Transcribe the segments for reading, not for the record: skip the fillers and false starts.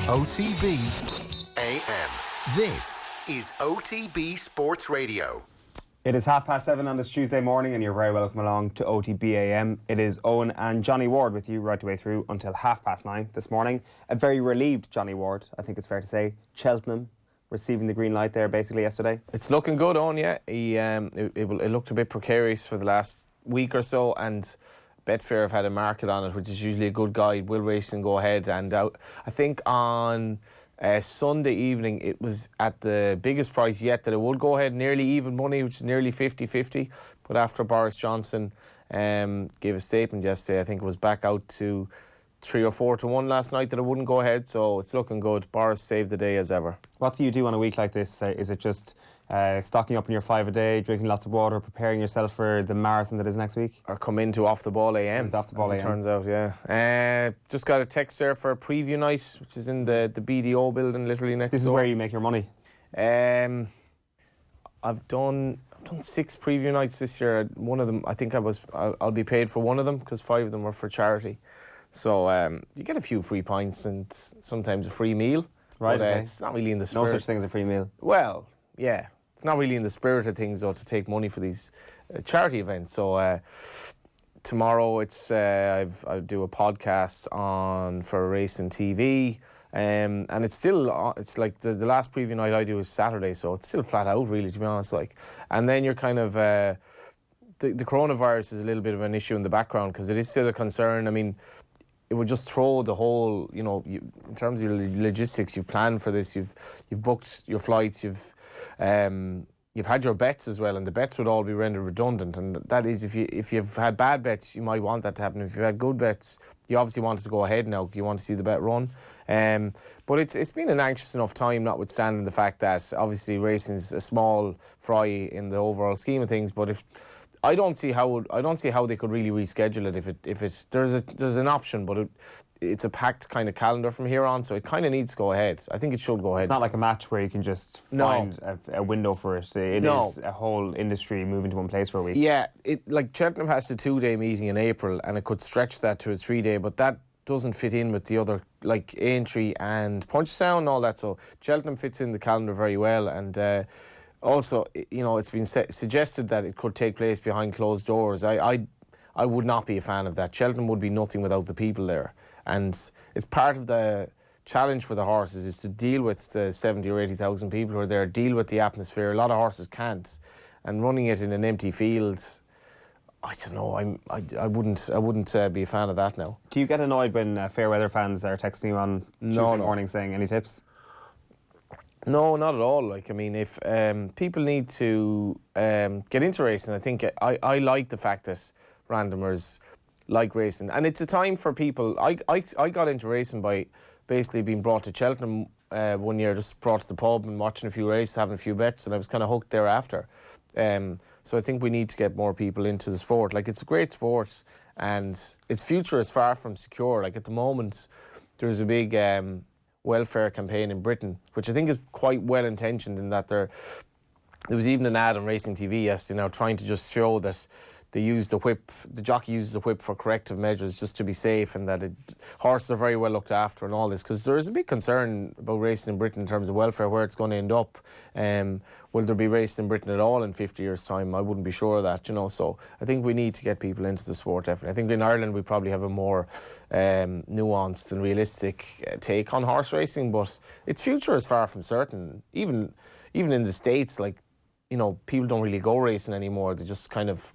OTB AM. This is OTB Sports Radio. It is 7:30 on this Tuesday morning and you're very welcome along to OTB AM. It is Eoin and Johnny Ward with you right the way through until 9:30 this morning. A very relieved Johnny Ward, I think it's fair to say. Cheltenham receiving the green light there basically yesterday. It's looking good, Eoin, yeah. It looked a bit precarious for the last week or so, and Betfair have had a market on it, which is usually a good guide. Will racing go ahead? And I think on Sunday evening it was at the biggest price yet that it would go ahead, nearly even money, which is nearly 50-50. But after Boris Johnson gave a statement yesterday, I think it was back out to 3 or 4 to 1 last night that it wouldn't go ahead. So it's looking good. Boris saved the day as ever. What do you do on a week like this? Is it just stocking up on your 5 a day, drinking lots of water, preparing yourself for the marathon that is next week? Or come into Off the Ball AM, Off the Ball as it turns out, yeah. Just got a text there for a preview night, which is in the BDO building, literally next door. This is where you make your money? I've done 6 preview nights this year. One of them, I think I'll be paid for one of them because 5 of them were for charity. So you get a few free pints and sometimes a free meal. Right, but, okay. It's not really in the spirit. No such thing as a free meal? Well, yeah. It's not really in the spirit of things, though, to take money for these charity events. So tomorrow I do a podcast for Racing TV, and it's like the last preview night I do is Saturday, so it's still flat out, really, to be honest. And then you're kind of the coronavirus is a little bit of an issue in the background because it is still a concern. I mean, it would just throw the whole, in terms of your logistics, you've planned for this, you've booked your flights, you've had your bets as well, and the bets would all be rendered redundant. And that is, if you've had bad bets, you might want that to happen. If you've had good bets, you obviously want it to go ahead now. You want to see the bet run. But it's been an anxious enough time, notwithstanding the fact that obviously racing's a small fry in the overall scheme of things. But I don't see how they could really reschedule it if there's an option, but it's a packed kind of calendar from here on, so it kind of needs to go ahead. I think it should go ahead. It's not like a match where you can just find a window for it. It is a whole industry moving to one place for a week. Yeah, like Cheltenham has a 2-day meeting in April, and it could stretch that to a 3-day, but that doesn't fit in with the other, like Aintree and Punchestown and all that. So Cheltenham fits in the calendar very well, and also, it's been suggested that it could take place behind closed doors. I would not be a fan of that. Cheltenham would be nothing without the people there. And it's part of the challenge for the horses is to deal with the 70 or 80,000 people who are there, deal with the atmosphere. A lot of horses can't. And running it in an empty field, I don't know, I wouldn't be a fan of that now. Do you get annoyed when fair weather fans are texting you on Tuesday morning saying, any tips? No, not at all. If people need to get into racing, I think I like the fact that randomers like racing, and it's a time for people. I got into racing by basically being brought to Cheltenham one year, just brought to the pub and watching a few races, having a few bets, and I was kind of hooked thereafter. So I think we need to get more people into the sport. It's a great sport, and its future is far from secure. At the moment, there's a big welfare campaign in Britain, which I think is quite well intentioned in that there was even an ad on Racing TV yesterday now trying to just show that they use the whip, the jockey uses the whip for corrective measures just to be safe, and that horses are very well looked after and all this, because there is a big concern about racing in Britain in terms of welfare, where it's going to end up. Will there be racing in Britain at all in 50 years' time? I wouldn't be sure of that, so I think we need to get people into the sport, definitely. I think in Ireland we probably have a more nuanced and realistic take on horse racing, but its future is far from certain. Even in the States, people don't really go racing anymore. They just kind of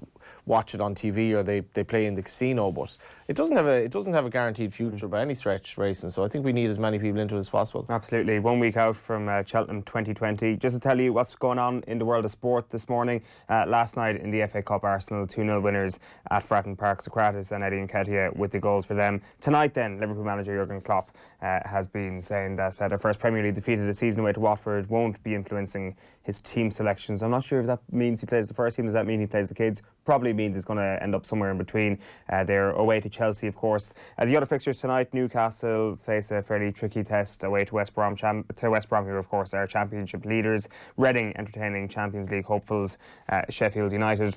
watch it on TV or they play in the casino. But it doesn't have a guaranteed future by any stretch, racing. So I think we need as many people into it as possible. Absolutely. 1 week out from Cheltenham 2020. Just to tell you what's going on in the world of sport this morning. Last night in the FA Cup, Arsenal 2-0 winners at Fratton Park. Socrates and Eddie Nketiah with the goals for them. Tonight then, Liverpool manager Jurgen Klopp has been saying that their first Premier League defeat of the season away to Watford won't be influencing his team selections. I'm not sure if that means he plays the first team. Does that mean he plays the kids? Probably means it's going to end up somewhere in between. They're away to Chelsea, of course. The other fixtures tonight, Newcastle face a fairly tricky test away to West Brom, who of course are Championship leaders. Reading entertaining Champions League hopefuls, Sheffield United.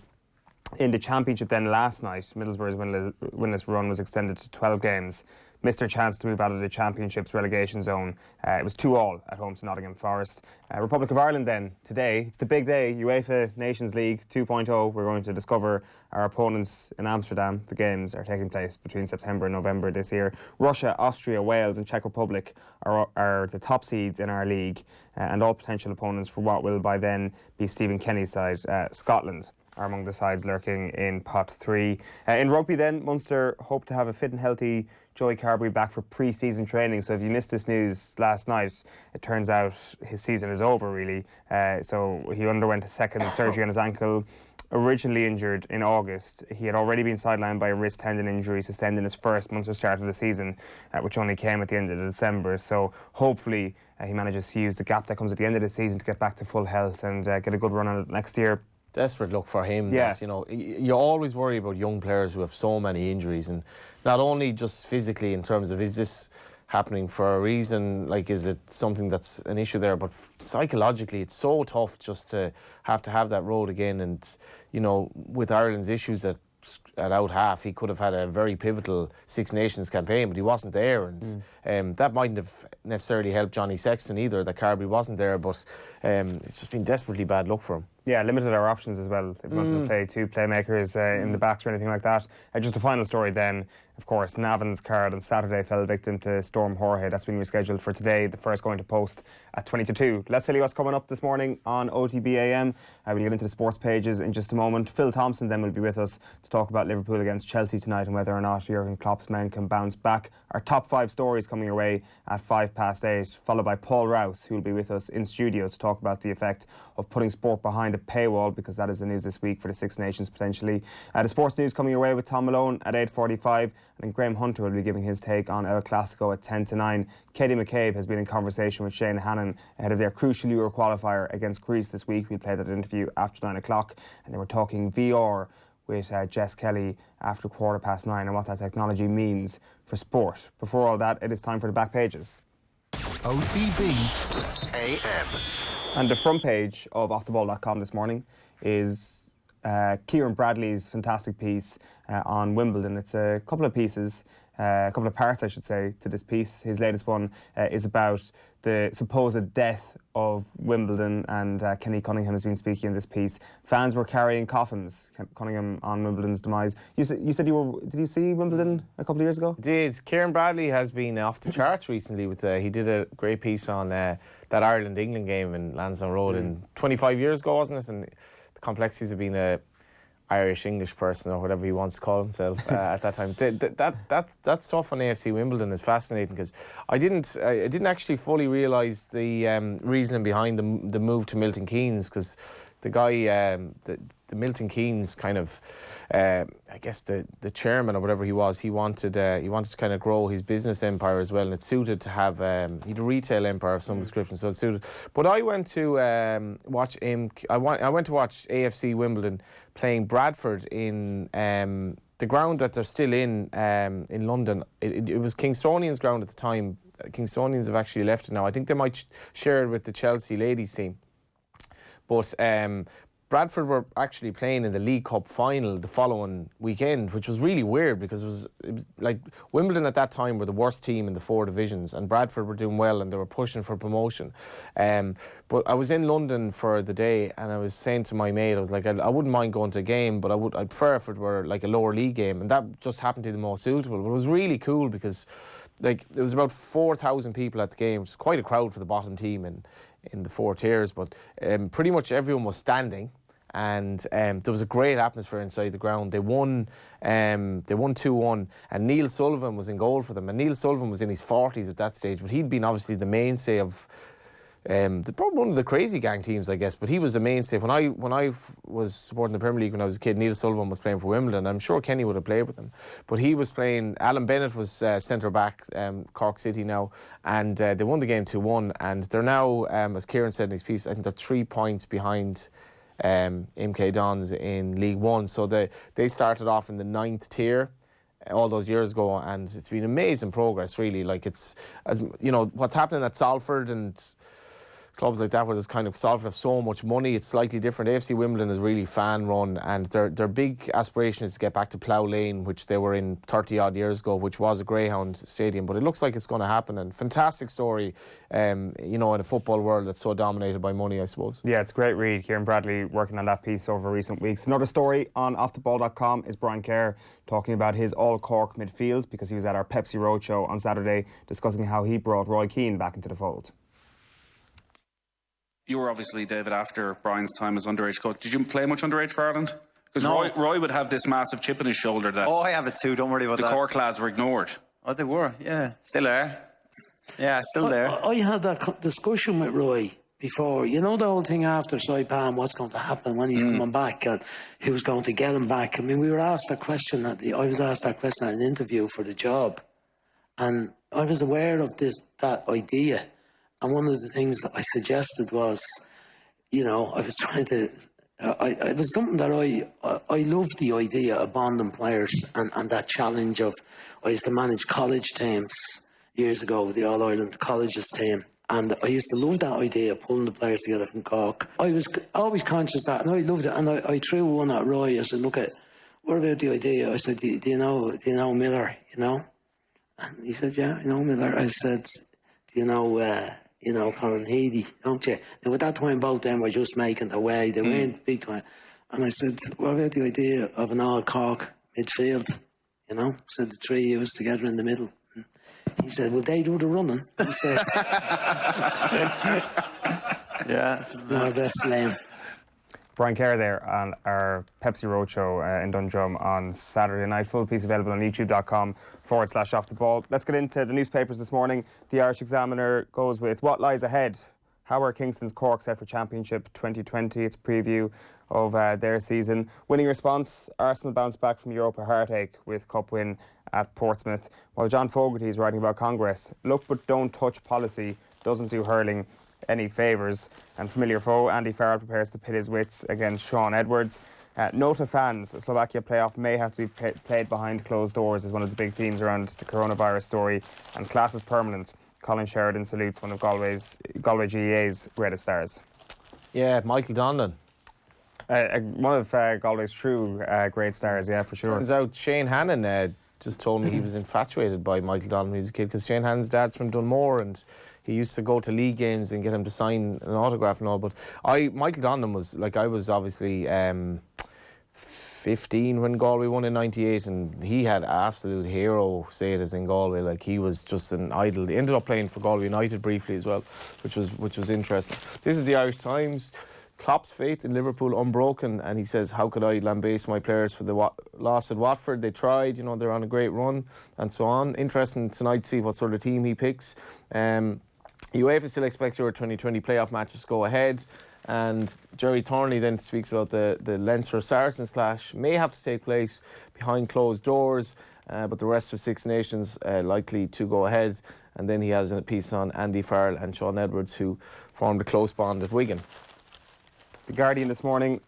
In the Championship then last night, Middlesbrough's winless run was extended to 12 games. Missed their chance to move out of the Championship's relegation zone. It was 2-2 at home to Nottingham Forest. Republic of Ireland then, today, it's the big day, UEFA Nations League 2.0. We're going to discover our opponents in Amsterdam. The games are taking place between September and November this year. Russia, Austria, Wales and Czech Republic are the top seeds in our league, and all potential opponents for what will by then be Stephen Kenny's side, Scotland, are among the sides lurking in pot 3. In rugby then, Munster hope to have a fit and healthy Joey Carberry back for pre-season training. So if you missed this news last night, it turns out his season is over really. So he underwent a second surgery on his ankle. Originally injured in August, he had already been sidelined by a wrist tendon injury sustained in his first Munster start of the season, which only came at the end of December. So hopefully he manages to use the gap that comes at the end of the season to get back to full health and get a good run on it next year. Desperate look for him. Yeah. You know, you always worry about young players who have so many injuries, and not only just physically in terms of, is this happening for a reason, like is it something that's an issue there, but psychologically it's so tough just to have that road again. And you know, with Ireland's issues at out half, he could have had a very pivotal Six Nations campaign, but he wasn't there, and that mightn't have necessarily helped Johnny Sexton either, that Carberry wasn't there, but it's just been desperately bad luck for him. Yeah, limited our options as well. If we wanted to play two playmakers in the backs or anything like that. Just a final story then, of course, Navan's card on Saturday fell victim to Storm Jorge. That's been rescheduled for today, the first going to post at 20 to 2. Let's tell you what's coming up this morning on OTB AM. We'll get into the sports pages in just a moment. Phil Thompson then will be with us to talk about Liverpool against Chelsea tonight and whether or not Jurgen Klopp's men can bounce back. Our top 5 stories coming your way at 8:05, followed by Paul Rouse, who will be with us in studio to talk about the effect of putting sport behind a paywall, because that is the news this week for the Six Nations potentially. The sports news coming your way with Tom Malone at 8:45, and then Graham Hunter will be giving his take on El Clásico at 10 to 9. Katie McCabe has been in conversation with Sheahan ahead of their crucial Euro qualifier against Greece this week. We'll play that interview after 9 o'clock, and then we're talking VR with Jess Kelly after 9:15 and what that technology means for sport. Before all that, it is time for the back pages. OTB AM. And the front page of offtheball.com this morning is Kieran Bradley's fantastic piece on Wimbledon. It's a couple of pieces, a couple of parts, I should say, to this piece. His latest one is about the supposed death of Wimbledon, and Kenny Cunningham has been speaking in this piece. Fans were carrying coffins, Cunningham, on Wimbledon's demise. You said did you see Wimbledon a couple of years ago? Did. Kieran Bradley has been off the charts recently with he did a great piece on that Ireland-England game in Lansdowne Road in 25 years ago, wasn't it? And the complexities of being a Irish-English person or whatever he wants to call himself at that time. That stuff on AFC Wimbledon is fascinating, because I didn't actually fully realise the reasoning behind the move to Milton Keynes, because the guy, the Milton Keynes kind of, I guess the chairman or whatever he was, he wanted to kind of grow his business empire as well, and it suited to have he had a retail empire of some description, so it suited. But I went to watch I went to watch AFC Wimbledon playing Bradford in the ground that they're still in London. It was Kingstonians' ground at the time. Kingstonians have actually left it now. I think they might share it with the Chelsea ladies team. But Bradford were actually playing in the League Cup final the following weekend, which was really weird, because it was like Wimbledon at that time were the worst team in the 4 divisions, and Bradford were doing well and they were pushing for promotion. But I was in London for the day, and I was saying to my mate, I was like, I wouldn't mind going to a game, but I'd prefer if it were like a lower league game, and that just happened to be the most suitable. But it was really cool because like there was about 4,000 people at the game, which is quite a crowd for the bottom team in the 4 tiers, but pretty much everyone was standing, and there was a great atmosphere inside the ground. They won 2-1, and Neil Sullivan was in goal for them, and Neil Sullivan was in his 40s at that stage, but he'd been obviously the mainstay of probably one of the crazy gang teams, I guess, but he was the mainstay. When I was supporting the Premier League when I was a kid, Neil Sullivan was playing for Wimbledon. I'm sure Kenny would have played with him, but he was playing. Alan Bennett was centre back, Cork City now, and they won the game 2-1, and they're now, as Kieran said in his piece, I think they're 3 points behind MK Dons in League One. So they started off in the 9th tier all those years ago, and it's been amazing progress, really. Like, it's, as you know, what's happening at Salford and clubs like that where there's kind of sort of so much money, it's slightly different. AFC Wimbledon is really fan run, and their big aspiration is to get back to Plough Lane, which they were in 30 odd years ago, which was a Greyhound stadium. But it looks like it's going to happen, and fantastic story, you know, in a football world that's so dominated by money, I suppose. Yeah, it's a great read. Kieran Bradley working on that piece over recent weeks. Another story on offtheball.com is Brian Kerr talking about his all Cork midfield, because he was at our Pepsi Roadshow on Saturday discussing how he brought Roy Keane back into the fold. You were obviously, David, after Brian's time as underage coach. Did you play much underage for Ireland? Because No. Roy would have this massive chip in his shoulder that Oh, I have it too. Don't worry about the that. Cork lads were ignored. Oh, they were. Yeah, still are. Yeah, still there. I had that discussion with Roy before. You know the whole thing after Saipan, what's going to happen when he's coming back and who's going to get him back. I mean, we were asked that question I was asked that question at an interview for the job, and I was aware of that idea. And one of the things that I suggested was, you know, I was trying to. It was something that I loved the idea of bonding players and that challenge of. I used to manage college teams years ago, the All Ireland colleges team, and I used to love that idea of pulling the players together from Cork. I was always conscious of that, and I loved it. And I threw one at Roy. I said, "Look at what about the idea?" I said, "Do you know Miller? You know?" And he said, "Yeah, I know Miller." I said, "Do you know Colin Heady, don't you?" And at that time, both them were just making their way. They weren't big time. And I said, "What about the idea of an all Cork midfield? You know?" Said the three of us together in the middle. And he said, "Will they do the running?" He said, Yeah. "No, best lane." Brian Kerr there on our Pepsi Roadshow in Dundrum on Saturday night. Full piece available on youtube.com/offtheball. Let's get into the newspapers this morning. The Irish Examiner goes with what lies ahead. How are Kingston's Cork set for Championship 2020? It's a preview of their season. Winning response, Arsenal bounced back from Europa heartache with cup win at Portsmouth. While John Fogarty is writing about Congress, look but don't touch policy doesn't do hurling any favours. And familiar foe, Andy Farrell prepares to pit his wits against Sean Edwards. Note to fans, a Slovakia playoff may have to be played behind closed doors is one of the big themes around the coronavirus story. And class is permanent. Colin Sheridan salutes one of Galway GEA's greatest stars. Yeah, Michael Donlan. One of Galway's true great stars, yeah, for sure. Turns out Shane Hannon just told me he was infatuated by Michael Donlan when he was a kid, because Shane Hannon's dad's from Dunmore, and he used to go to league games and get him to sign an autograph and all. But Michael Donlan was, like, I was obviously 15 when Galway won in '98, and he had absolute hero status in Galway. Like, he was just an idol. He ended up playing for Goalie United briefly as well, which was interesting. This is the Irish Times. Klopp's faith in Liverpool unbroken, and he says, "How could I lambaste my players for the loss at Watford? They tried, you know, they're on a great run," and so on. Interesting tonight to see what sort of team he picks. UEFA still expects Euro 2020 playoff matches to go ahead, and Jerry Thornley then speaks about the Leinster-Saracens clash may have to take place behind closed doors, but the rest of Six Nations likely to go ahead. And then he has a piece on Andy Farrell and Sean Edwards, who formed a close bond at Wigan. The Guardian this morning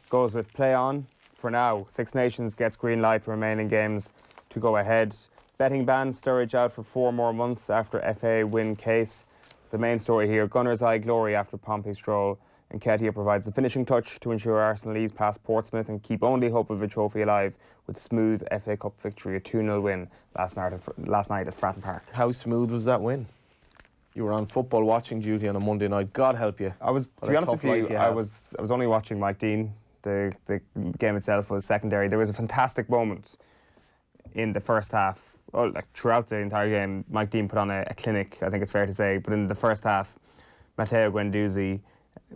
goes with play on for now. Six Nations gets green light for remaining games to go ahead. Betting ban, Sturridge out for 4 more months after FA win case. The main story here, Gunners' eye glory after Pompey Stroll. And Nketiah provides the finishing touch to ensure Arsenal ease past Portsmouth and keep only hope of a trophy alive with smooth FA Cup victory, a 2-0 win last night at Fratton Park. How smooth was that win? You were on football watching duty on a Monday night. God help you. I was, to be honest with you, I was only watching Mike Dean. The game itself was secondary. There was a fantastic moment in the first half. Oh, like throughout the entire game, Mike Dean put on a clinic, I think it's fair to say. But in the first half, Matteo Guendouzi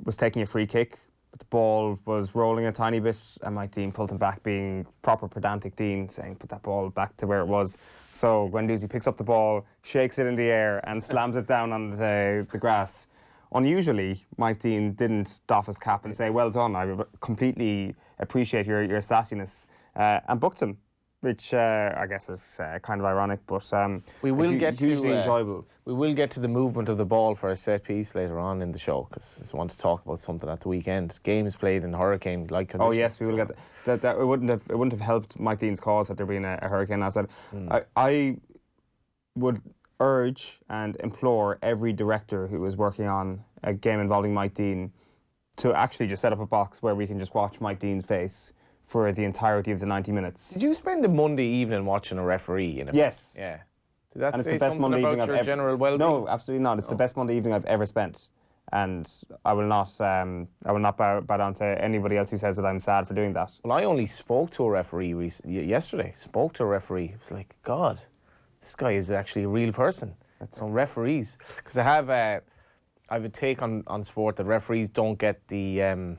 was taking a free kick, but the ball was rolling a tiny bit, and Mike Dean pulled him back, being proper pedantic Dean, saying, "Put that ball back to where it was." So Guendouzi picks up the ball, shakes it in the air, and slams it down on the grass. Unusually, Mike Dean didn't doff his cap and say, "Well done, I completely appreciate your sassiness," and booked him. Which I guess is kind of ironic, but we will get hugely to, enjoyable. We will get to the movement of the ball for a set piece later on in the show, because I just want to talk about something at the weekend. Games played in hurricane-like conditions. Oh yes, we will get that. It wouldn't have helped Mike Dean's cause had there been a hurricane. As I said, I would urge and implore every director who is working on a game involving Mike Dean to actually just set up a box where we can just watch Mike Dean's face for the entirety of the 90 minutes. Did you spend a Monday evening watching a referee? Yes. Yeah. Did that And it's say the best something Monday about evening I've your ever... general well-being? No, absolutely not. It's the best Monday evening I've ever spent. And I will not bow down to anybody else who says that I'm sad for doing that. Well, I only spoke to a referee yesterday. Spoke to a referee. It was like, God, this guy is actually a real person. That's on referees. Because I have a take on sport that referees don't get the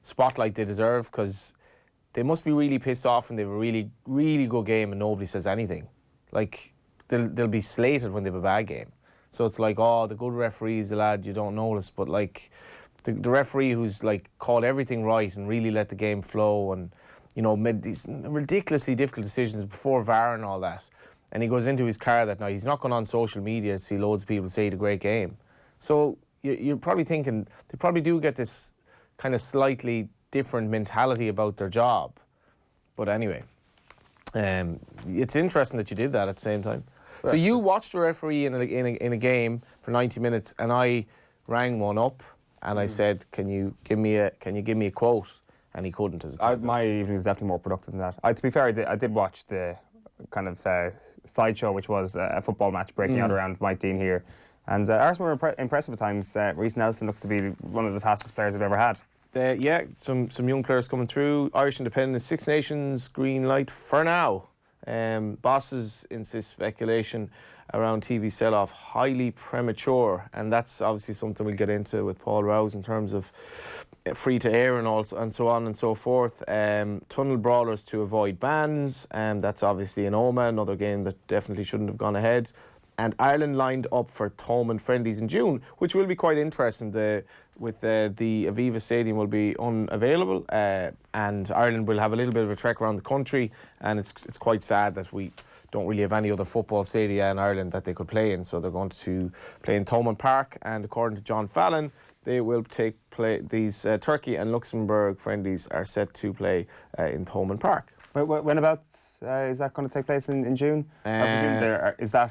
spotlight they deserve, because they must be really pissed off when they have a really, really good game and nobody says anything. Like, they'll be slated when they have a bad game. So it's like, oh, the good referee is the lad you don't notice. But like, the referee who's like called everything right and really let the game flow and, you know, made these ridiculously difficult decisions before VAR and all that. And he goes into his car that night. He's not going on social media to see loads of people say he had a great game. So you're probably thinking, they probably do get this kind of slightly different mentality about their job. But anyway, it's interesting that you did that at the same time. So you watched a referee in a game for 90 minutes, and I rang one up and I said, "Can you give me a quote?" And he couldn't. My evening was definitely more productive than that. To be fair, I did watch the kind of sideshow, which was a football match breaking out around Mike Dean here, and Arsenal were impressive at times. Reece Nelson looks to be one of the fastest players I've ever had. Yeah, some young players coming through. Irish Independent, Six Nations, green light for now. Bosses insist speculation around TV sell-off highly premature, and that's obviously something we'll get into with Paul Rouse in terms of free to air and so on and so forth. Tunnel brawlers to avoid bans, and that's obviously in Oma, another game that definitely shouldn't have gone ahead. And Ireland lined up for Thomond friendlies in June, which will be quite interesting. The Aviva Stadium will be unavailable, and Ireland will have a little bit of a trek around the country. And it's quite sad that we don't really have any other football stadia in Ireland that they could play in. So they're going to play in Thomond Park, and according to John Fallon, they will these Turkey and Luxembourg friendlies are set to play in Thomond Park. When about is that going to take place in June? I presume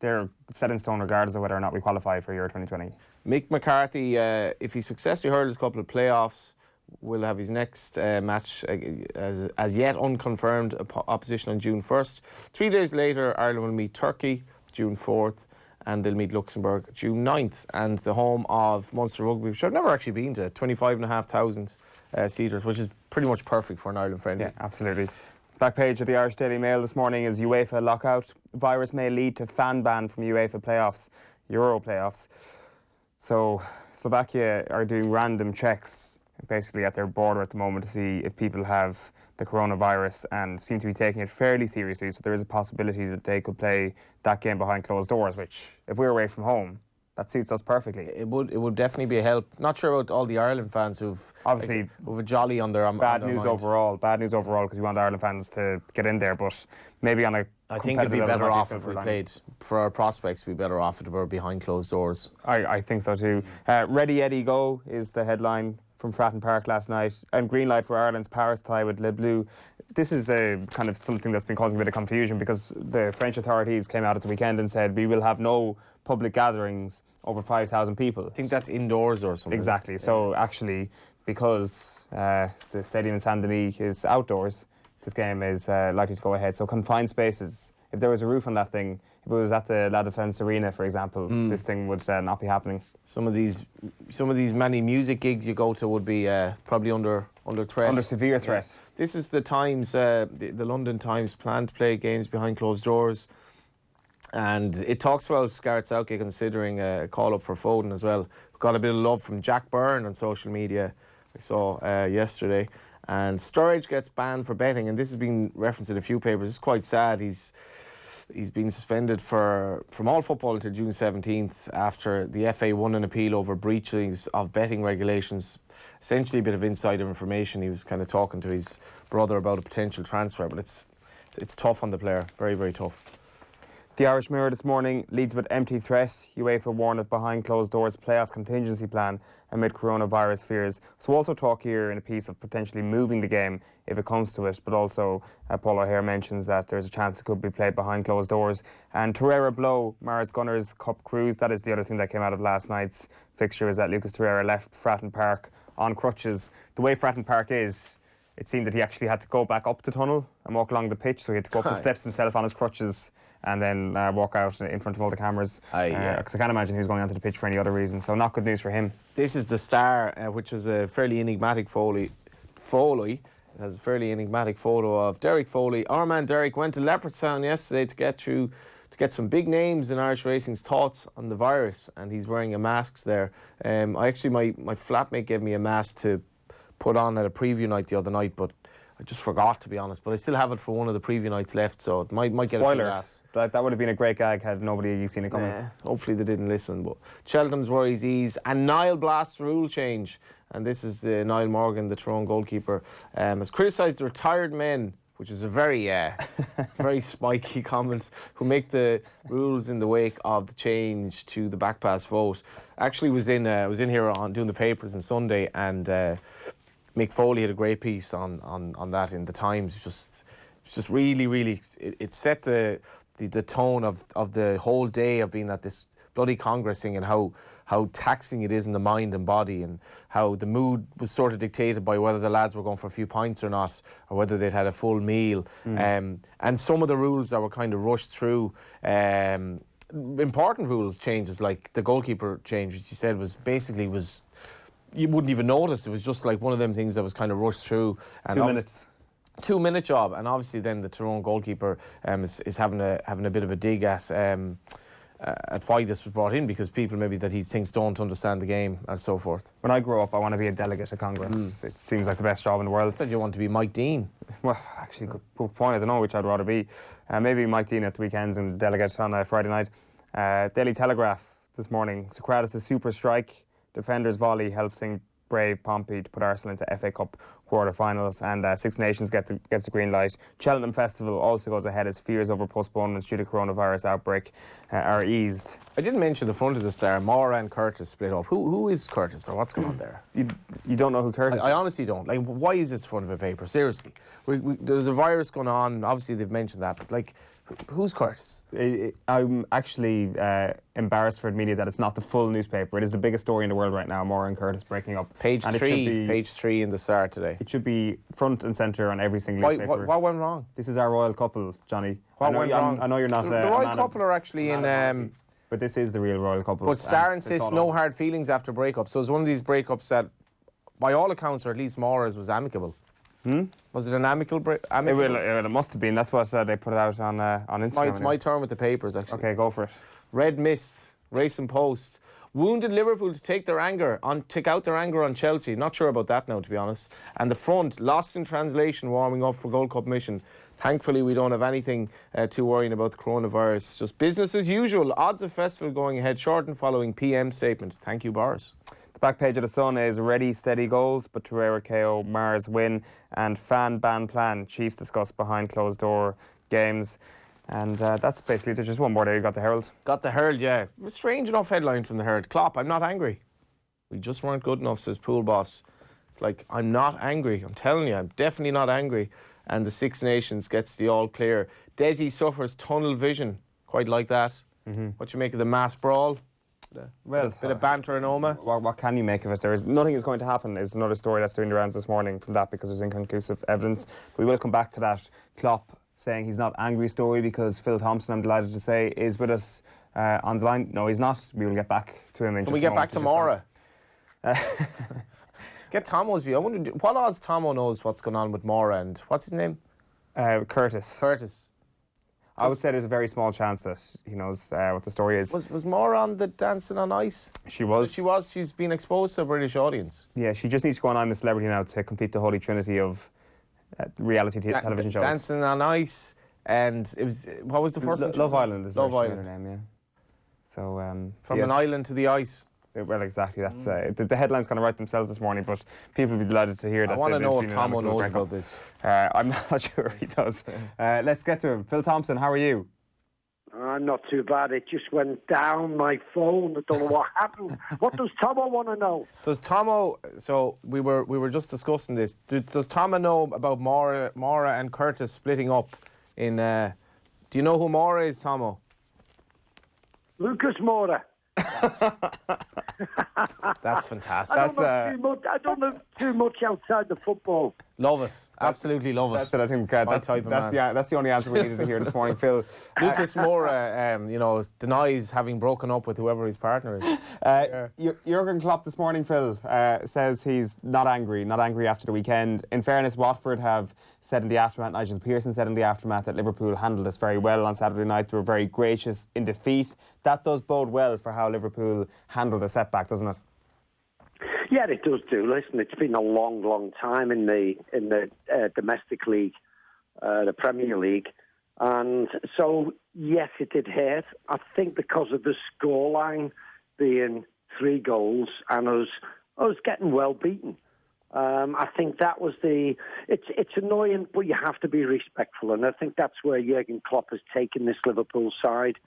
they're set in stone regardless of whether or not we qualify for Euro 2020. Mick McCarthy, if he successfully hurls a couple of playoffs, will have his next match as yet unconfirmed opposition on June 1st. 3 days later, Ireland will meet Turkey, June 4th, and they'll meet Luxembourg, June 9th. And the home of Munster Rugby, which I've never actually been to, 25,500 seaters, which is pretty much perfect for an Ireland friendly. Yeah, absolutely. Back page of the Irish Daily Mail this morning is UEFA lockout. Virus may lead to fan ban from UEFA playoffs, Euro playoffs. So Slovakia are doing random checks basically at their border at the moment to see if people have the coronavirus and seem to be taking it fairly seriously. So there is a possibility that they could play that game behind closed doors, which if we're away from home, that suits us perfectly. It would definitely be a help. Not sure about all the Ireland fans who've obviously who've a jolly on their bad news overall. Bad news overall because we want Ireland fans to get in there, but maybe on a I think it'd be better off if we played for our prospects. We'd be better off if we were behind closed doors. I think so too. Ready Eddie Go is the headline from Fratton Park last night, and green light for Ireland's Paris tie with Le Bleu. This is the kind of something that's been causing a bit of confusion because the French authorities came out at the weekend and said we will have no public gatherings over 5,000 people. I think that's indoors or something. Exactly. Yeah. So actually, because the stadium in Saint-Denis is outdoors, this game is likely to go ahead. So confined spaces. If there was a roof on that thing, if it was at the La Défense Arena, for example, this thing would not be happening. Some of these many music gigs you go to would be probably under threat. Under severe threat. Yeah. This is the Times, the London Times plan to play games behind closed doors. And it talks about Gareth Southgate considering a call-up for Foden as well. Got a bit of love from Jack Byrne on social media, I saw yesterday. And Sturridge gets banned for betting, and this has been referenced in a few papers. It's quite sad. He's been suspended from all football until June 17th after the FA won an appeal over breaches of betting regulations. Essentially a bit of insider information. He was kind of talking to his brother about a potential transfer, but it's tough on the player. Very, very tough. The Irish Mirror this morning leads with empty threat. UEFA warned of behind closed doors playoff contingency plan amid coronavirus fears. So we'll also talk here in a piece of potentially moving the game if it comes to it, but also Paul O'Hare mentions that there's a chance it could be played behind closed doors. And Torreira blow Mars Gunners Cup cruise. That is the other thing that came out of last night's fixture, is that Lucas Torreira left Fratton Park on crutches. The way Fratton Park is, it seemed that he actually had to go back up the tunnel and walk along the pitch, so he had to go up the steps himself on his crutches and then walk out in front of all the cameras. Because I can't imagine he was going onto the pitch for any other reason, so not good news for him. This is the Star, which is a fairly enigmatic Foley. It has a fairly enigmatic photo of Derek Foley. Our man Derek went to Leopardstown yesterday to get some big names in Irish racing's thoughts on the virus, and he's wearing a mask there. My flatmate gave me a mask to put on at a preview night the other night, but I just forgot, to be honest. But I still have it for one of the preview nights left, so it might get a few laughs. That would have been a great gag had nobody seen it coming. Hopefully they didn't listen. But Cheltenham's worries ease, and Niall blasts rule change. And this is Niall Morgan, the Tyrone goalkeeper, has criticised the retired men, which is a very very spiky comment, who make the rules in the wake of the change to the back pass vote. Actually was in here on doing the papers on Sunday, and Mick Foley had a great piece on that in the Times. It's just really it set the tone of the whole day of being at this bloody Congress thing, and how taxing it is in the mind and body, and how the mood was sort of dictated by whether the lads were going for a few pints or not, or whether they'd had a full meal. And some of the rules that were kind of rushed through, important rules changes, like the goalkeeper change, which he said was you wouldn't even notice. It was just like one of them things that was kind of rushed through. And 2 minutes. 2 minute job, and obviously then the Tyrone goalkeeper is having a bit of a dig at why this was brought in, because people maybe that he thinks don't understand the game and so forth. When I grow up, I want to be a delegate at Congress. It seems like the best job in the world. I thought you want to be Mike Dean. Well, actually, good point. I don't know which I'd rather be. Maybe Mike Dean at the weekends and delegate on a Friday night. Daily Telegraph this morning. Socrates' super strike. Defenders volley helps sink brave Pompey to put Arsenal into FA Cup quarter-finals, and Six Nations gets the green light. Cheltenham Festival also goes ahead as fears over postponements due to coronavirus outbreak are eased. I didn't mention the front of the Star. Maura and Curtis split up. Who is Curtis, or what's going on there? You don't know who Curtis is? I honestly don't. Like, why is this front of a paper? Seriously. There's a virus going on. Obviously, they've mentioned that, but like, who's Curtis? I'm actually embarrassed for the media that it's not the full newspaper. It is the biggest story in the world right now, Maura and Curtis breaking up. Page 3 in the Star today. It should be front and centre on every single newspaper. What went wrong? This is our royal couple, Johnny. What went wrong? I know you're not... The royal couple are actually in... But this is the real royal couple. But Star insists no hard feelings after breakup. So it's one of these breakups that, by all accounts, or at least Maura's, was amicable. Was it an amicable break? It must have been. That's what they put it out on Instagram. It's my turn with the papers, actually. Okay, go for it. Red Mist, Racing Post. Wounded Liverpool to take out their anger on Chelsea. Not sure about that now, to be honest. And the Front, lost in translation, warming up for Gold Cup mission. Thankfully, we don't have anything too worrying about the coronavirus. Just business as usual. Odds of festival going ahead. Shortened following PM statement. Thank you, Boris. The back page of the Sun is ready, steady goals, but Torreira KO, Mars win, and fan ban plan. Chiefs discuss behind closed door games. And that's basically, there's just one more there. You got the Herald. Got the Herald, yeah. Strange enough headline from the Herald. Klopp, I'm not angry. We just weren't good enough, says pool boss. It's like, I'm not angry. I'm telling you, I'm definitely not angry. And the Six Nations gets the all clear. Desi suffers tunnel vision. Quite like that. What you make of the mass brawl? Well, bit of banter and Oma. What can you make of it? Nothing is going to happen is another story that's doing the rounds this morning from that, because there's inconclusive evidence. We will come back to that. Klopp saying he's not angry story, because Phil Thompson, I'm delighted to say, is with us on the line. No, he's not. We will get back to him in just a moment. Can we get back to Maura? Get Tomo's view. I wonder, what odds Tomo knows what's going on with Maura, and what's his name? Curtis. Curtis. I would say there's a very small chance that he knows what the story is. Was Maura on the Dancing on Ice? She was. So she was. She's been exposed to a British audience. Yeah, she just needs to go on I'm a Celebrity now to complete the holy trinity of reality television shows. Dancing on Ice, and it was, what was the first one? Love Island is Love her Island. name, yeah. So from an island to the ice. Well, exactly. That's the headlines kind of write themselves this morning, but people will be delighted to hear that. I want to know if Tomo knows about this. I'm not sure he does. Let's get to him. Phil Thompson, how are you? I'm not too bad. It just went down my phone. I don't know what happened. What does Tomo want to know? Does Tomo? So we were just discussing this. Does Tomo know about Mora and Curtis splitting up? In do you know who Mora is, Tomo? Lucas Moura. That's fantastic. I don't know too much outside the football. Love it. Absolutely love it. That's it. I think that's the only answer we needed to hear this morning, Phil. Lucas Moura, denies having broken up with whoever his partner is. Jurgen Klopp this morning, Phil, says he's not angry after the weekend. In fairness, Watford have said in the aftermath, Nigel Pearson said in the aftermath, that Liverpool handled this very well on Saturday night. They were very gracious in defeat. That does bode well for how Liverpool handled the setback, doesn't it? Yeah, it does do. Listen, it's been a long, long time in the domestic league, the Premier League, and so yes, it did hurt. I think because of the scoreline being 3 goals, and I was getting well beaten. I think that was it's annoying, but you have to be respectful, and I think that's where Jurgen Klopp has taken this Liverpool side.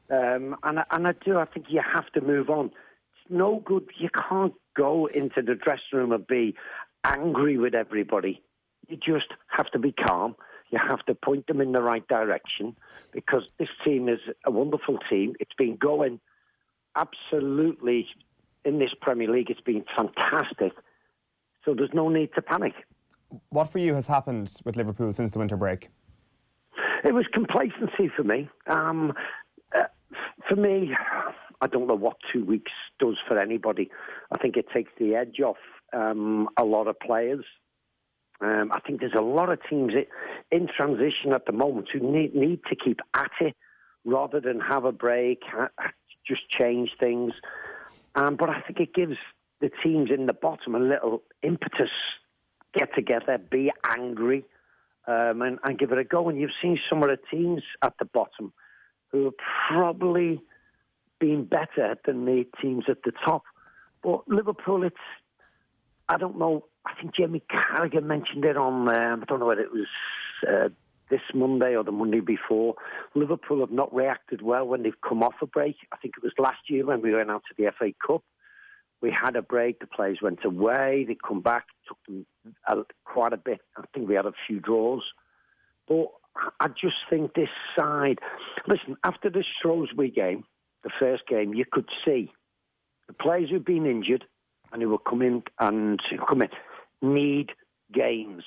And I think you have to move on. It's no good. You can't go into the dressing room and be angry with everybody. You just have to be calm. You have to point them in the right direction, because this team is a wonderful team. It's been going absolutely in this Premier League. It's been fantastic. So there's no need to panic. What for you has happened with Liverpool since the winter break? It was complacency for me. For me, I don't know what 2 weeks does for anybody. I think it takes the edge off a lot of players. I think there's a lot of teams in transition at the moment who need to keep at it rather than have a break, just change things. But I think it gives the teams in the bottom a little impetus, get together, be angry, and give it a go. And you've seen some of the teams at the bottom who have probably been better than the teams at the top. But Liverpool, I don't know, I think Jamie Carragher mentioned it on, I don't know whether it was this Monday or the Monday before. Liverpool have not reacted well when they've come off a break. I think it was last year when we went out to the FA Cup. We had a break, the players went away, they come back, took them quite a bit. I think we had a few draws. But I just think this side... Listen, after the Shrewsbury game, the first game, you could see the players who've been injured and who were coming need games.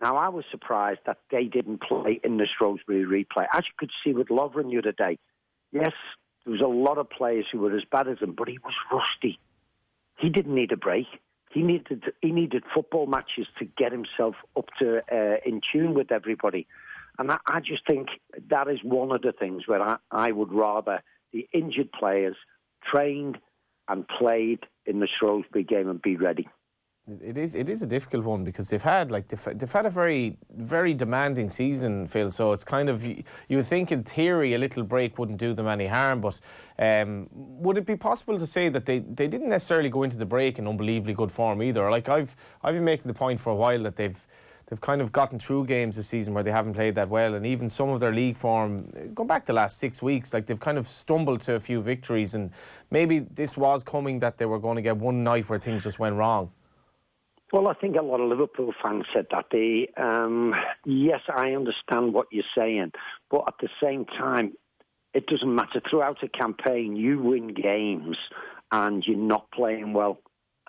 Now, I was surprised that they didn't play in the Shrewsbury replay. As you could see with Lovren the other day, yes, there was a lot of players who were as bad as him, but he was rusty. He didn't need a break. He needed football matches to get himself up to in tune with everybody. And I just think that is one of the things where I would rather the injured players trained and played in the Shrewsbury game and be ready. It is a difficult one because they've had a very, very demanding season, Phil. So it's kind of, you would think in theory a little break wouldn't do them any harm, but would it be possible to say that they didn't necessarily go into the break in unbelievably good form either? Like I've been making the point for a while that they've kind of gotten through games this season where they haven't played that well, and even some of their league form, going back the last 6 weeks, like they've kind of stumbled to a few victories, and maybe this was coming that they were going to get one night where things just went wrong. Well, I think a lot of Liverpool fans said that. Yes, I understand what you're saying, but at the same time, it doesn't matter. Throughout a campaign, you win games and you're not playing well.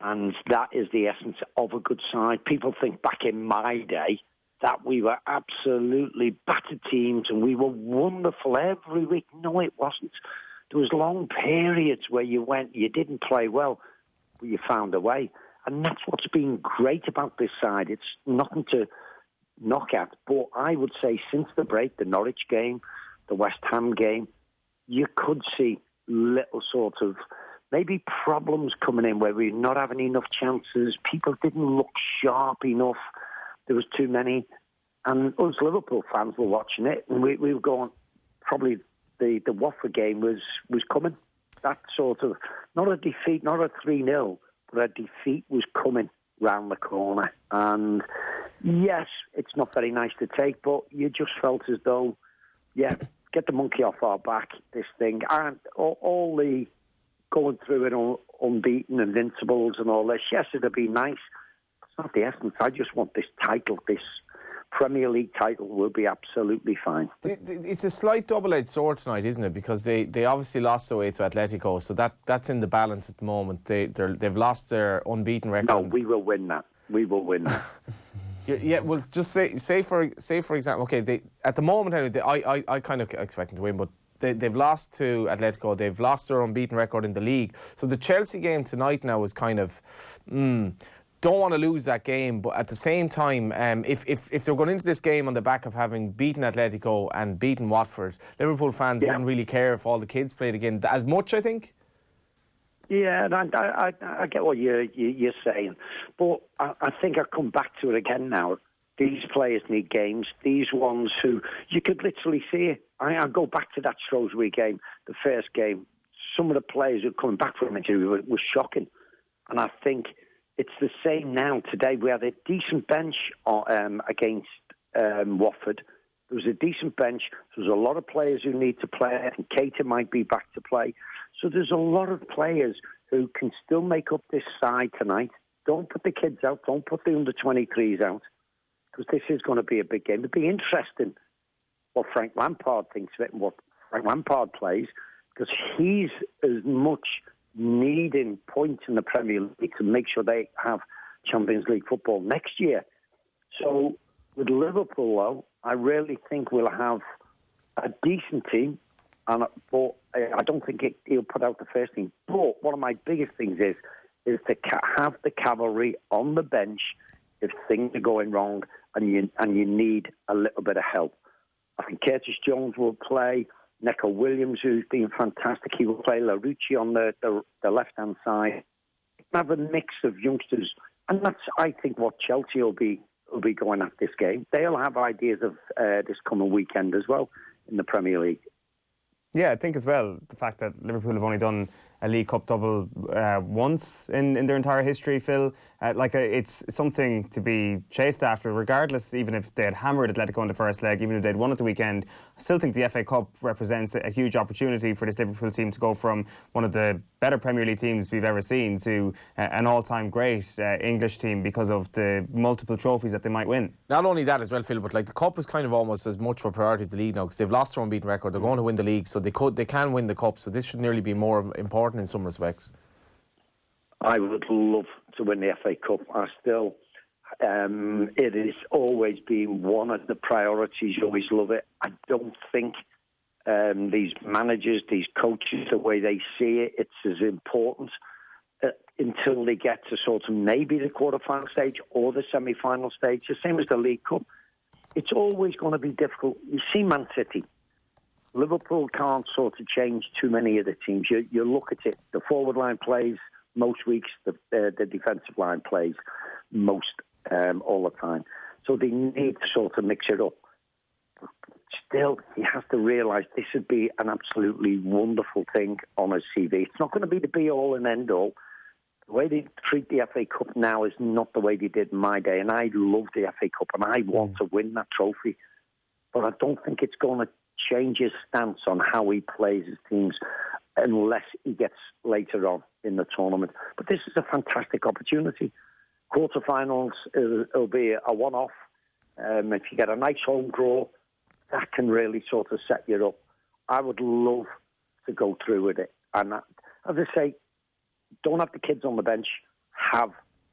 And that is the essence of a good side. People think back in my day that we were absolutely battered teams and we were wonderful every week. No, it wasn't. There was long periods where you didn't play well, but you found a way. And that's what's been great about this side. It's nothing to knock at. But I would say since the break, the Norwich game, the West Ham game, you could see little sort of maybe problems coming in where we're not having enough chances. People didn't look sharp enough. There was too many. And us Liverpool fans were watching it, and we were going, probably the Watford game was coming. That sort of, not a defeat, not a 3-0, but a defeat was coming round the corner. And yes, it's not very nice to take, but you just felt as though, yeah, get the monkey off our back, this thing. And all the going through it unbeaten, invincibles and all this, yes, it'd be nice. It's not the essence. I just want this title, this Premier League title will be absolutely fine. It's a slight double-edged sword tonight, isn't it? Because they obviously lost away to Atletico, so that's in the balance at the moment. They've lost their unbeaten record. No, we will win that. We will win that. Yeah, well, just say for example, okay, at the moment anyway, I kind of expect them to win, but they've lost to Atletico. They've lost their unbeaten record in the league. So the Chelsea game tonight now is kind of. Don't want to lose that game, but at the same time, if they're going into this game on the back of having beaten Atletico and beaten Watford, Liverpool fans wouldn't really care if all the kids played again as much, I think. Yeah, and I get what you're saying, but I think I come back to it again now. These players need games. These ones who you could literally see it. I go back to that Shrewsbury game, the first game. Some of the players who are coming back from injury were shocking, and I think. It's the same now today. We had a decent bench against Watford. There was a decent bench. There's a lot of players who need to play. I think Keita might be back to play. So there's a lot of players who can still make up this side tonight. Don't put the kids out. Don't put the under-23s out. Because this is going to be a big game. It'll be interesting what Frank Lampard thinks of it and what Frank Lampard plays. Because he's as much needing points in the Premier League to make sure they have Champions League football next year. So with Liverpool, though, I really think we'll have a decent team, but I don't think he'll put out the first team. But one of my biggest things is to have the cavalry on the bench if things are going wrong and you need a little bit of help. I think Curtis Jones will play. Neco Williams, who's been fantastic, he will play. Larucci on the left-hand side. Have a mix of youngsters, and that's, I think, what Chelsea will be going at this game. They'll have ideas of this coming weekend as well in the Premier League. Yeah, I think as well, the fact that Liverpool have only done a League Cup double once in their entire history, Phil. It's something to be chased after, regardless, even if they had hammered Atletico in the first leg, even if they'd won at the weekend. I still think the FA Cup represents a huge opportunity for this Liverpool team to go from one of the better Premier League teams we've ever seen to an all-time great English team because of the multiple trophies that they might win. Not only that as well, Phil, but like the Cup is kind of almost as much of a priority as the league now because they've lost their unbeaten record. They're going to win the league, so they can win the Cup. So this should nearly be more important in some respects. I would love to win the FA Cup. I still, it has always been one of the priorities. You always love it. I don't think these managers, these coaches, the way they see it, it's as important until they get to sort of maybe the quarter-final stage or the semi-final stage. The same as the League Cup. It's always going to be difficult. You see Man City. Liverpool can't sort of change too many of the teams. You look at it, the forward line plays most weeks, the defensive line plays most all the time. So they need to sort of mix it up. Still, he has to realise this would be an absolutely wonderful thing on his CV. It's not going to be the be-all and end-all. The way they treat the FA Cup now is not the way they did in my day, and I love the FA Cup, and I want to win that trophy. But I don't think it's going to change his stance on how he plays his teams unless he gets later on in the tournament. But this is a fantastic opportunity. Quarterfinals, it'll be a one-off. If you get a nice home draw, that can really sort of set you up. I would love to go through with it. And as I say, don't have the kids on the bench. Have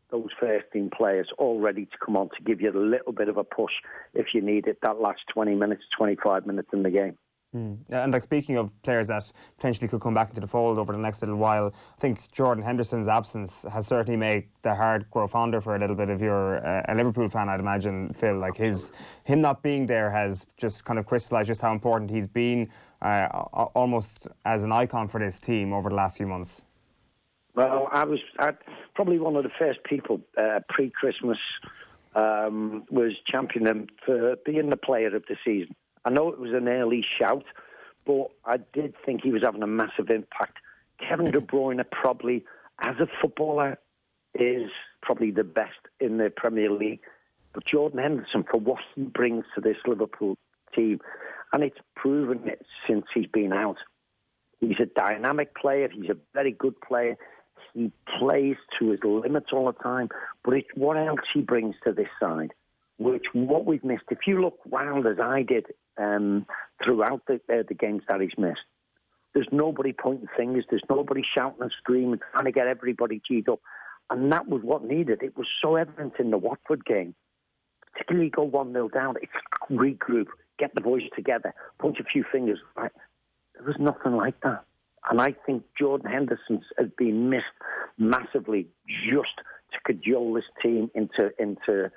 those first-team players all ready to come on to give you a little bit of a push if you need it, that last 20 minutes, 25 minutes in the game. And like speaking of players that potentially could come back into the fold over the next little while, I think Jordan Henderson's absence has certainly made the heart grow fonder for a little bit. If you're a Liverpool fan, I'd imagine, Phil, like him not being there has just kind of crystallised just how important he's been, almost as an icon for this team over the last few months. Well, I probably one of the first people pre-Christmas was championing him for being the player of the season. I know it was an early shout, but I did think he was having a massive impact. Kevin De Bruyne probably, as a footballer, is probably the best in the Premier League. But Jordan Henderson, for what he brings to this Liverpool team, and it's proven it since he's been out. He's a dynamic player. He's a very good player. He plays to his limits all the time. But it's what else he brings to this side, what we've missed. If you look round as I did throughout the games that he's missed, there's nobody pointing fingers. There's nobody shouting and screaming, trying to get everybody G'd up. And that was what needed. It was so evident in the Watford game. Particularly go 1-0 down. It's regroup, get the boys together, point a few fingers. Right? There was nothing like that. And I think Jordan Henderson's has been missed massively just to cajole this team into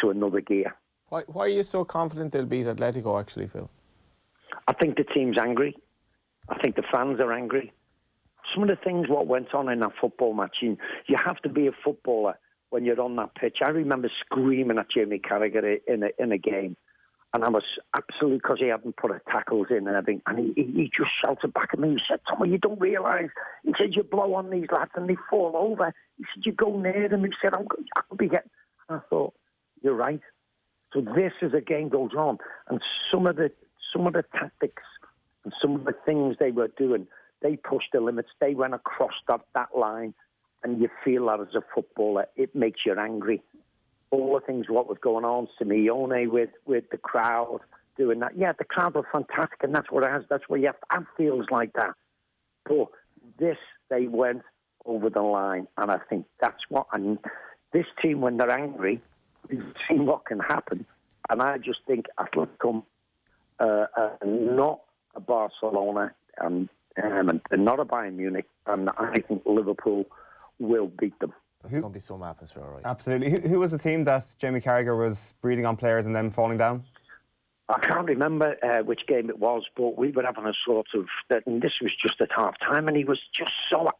another gear. Why are you so confident they'll beat Atletico, actually, Phil? I think the team's angry. I think the fans are angry. Some of the things what went on in that football match, you have to be a footballer when you're on that pitch. I remember screaming at Jamie Carragher in a game, and I was absolutely, because he hadn't put tackles in and everything, and he just shouted back at me. He said, "Tommy, you don't realise." He said, "You blow on these lads and they fall over." He said, "You go near them." He said, I could be getting... And I thought, you're right. So this, as a game goes on, and some of the tactics and some of the things they were doing, they pushed the limits. They went across that line, and you feel that as a footballer, it makes you angry. All the things what was going on, Simeone with the crowd doing that. Yeah, the crowd were fantastic, and that's what it has. That's what you have to have, feels like that. But this, they went over the line, and I think that's what. And this team, when they're angry, we've seen what can happen. And I just think Atletico, not a Barcelona, and not a Bayern Munich, and I think Liverpool will beat them. That's going to be some atmosphere, all right. Absolutely. Who was the team that Jamie Carragher was breathing on players and then falling down? I can't remember which game it was, but we were having a sort of... And this was just at half-time, and he was so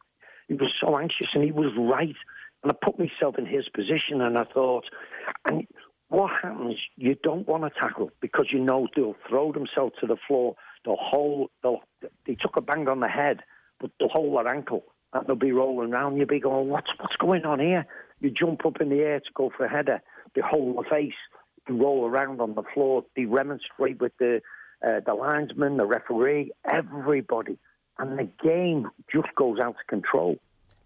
anxious, and he was right. And I put myself in his position, and I thought... And what happens, you don't want to tackle, because you know they'll throw themselves to the floor, they took a bang on the head, but they'll hold their ankle, and they'll be rolling around. You'll be going, what's going on here? You jump up in the air to go for a header, they hold the face, they roll around on the floor, they remonstrate with the linesman, the referee, everybody. And the game just goes out of control.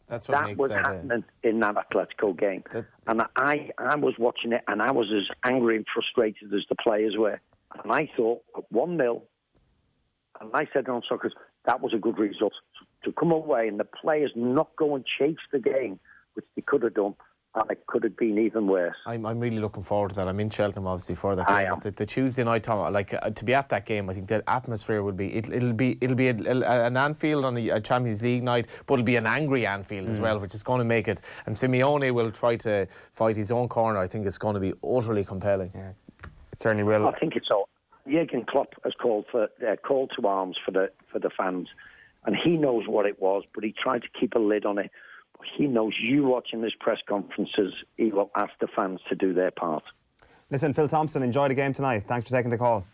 That's what that was happening in that Atletico game. And I was watching it, and I was as angry and frustrated as the players were. And I thought, at 1-0, and I said on Soccer, that was a good result. To come away and the players not go and chase the game, which they could have done, and it could have been even worse. I'm really looking forward to that. I'm in Cheltenham, obviously, for that I game. am. But the Tuesday night, Tom, to be at that game, I think the atmosphere will be... It'll be an Anfield on a Champions League night, but it'll be an angry Anfield as well, which is going to make it... And Simeone will try to fight his own corner. I think it's going to be utterly compelling. Yeah, it certainly will. I think it's all... Jurgen Klopp has called to arms for the fans, and he knows what it was, but he tried to keep a lid on it. But he knows, you watching his press conferences, he will ask the fans to do their part. Listen, Phil Thompson, enjoy the game tonight. Thanks for taking the call.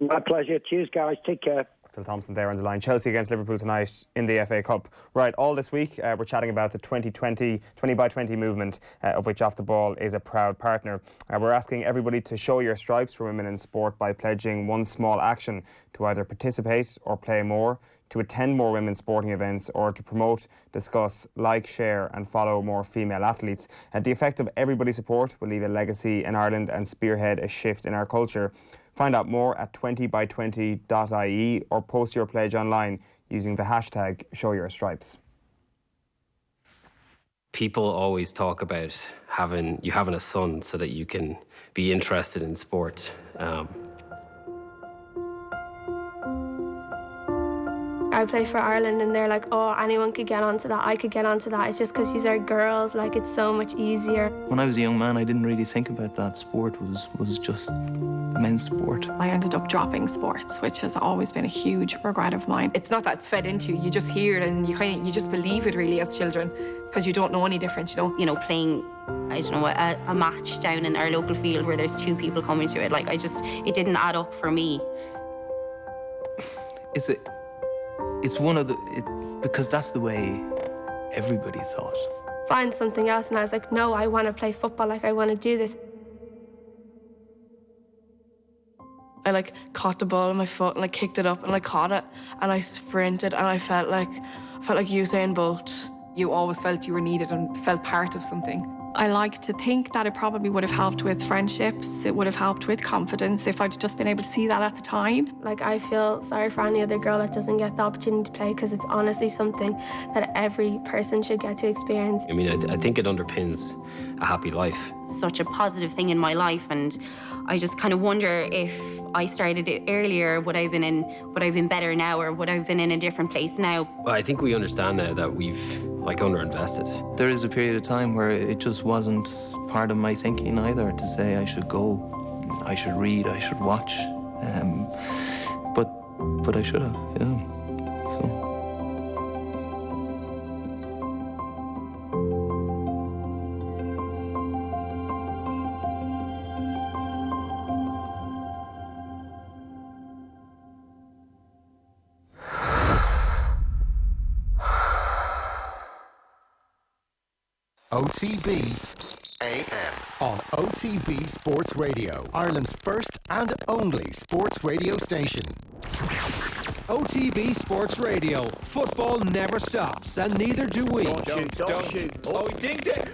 My pleasure. Cheers, guys. Take care. Phil Thompson there on the line. Chelsea against Liverpool tonight in the FA Cup. Right, all this week we're chatting about the 2020 20x20 movement, of which Off the Ball is a proud partner. We're asking everybody to show your stripes for women in sport by pledging one small action to either participate or play more, to attend more women's sporting events, or to promote, discuss, like, share and follow more female athletes. The effect of everybody's support will leave a legacy in Ireland and spearhead a shift in our culture. Find out more at 20by20.ie or post your pledge online using the hashtag #ShowYourStripes. People always talk about having a son so that you can be interested in sport. I play for Ireland and they're like, oh, anyone could get onto that, I could get onto that. It's just because these are girls, like it's so much easier. When I was a young man, I didn't really think about that. Sport was just men's sport. I ended up dropping sports, which has always been a huge regret of mine. It's not that it's fed into you, you just hear it and you just believe it really as children, because you don't know any different, You know, playing, I don't know, a match down in our local field where there's 2 people coming to it, it didn't add up for me. It's one of because that's the way everybody thought. Find something else, and I was like, no, I want to play football, I want to do this. I like caught the ball in my foot and like kicked it up and like caught it and I sprinted and I felt like Usain Bolt. You always felt you were needed and felt part of something. I like to think that it probably would have helped with friendships, it would have helped with confidence if I'd just been able to see that at the time. Like, I feel sorry for any other girl that doesn't get the opportunity to play, because it's honestly something that every person should get to experience. I mean, I think it underpins a happy life. Such a positive thing in my life, and I just kind of wonder if I started it earlier, would I have been better now, or would I have been in a different place now? Well, I think we understand now that we've like underinvested. There is a period of time where it just wasn't part of my thinking either to say I should go, I should read, I should watch. But I should have, yeah. So. OTB AM on OTB Sports Radio, Ireland's first and only sports radio station. OTB Sports Radio. Football never stops, and neither do we. Don't shoot. Oh, he dinged it.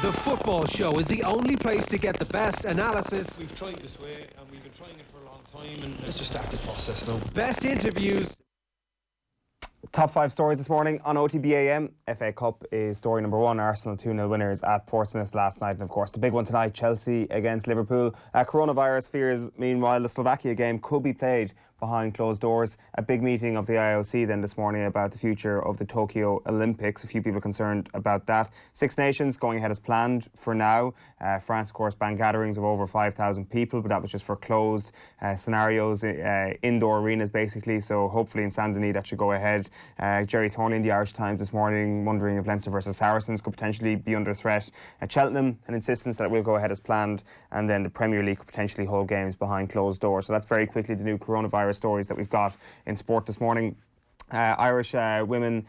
The Football Show is the only place to get the best analysis. We've tried this way, and we've been trying it for a long time, and let's just start the process now. Best interviews. Top 5 stories this morning on OTB AM. FA Cup is story number 1. Arsenal 2-0 winners at Portsmouth last night. And of course, the big one tonight, Chelsea against Liverpool. Coronavirus fears, meanwhile, the Slovakia game could be played behind closed doors. A big meeting of the IOC then this morning about the future of the Tokyo Olympics. A few people concerned about that. 6 nations going ahead as planned for now. France, of course, banned gatherings of over 5,000 people, but that was just for closed scenarios, indoor arenas basically. So hopefully in Saint Denis that should go ahead. Jerry Thornley in the Irish Times this morning wondering if Leinster versus Saracens could potentially be under threat. Cheltenham, an insistence that it will go ahead as planned, and then the Premier League could potentially hold games behind closed doors. So that's very quickly the new coronavirus stories that we've got in sport this morning. Irish women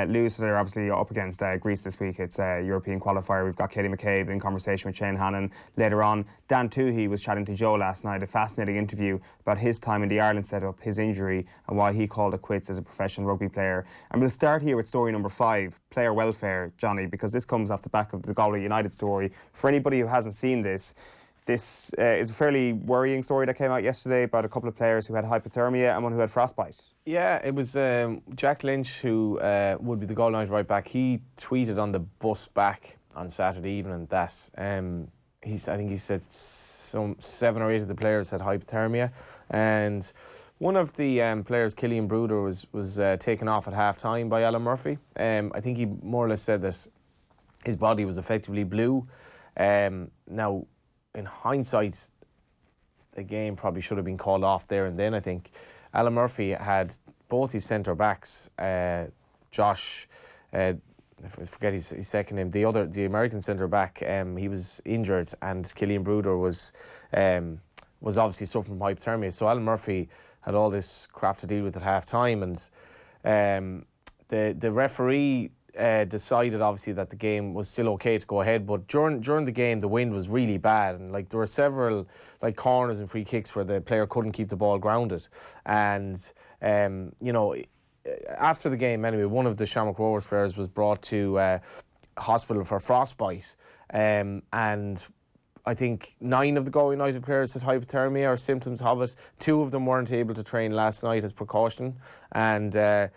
lose, so they're obviously up against Greece this week. It's a European qualifier. We've got Katie McCabe in conversation with Sheahan later on. Dan Toohey was chatting to Joe last night, a fascinating interview about his time in the Ireland setup, his injury, and why he called it quits as a professional rugby player. And we'll start here with story number 5, player welfare, Johnny, because this comes off the back of the Goalie United story. For anybody who hasn't seen this is a fairly worrying story that came out yesterday about a couple of players who had hypothermia and one who had frostbite. Yeah, it was Jack Lynch, who would be the Goalie United right back. He tweeted on the bus back on Saturday evening that I think he said some 7 or 8 of the players had hypothermia, and one of the players, Killian Bruder, was taken off at half time by Alan Murphy. I think he more or less said that his body was effectively blue. Now, in hindsight, the game probably should have been called off there and then, I think. Alan Murphy had both his centre-backs, Josh, I forget his second name, the American centre-back, he was injured, and Killian Bruder was obviously suffering from hypothermia. So Alan Murphy had all this crap to deal with at half-time, and the referee decided obviously that the game was still okay to go ahead, but during the game the wind was really bad, and like there were several like corners and free kicks where the player couldn't keep the ball grounded, and you know, after the game anyway, one of the Shamrock Rovers players was brought to hospital for frostbite, and I think 9 of the Goalie United players had hypothermia or symptoms of it. 2 of them weren't able to train last night as precaution, and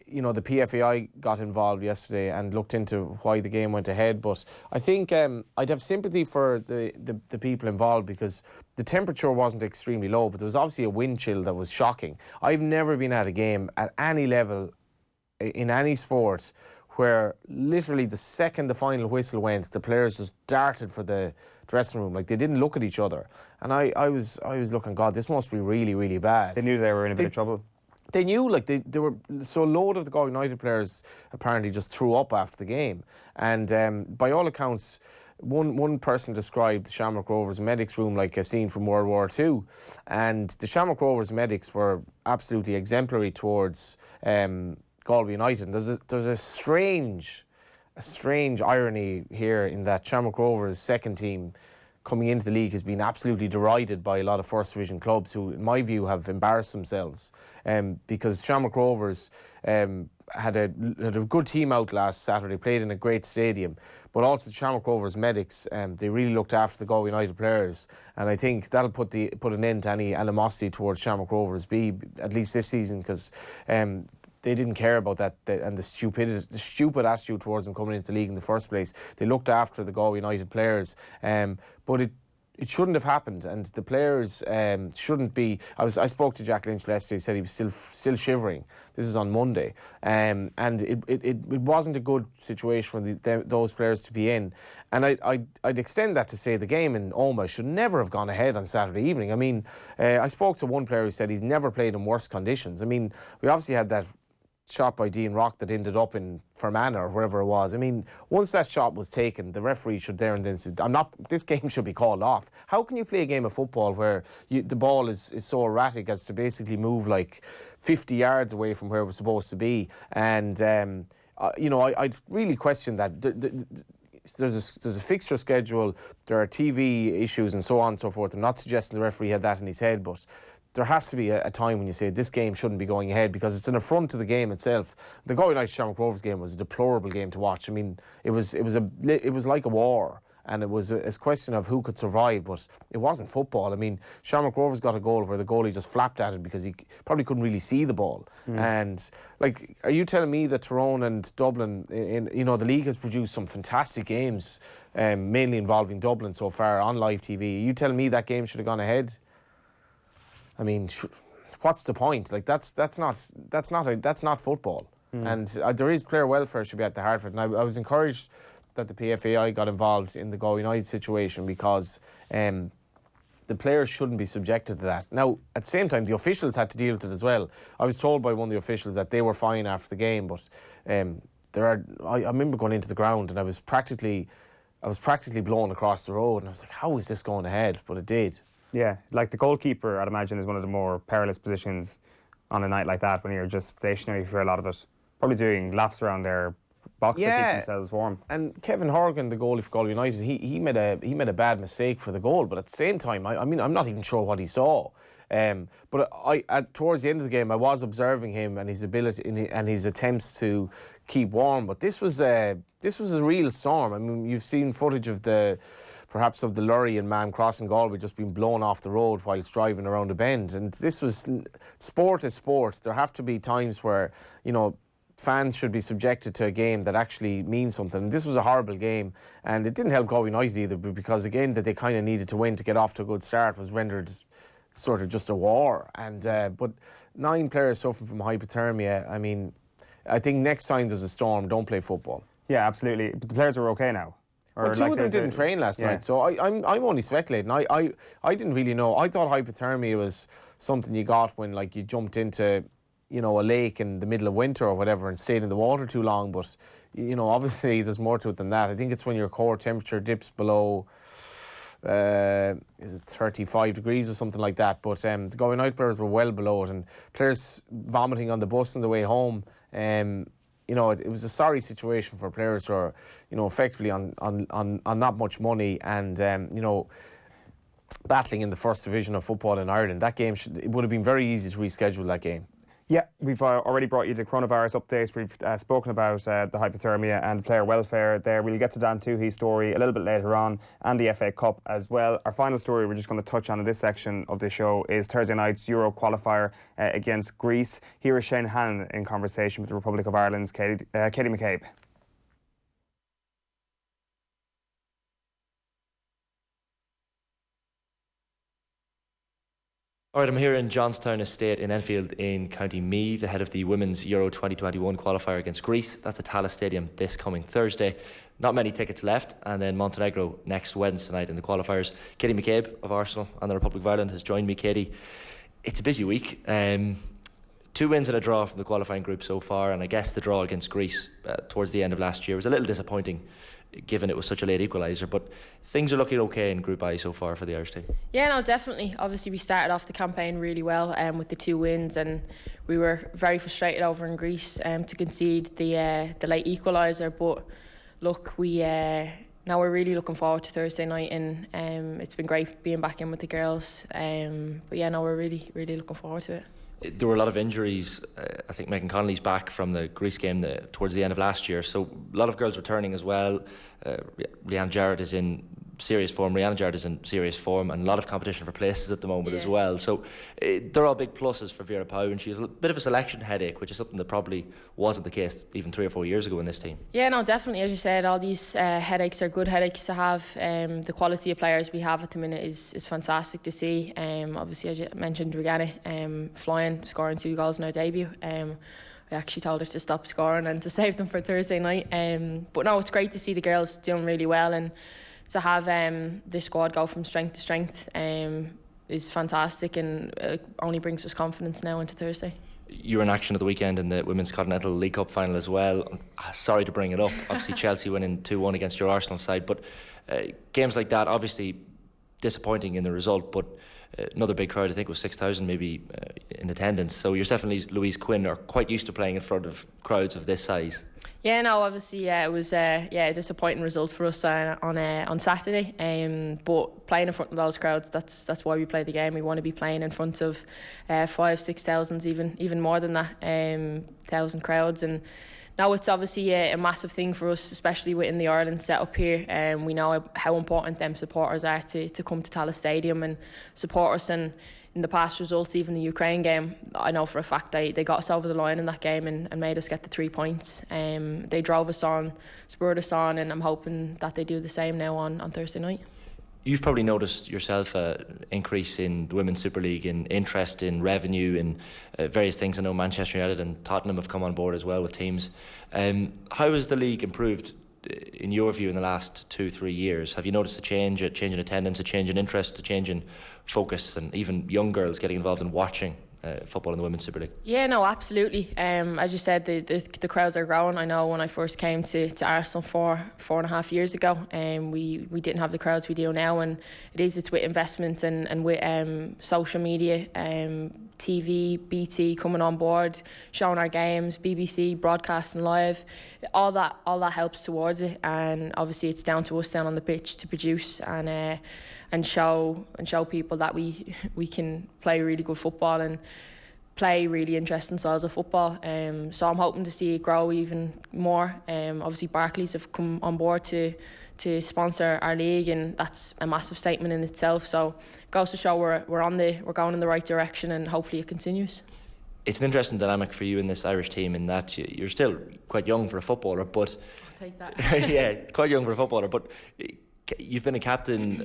you know, the PFAI got involved yesterday and looked into why the game went ahead. But I think I'd have sympathy for the people involved, because the temperature wasn't extremely low, but there was obviously a wind chill that was shocking. I've never been at a game at any level in any sport where literally the second the final whistle went, the players just darted for the dressing room. Like, they didn't look at each other. And I was looking, God, this must be really, really bad. They knew they were in a bit of trouble. They knew, like, they were, so a load of the Goalie United players apparently just threw up after the game. And by all accounts, one person described the Shamrock Rovers medics room like a scene from World War II. And the Shamrock Rovers medics were absolutely exemplary towards Galway United. And there's a strange irony here in that Shamrock Rovers second team coming into the league has been absolutely derided by a lot of first division clubs who, in my view, have embarrassed themselves. Because Shamrock Rovers had a good team out last Saturday, played in a great stadium, but also the Shamrock Rovers medics, they really looked after the Goalie United players, and I think that'll put an end to any animosity towards Shamrock Rovers B, at least this season, because they didn't care about that and the stupid attitude towards them coming into the league in the first place. They looked after the Goalie United players, but it shouldn't have happened, and the players shouldn't be. I spoke to Jack Lynch yesterday. He said he was still shivering. This is on Monday, and it wasn't a good situation for those players to be in. And I'd extend that to say the game in Omagh should never have gone ahead on Saturday evening. I mean, I spoke to one player who said he's never played in worse conditions. I mean, we obviously had that shot by Dean Rock that ended up in Fermanagh or wherever it was. I mean, once that shot was taken, the referee should there and then say, this game should be called off. How can you play a game of football where the ball is so erratic as to basically move like 50 yards away from where it was supposed to be? And, I'd really question that. There's a fixture schedule, there are TV issues and so on and so forth. I'm not suggesting the referee had that in his head, but there has to be a time when you say this game shouldn't be going ahead because it's an affront to the game itself. The Goalie United Shamrock Rovers game was a deplorable game to watch. I mean, it was like a war, and it was a question of who could survive, but it wasn't football. I mean, Shamrock Rovers got a goal where the goalie just flapped at it because he probably couldn't really see the ball. And like, are you telling me that Tyrone and Dublin, the league has produced some fantastic games, mainly involving Dublin so far on live TV? Are you telling me that game should have gone ahead? I mean, what's the point? Like, that's not football. And there is player welfare should be at the heart of it. And I was encouraged that the PFAI got involved in the Goalie United situation because the players shouldn't be subjected to that. Now, at the same time, the officials had to deal with it as well. I was told by one of the officials that they were fine after the game, but I remember going into the ground and I was practically blown across the road, and I was like, how is this going ahead? But it did. Yeah, like the goalkeeper, I'd imagine, is one of the more perilous positions on a night like that when you're just stationary for a lot of it. Probably doing laps around their box to keep themselves warm. And Kevin Horgan, the goalie for Goalie United, he made a bad mistake for the goal, but at the same time, I mean, I'm not even sure what he saw. But towards the end of the game, I was observing him and his ability and his attempts to keep warm. But this was a real storm. I mean, you've seen footage of perhaps of the lorry and man crossing Galway just being blown off the road whilst driving around a bend. And this was sport is sport. There have to be times where fans should be subjected to a game that actually means something. And this was a horrible game, and it didn't help Goalie United either, because a game that they kind of needed to win to get off to a good start was rendered sort of just a war. And but 9 players suffering from hypothermia. I mean, I think next time there's a storm, don't play football. Yeah, absolutely. But the players are okay now. Well, 2 of them didn't train last night, so I'm only speculating. I didn't really know. I thought hypothermia was something you got when you jumped into a lake in the middle of winter or whatever and stayed in the water too long. But obviously there's more to it than that. I think it's when your core temperature dips below is it 35 degrees or something like that. But the Goalie United players were well below it, and players vomiting on the bus on the way home. It was a sorry situation for players who are, effectively on not much money and, battling in the first division of football in Ireland. That game it would have been very easy to reschedule that game. Yeah, we've already brought you the coronavirus updates. We've spoken about the hypothermia and player welfare there. We'll get to Dan Toohey's story a little bit later on, and the FA Cup as well. Our final story we're just going to touch on in this section of the show is Thursday night's Euro qualifier against Greece. Here is Sheahan in conversation with the Republic of Ireland's Katie McCabe. All right, I'm here in Johnstown Estate in Enfield in County Meath, ahead of the Women's Euro 2021 qualifier against Greece. That's at Tallaght Stadium this coming Thursday. Not many tickets left, and then Montenegro next Wednesday night in the qualifiers. Katie McCabe of Arsenal and the Republic of Ireland has joined me. Katie, it's a busy week. 2 wins and a draw from the qualifying group so far, and I guess the draw against Greece towards the end of last year was a little disappointing, given it was such a late equaliser, but things are looking okay in Group I so far for the Irish team. Yeah, no, definitely. Obviously, we started off the campaign really well with the 2 wins, and we were very frustrated over in Greece to concede the late equaliser. But look, we now we're really looking forward to Thursday night, and it's been great being back in with the girls. But yeah, no, we're really looking forward to it. There were a lot of injuries. I think Megan Connolly's back from the Greece game towards the end of last year, so a lot of girls returning as well. Rhiannon Jarrett is in serious form, and a lot of competition for places at the moment as well. So they're all big pluses for Vera Pauw, and she has a bit of a selection headache, which is something that probably wasn't the case even 3 or 4 years ago in this team. Yeah, no, definitely. As you said, all these headaches are good headaches to have. The quality of players we have at the minute is fantastic to see. Obviously, as you mentioned, Regana flying, scoring 2 goals in her debut. I actually told her to stop scoring and to save them for Thursday night. But no, it's great to see the girls doing really well, and to have the squad go from strength to strength is fantastic, and it only brings us confidence now into Thursday. You were in action at the weekend in the Women's Continental League Cup final as well. I'm sorry to bring it up. Obviously, Chelsea winning 2-1 against your Arsenal side, but games like that, obviously disappointing in the result, but another big crowd, I think it was 6,000 maybe in attendance. So yourself and Louise Quinn are quite used to playing in front of crowds of this size. Yeah, no, obviously, it was a disappointing result for us on Saturday. But playing in front of those crowds, that's why we play the game. We want to be playing in front of 5,000-6,000, even more than that, 1,000 crowds. And now it's obviously a massive thing for us, especially within the Ireland setup here. We know how important them supporters are to come to Tallaght Stadium and support us. And in the past results, even the Ukraine game, I know for a fact they got us over the line in that game and made us get the 3 points. They drove us on, spurred us on, and I'm hoping that they do the same now on Thursday night. You've probably noticed yourself an increase in the Women's Super League, in interest, in revenue, in various things. I know Manchester United and Tottenham have come on board as well with teams. How has the league improved, in your view, in the last 2-3 years? Have you noticed a change in attendance, a change in interest, a change in focus, and even young girls getting involved in watching football in the Women's Super League? Yeah, no, absolutely. As you said, the crowds are growing. I know when I first came to Arsenal 4.5 years ago, we didn't have the crowds we do now, and it's with investment and with social media, TV, BT coming on board, showing our games, BBC broadcasting live, all that helps towards it. And obviously it's down to us down on the pitch to produce and show people that we can play really good football and play really interesting styles of football. So I'm hoping to see it grow even more. Obviously Barclays have come on board to sponsor our league, and that's a massive statement in itself. So it goes to show we're going in the right direction, and hopefully it continues. It's an interesting dynamic for you in this Irish team in that you're still quite young for a footballer, but I'll take that. Yeah, quite young for a footballer, but you've been a captain.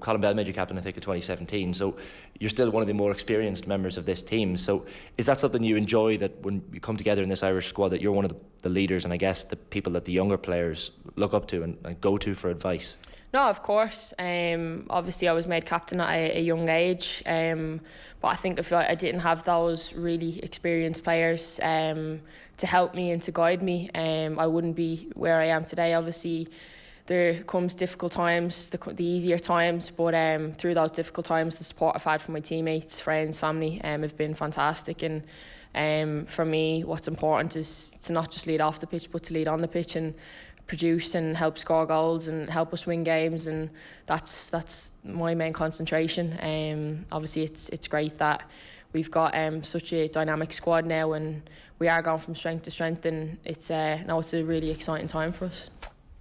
Colin Bell made you captain, I think, in 2017. So you're still one of the more experienced members of this team. So is that something you enjoy, that when you come together in this Irish squad, that you're one of the leaders and I guess the people that the younger players look up to and go to for advice? No, of course. Obviously, I was made captain at a young age, but I think if I didn't have those really experienced players to help me and to guide me, I wouldn't be where I am today. Obviously, there comes difficult times, the easier times, but through those difficult times, the support I've had from my teammates, friends, family have been fantastic. And for me, what's important is to not just lead off the pitch, but to lead on the pitch and produce and help score goals and help us win games, and that's my main concentration. Obviously, it's great that we've got such a dynamic squad now, and we are going from strength to strength, and it's a really exciting time for us.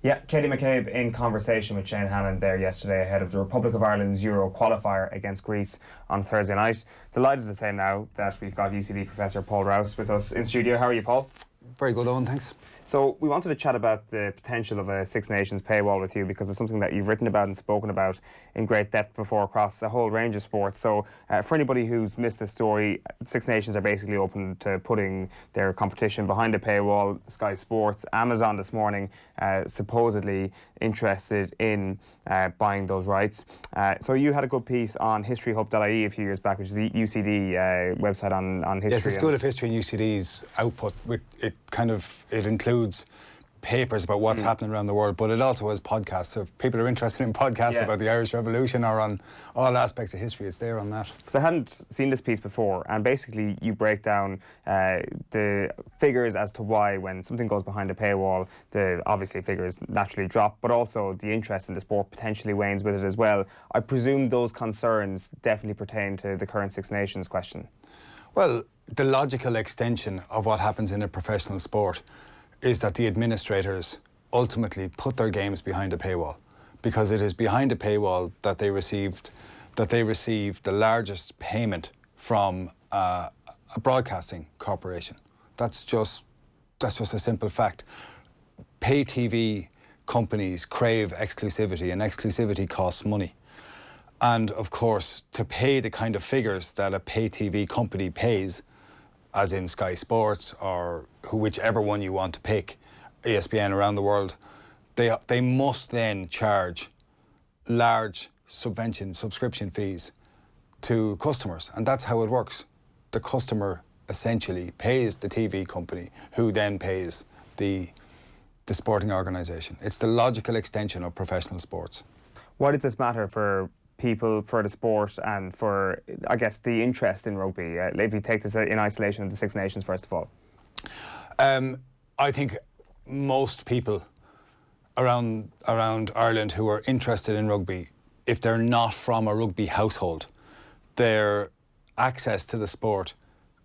Yeah, Katie McCabe in conversation with Sheahan there yesterday ahead of the Republic of Ireland's Euro qualifier against Greece on Thursday night. Delighted to say now that we've got UCD Professor Paul Rouse with us in studio. How are you, Paul? Very good, Owen, thanks. So we wanted to chat about the potential of a Six Nations paywall with you, because it's something that you've written about and spoken about in great depth before across a whole range of sports. So for anybody who's missed the story, Six Nations are basically open to putting their competition behind a paywall. Sky Sports, Amazon this morning supposedly interested in buying those rights. So you had a good piece on historyhub.ie a few years back, which is the UCD website on history. Yes, the School of History and UCD's output. It includes papers about what's happening around the world, but it also has podcasts. So if people are interested in podcasts about the Irish Revolution or on all aspects of history, it's there on that. Because I hadn't seen this piece before, and basically you break down the figures as to why when something goes behind a paywall, the obviously figures naturally drop, but also the interest in the sport potentially wanes with it as well. I presume those concerns definitely pertain to the current Six Nations question. Well, the logical extension of what happens in a professional sport is that the administrators ultimately put their games behind a paywall, because it is behind a paywall that they received the largest payment from a broadcasting corporation. That's just a simple fact. Pay TV companies crave exclusivity, and exclusivity costs money. And of course, to pay the kind of figures that a pay TV company pays, as in Sky Sports or whichever one you want to pick, ESPN around the world, they must then charge large subscription fees to customers, and that's how it works. The customer essentially pays the TV company, who then pays the sporting organisation. It's the logical extension of professional sports. Why does this matter for people, for the sport, and for, I guess, the interest in rugby? If you take this in isolation of the Six Nations, first of all. I think most people around Ireland who are interested in rugby, if they're not from a rugby household, their access to the sport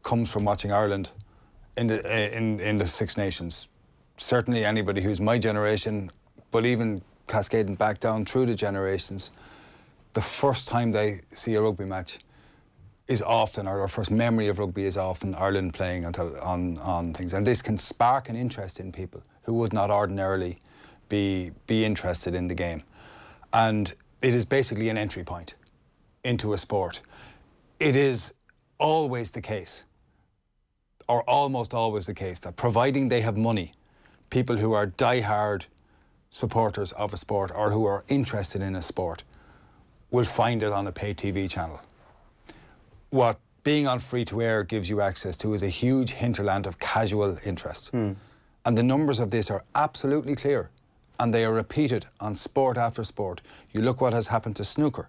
comes from watching Ireland in the Six Nations. Certainly anybody who's my generation, but even cascading back down through the generations, the first time they see a rugby match is often, or their first memory of rugby is often Ireland playing on things. And this can spark an interest in people who would not ordinarily be interested in the game. And it is basically an entry point into a sport. It is always the case, or almost always the case, that providing they have money, people who are die-hard supporters of a sport or who are interested in a sport will find it on a pay TV channel. What being on free-to-air gives you access to is a huge hinterland of casual interest. And the numbers of this are absolutely clear, and they are repeated on sport after sport. You look what has happened to snooker.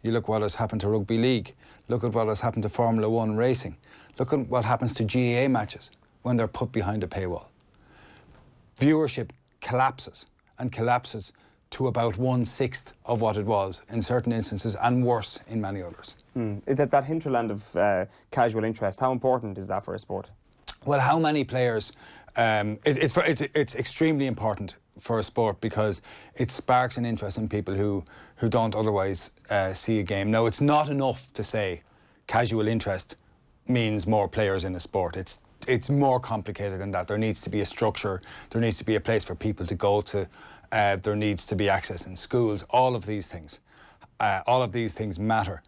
You look what has happened to rugby league. Look at what has happened to Formula 1 racing. Look at what happens to GAA matches when they're put behind a paywall. Viewership collapses, and collapses to about 1/6 of what it was in certain instances, and worse in many others. That hinterland of casual interest, how important is that for a sport? Well, how many players? It's extremely important for a sport because it sparks an interest in people who don't otherwise see a game. Now, it's not enough to say casual interest means more players in a sport. It's more complicated than that. There needs to be a structure. There needs to be a place for people to go to. There needs to be access in schools. All of these things matter.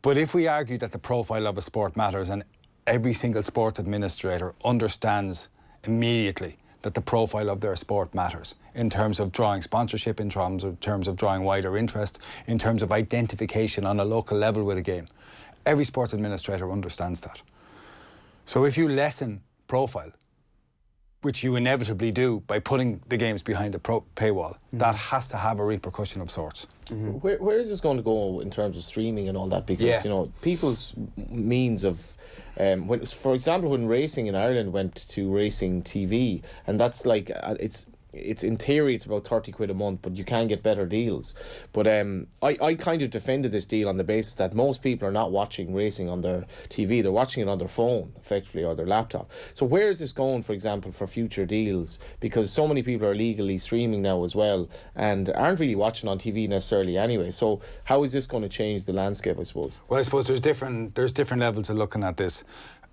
But if we argue that the profile of a sport matters, and every single sports administrator understands immediately that the profile of their sport matters in terms of drawing sponsorship, in terms of drawing wider interest, in terms of identification on a local level with a game, every sports administrator understands that. So if you lessen profile, which you inevitably do by putting the games behind a paywall, that has to have a repercussion of sorts. Where is this going to go in terms of streaming and all that? Because you know, people's means of for example, when racing in Ireland went to racing TV, and that's like it's in theory it's about 30 quid a month, but you can get better deals. But I kind of defended this deal on the basis that most people are not watching racing on their TV, they're watching it on their phone effectively, or their laptop. So where is this going, for example, for future deals? Because so many people are legally streaming now as well and aren't really watching on TV necessarily anyway. So how is this going to change the landscape, I suppose? Well, I suppose there's different levels of looking at this.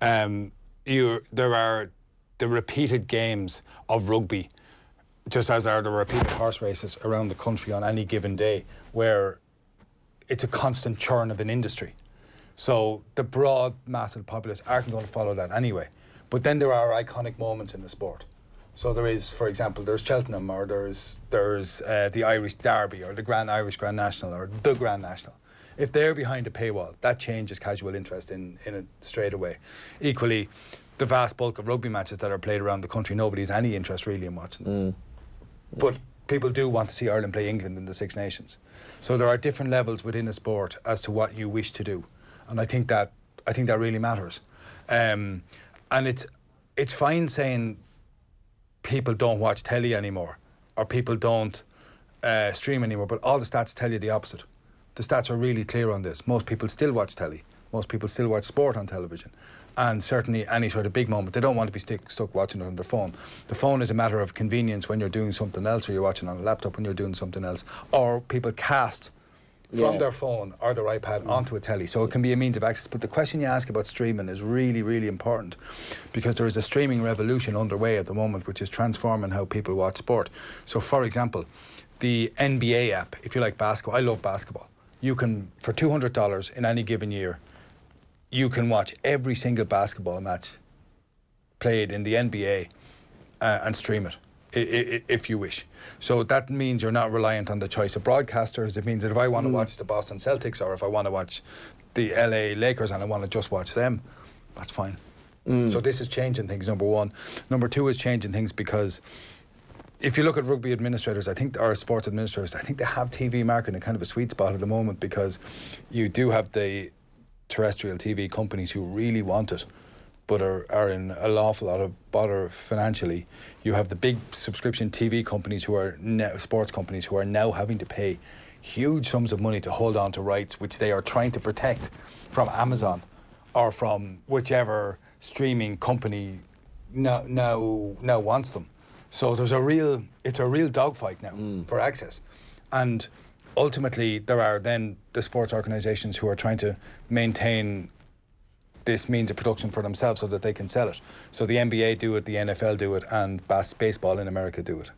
There are the repeated games of rugby, just as are the repeated horse races around the country on any given day, where it's a constant churn of an industry. So the broad mass of the populace aren't going to follow that anyway. But then there are iconic moments in the sport. So there is, for example, there's Cheltenham, or there's the Irish Derby, or the Irish Grand National, or the Grand National. If they're behind a paywall, that changes casual interest in it straight away. Equally, the vast bulk of rugby matches that are played around the country, nobody has any interest really in watching them. But people do want to see Ireland play England in the Six Nations. So there are different levels within a sport as to what you wish to do, and I think that really matters. And it's fine saying people don't watch telly anymore, or people don't stream anymore, but all the stats tell you the opposite. The stats are really clear on this. Most people still watch telly. Most people still watch sport on television. And certainly any sort of big moment, they don't want to be stuck watching it on their phone. The phone is a matter of convenience when you're doing something else, or you're watching on a laptop when you're doing something else, or people cast from their phone or their iPad onto a telly. So it can be a means of access. But the question you ask about streaming is really, really important, because there is a streaming revolution underway at the moment which is transforming how people watch sport. So, for example, the NBA app, if you like basketball, I love basketball. You can, for $200 in any given year, you can watch every single basketball match played in the NBA and stream it if you wish. So that means you're not reliant on the choice of broadcasters. It means that if I want to watch the Boston Celtics, or if I want to watch the LA Lakers and I want to just watch them, that's fine. So this is changing things, number one. Number two is changing things because if you look at rugby administrators, or sports administrators, I think they have TV market in kind of a sweet spot at the moment, because you do have the terrestrial TV companies who really want it, but are in an awful lot of bother financially. You have the big subscription TV companies who are sports companies who are now having to pay huge sums of money to hold on to rights which they are trying to protect from Amazon or from whichever streaming company now wants them. So it's a real dogfight now for access. And ultimately, there are then the sports organisations who are trying to maintain this means of production for themselves so that they can sell it. So the NBA do it, the NFL do it, and baseball in America do it.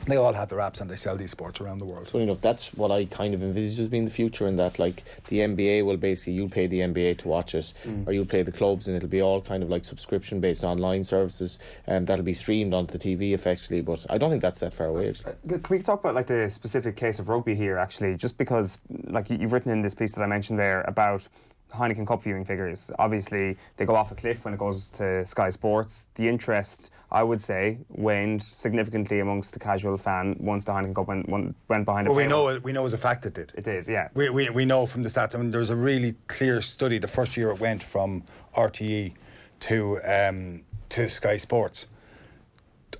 They all have their apps and they sell these sports around the world. Funny enough, that's what I kind of envisage as being the future, in that like the NBA will basically, you'll pay the NBA to watch it, or you'll pay the clubs, and it'll be all kind of like subscription based online services, and that'll be streamed onto the TV effectively. But I don't think that's that far away. Can we talk about like the specific case of rugby here, actually, just because like you've written in this piece that I mentioned there about Heineken Cup viewing figures. Obviously, they go off a cliff when it goes to Sky Sports. The interest, I would say, waned significantly amongst the casual fan once the Heineken Cup went behind a paywall. We know as a fact it did. It did, yeah. We know from the stats. I mean, there's a really clear study. The first year it went from RTE to Sky Sports.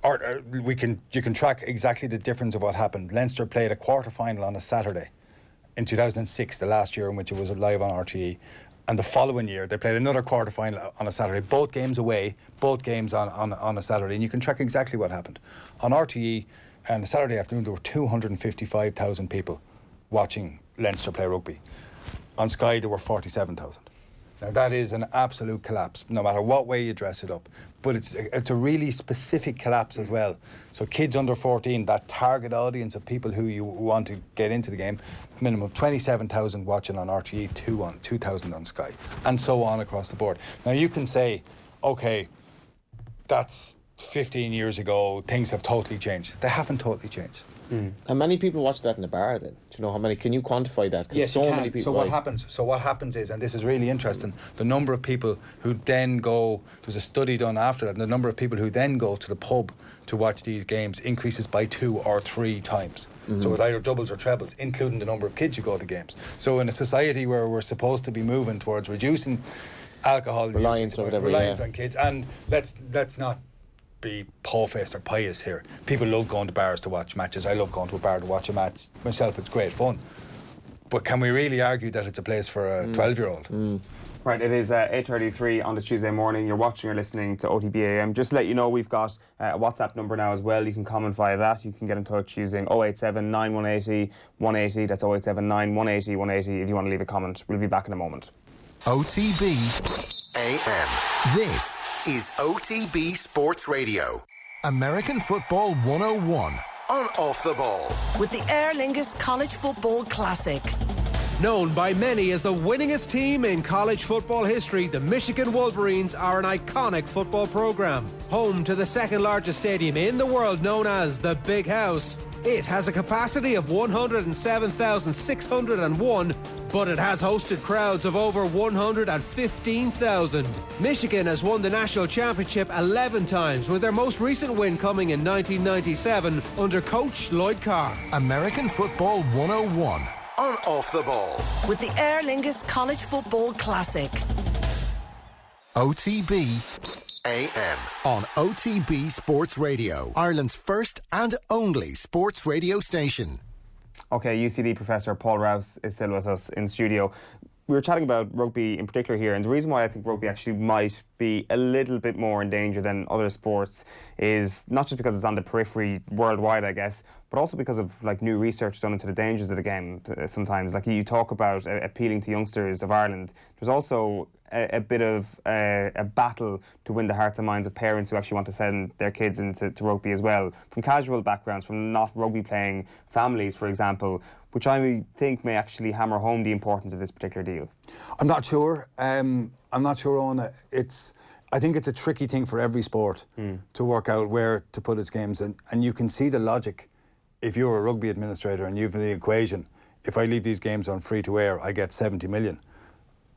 You can track exactly the difference of what happened. Leinster played a quarter-final on a Saturday in 2006, the last year in which it was live on RTE, and the following year they played another quarter-final on a Saturday, both games away, both games on a Saturday, and you can track exactly what happened. On RTE, on a Saturday afternoon, there were 255,000 people watching Leinster play rugby. On Sky, there were 47,000. Now that is an absolute collapse, no matter what way you dress it up. But it's a really specific collapse as well. So kids under 14, that target audience of people who you want to get into the game, minimum of 27,000 watching on RTE, 2,000 on Sky, and so on across the board. Now you can say, okay, that's 15 years ago, things have totally changed. They haven't totally changed. How many people watch that in a bar then? Do you know how many? Can you quantify that? Yes, so you can. Many people. So what happens is, and this is really interesting, the number of people who then go, there's a study done after that, and the number of people who then go to the pub to watch these games increases by 2 or 3 times. So it either doubles or trebles, including the number of kids who go to games. So in a society where we're supposed to be moving towards reducing alcohol reliance on kids, and let's not be po-faced or pious here. People love going to bars to watch matches. I love going to a bar to watch a match myself. It's great fun. But can we really argue that it's a place for a 12-year-old? Right, it is 8:33 on the Tuesday morning. You're watching or listening to OTB AM. Just to let you know, we've got a WhatsApp number now as well. You can comment via that. You can get in touch using 087 9180 180. That's 087 9180 180 if you want to leave a comment. We'll be back in a moment. OTB AM. This is OTB Sports Radio. American Football 101 on Off the Ball. With the Aer Lingus College Football Classic. Known by many as the winningest team in college football history, the Michigan Wolverines are an iconic football program. Home to the second largest stadium in the world known as the Big House. It has a capacity of 107,601, but it has hosted crowds of over 115,000. Michigan has won the national championship 11 times, with their most recent win coming in 1997 under coach Lloyd Carr. American Football 101 on Off the Ball. With the Aer Lingus College Football Classic. OTB AM on OTB Sports Radio, Ireland's first and only sports radio station. Okay, UCD Professor Paul Rouse is still with us in studio. We were chatting about rugby in particular here, and the reason why I think rugby actually might be a little bit more in danger than other sports is not just because it's on the periphery worldwide, I guess, but also because of like new research done into the dangers of the game sometimes. Like you talk about appealing to youngsters of Ireland. There's also a bit of a battle to win the hearts and minds of parents who actually want to send their kids into rugby as well, from casual backgrounds, from not rugby playing families, for example, which I think may actually hammer home the importance of this particular deal. I'm not sure. I'm not sure, Owen. I think it's a tricky thing for every sport to work out where to put its games in. And you can see the logic if you're a rugby administrator and you've the equation. If I leave these games on free to air, I get 70 million.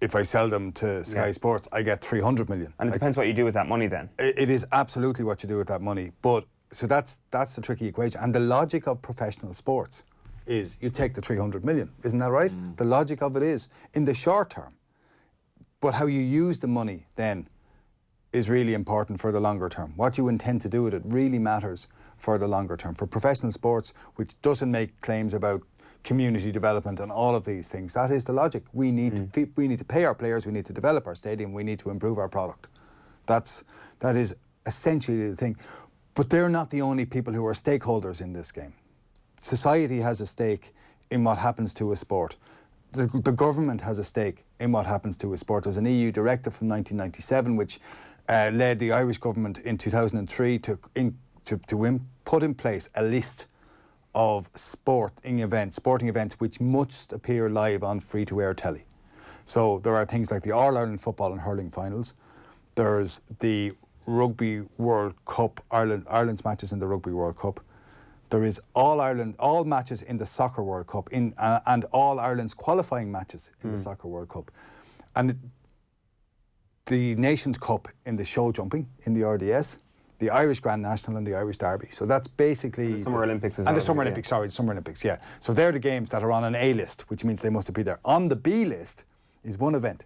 If I sell them to Sky Sports, I get 300 million. And it depends what you do with that money then. It is absolutely what you do with that money. But so that's the tricky equation. And the logic of professional sports is you take the 300 million. Isn't that right? The logic of it is in the short term. But how you use the money then is really important for the longer term. What you intend to do with it really matters for the longer term. For professional sports, which doesn't make claims about community development and all of these things, that is the logic. We need to pay our players, we need to develop our stadium, we need to improve our product. That is essentially the thing. But they're not the only people who are stakeholders in this game. Society has a stake in what happens to a sport. The government has a stake in what happens to a sport. There's an EU directive from 1997 which led the Irish government in 2003 to put in place a list of sporting events which must appear live on free-to-air telly. So there are things like the All-Ireland football and hurling finals. There's the Rugby World Cup, Ireland's matches in the Rugby World Cup. There is all matches in the Soccer World Cup and all Ireland's qualifying matches in the Soccer World Cup. And the Nations Cup in the show jumping in the RDS, the Irish Grand National and the Irish Derby. So that's basically... The Summer Olympics as well. And the Summer Olympics, sorry, the Summer Olympics, yeah. So they're the games that are on an A list, which means they must be there. On the B list is one event,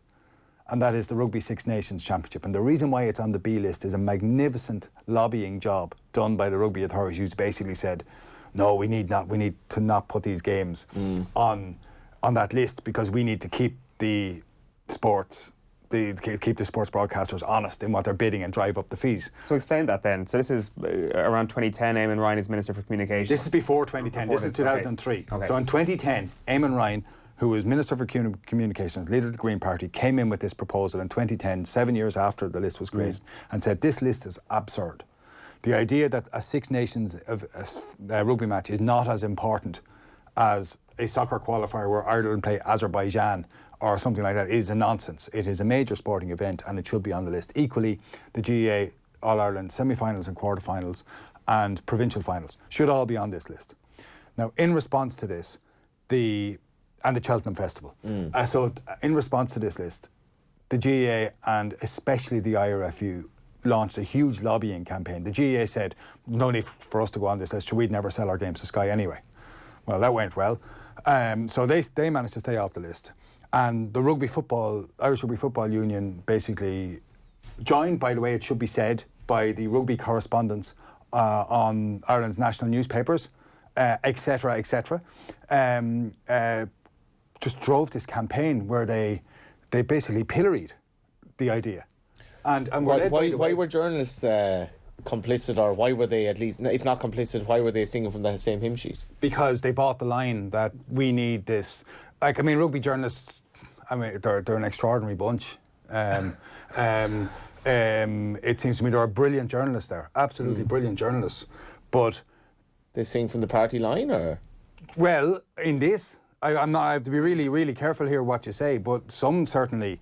and that is the Rugby Six Nations Championship. And the reason why it's on the B list is a magnificent lobbying job done by the rugby authorities, who's basically said, no, we need to not put these games on that list because we need to keep the sports broadcasters honest in what they're bidding and drive up the fees. So explain that then. So this is around 2010, Eamon Ryan is Minister for Communications. This is before 2010. This is 2003. Okay. So in 2010, Eamon Ryan, who was Minister for Communications, leader of the Green Party, came in with this proposal in 2010, 7 years after the list was created, and said this list is absurd. The idea that a Six Nations of a rugby match is not as important as a soccer qualifier where Ireland play Azerbaijan or something like that is a nonsense. It is a major sporting event and it should be on the list. Equally, the GAA All-Ireland semi-finals and quarter-finals and provincial finals should all be on this list. Now, in response to this, and the Cheltenham Festival. So in response to this list, the GAA and especially the IRFU launched a huge lobbying campaign. The GAA said, no need for us to go on this list, we'd never sell our games to Sky anyway. Well, that went well. So they managed to stay off the list. And the Irish Rugby Football Union basically joined, by the way, it should be said, by the rugby correspondents on Ireland's national newspapers, etc., just drove this campaign where they basically pilloried the idea. And why were journalists complicit, or why were they, at least, if not complicit, why were they singing from the same hymn sheet? Because they bought the line that we need this. Like, I mean, rugby journalists, I mean, they're an extraordinary bunch. It seems to me there are brilliant journalists there, absolutely brilliant journalists. But they sing from the party line, or? Well, in this, I have to be really, really careful here what you say, but some certainly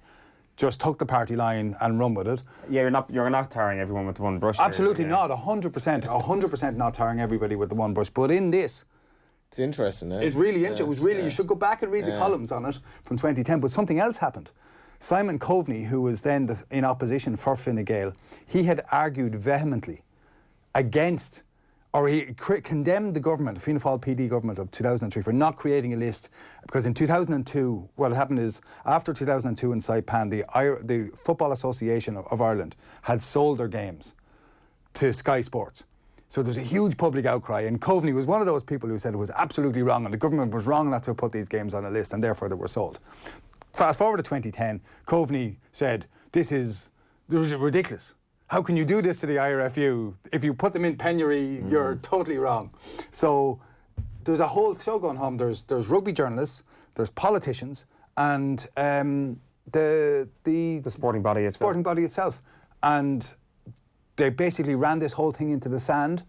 just took the party line and run with it. Yeah, you're not tarring everyone with the one brush. Absolutely not, 100% not tarring everybody with the one brush. But in this, It's interesting, eh? It really it was really, you should go back and read the columns on it from 2010, but something else happened. Simon Coveney, who was then in opposition for Fine Gael, he had argued vehemently against, or he condemned the government, the Fianna Fáil PD government of 2003 for not creating a list, because in 2002, what happened is, after 2002 in Saipan, the Football Association of Ireland had sold their games to Sky Sports. So there was a huge public outcry, and Coveney was one of those people who said it was absolutely wrong and the government was wrong not to have put these games on a list, and therefore they were sold. Fast forward to 2010, Coveney said, this is ridiculous. How can you do this to the IRFU? If you put them in penury, you're totally wrong. So there's a whole show going home. There's rugby journalists, there's politicians, and the sporting body itself. And they basically ran this whole thing into the sand,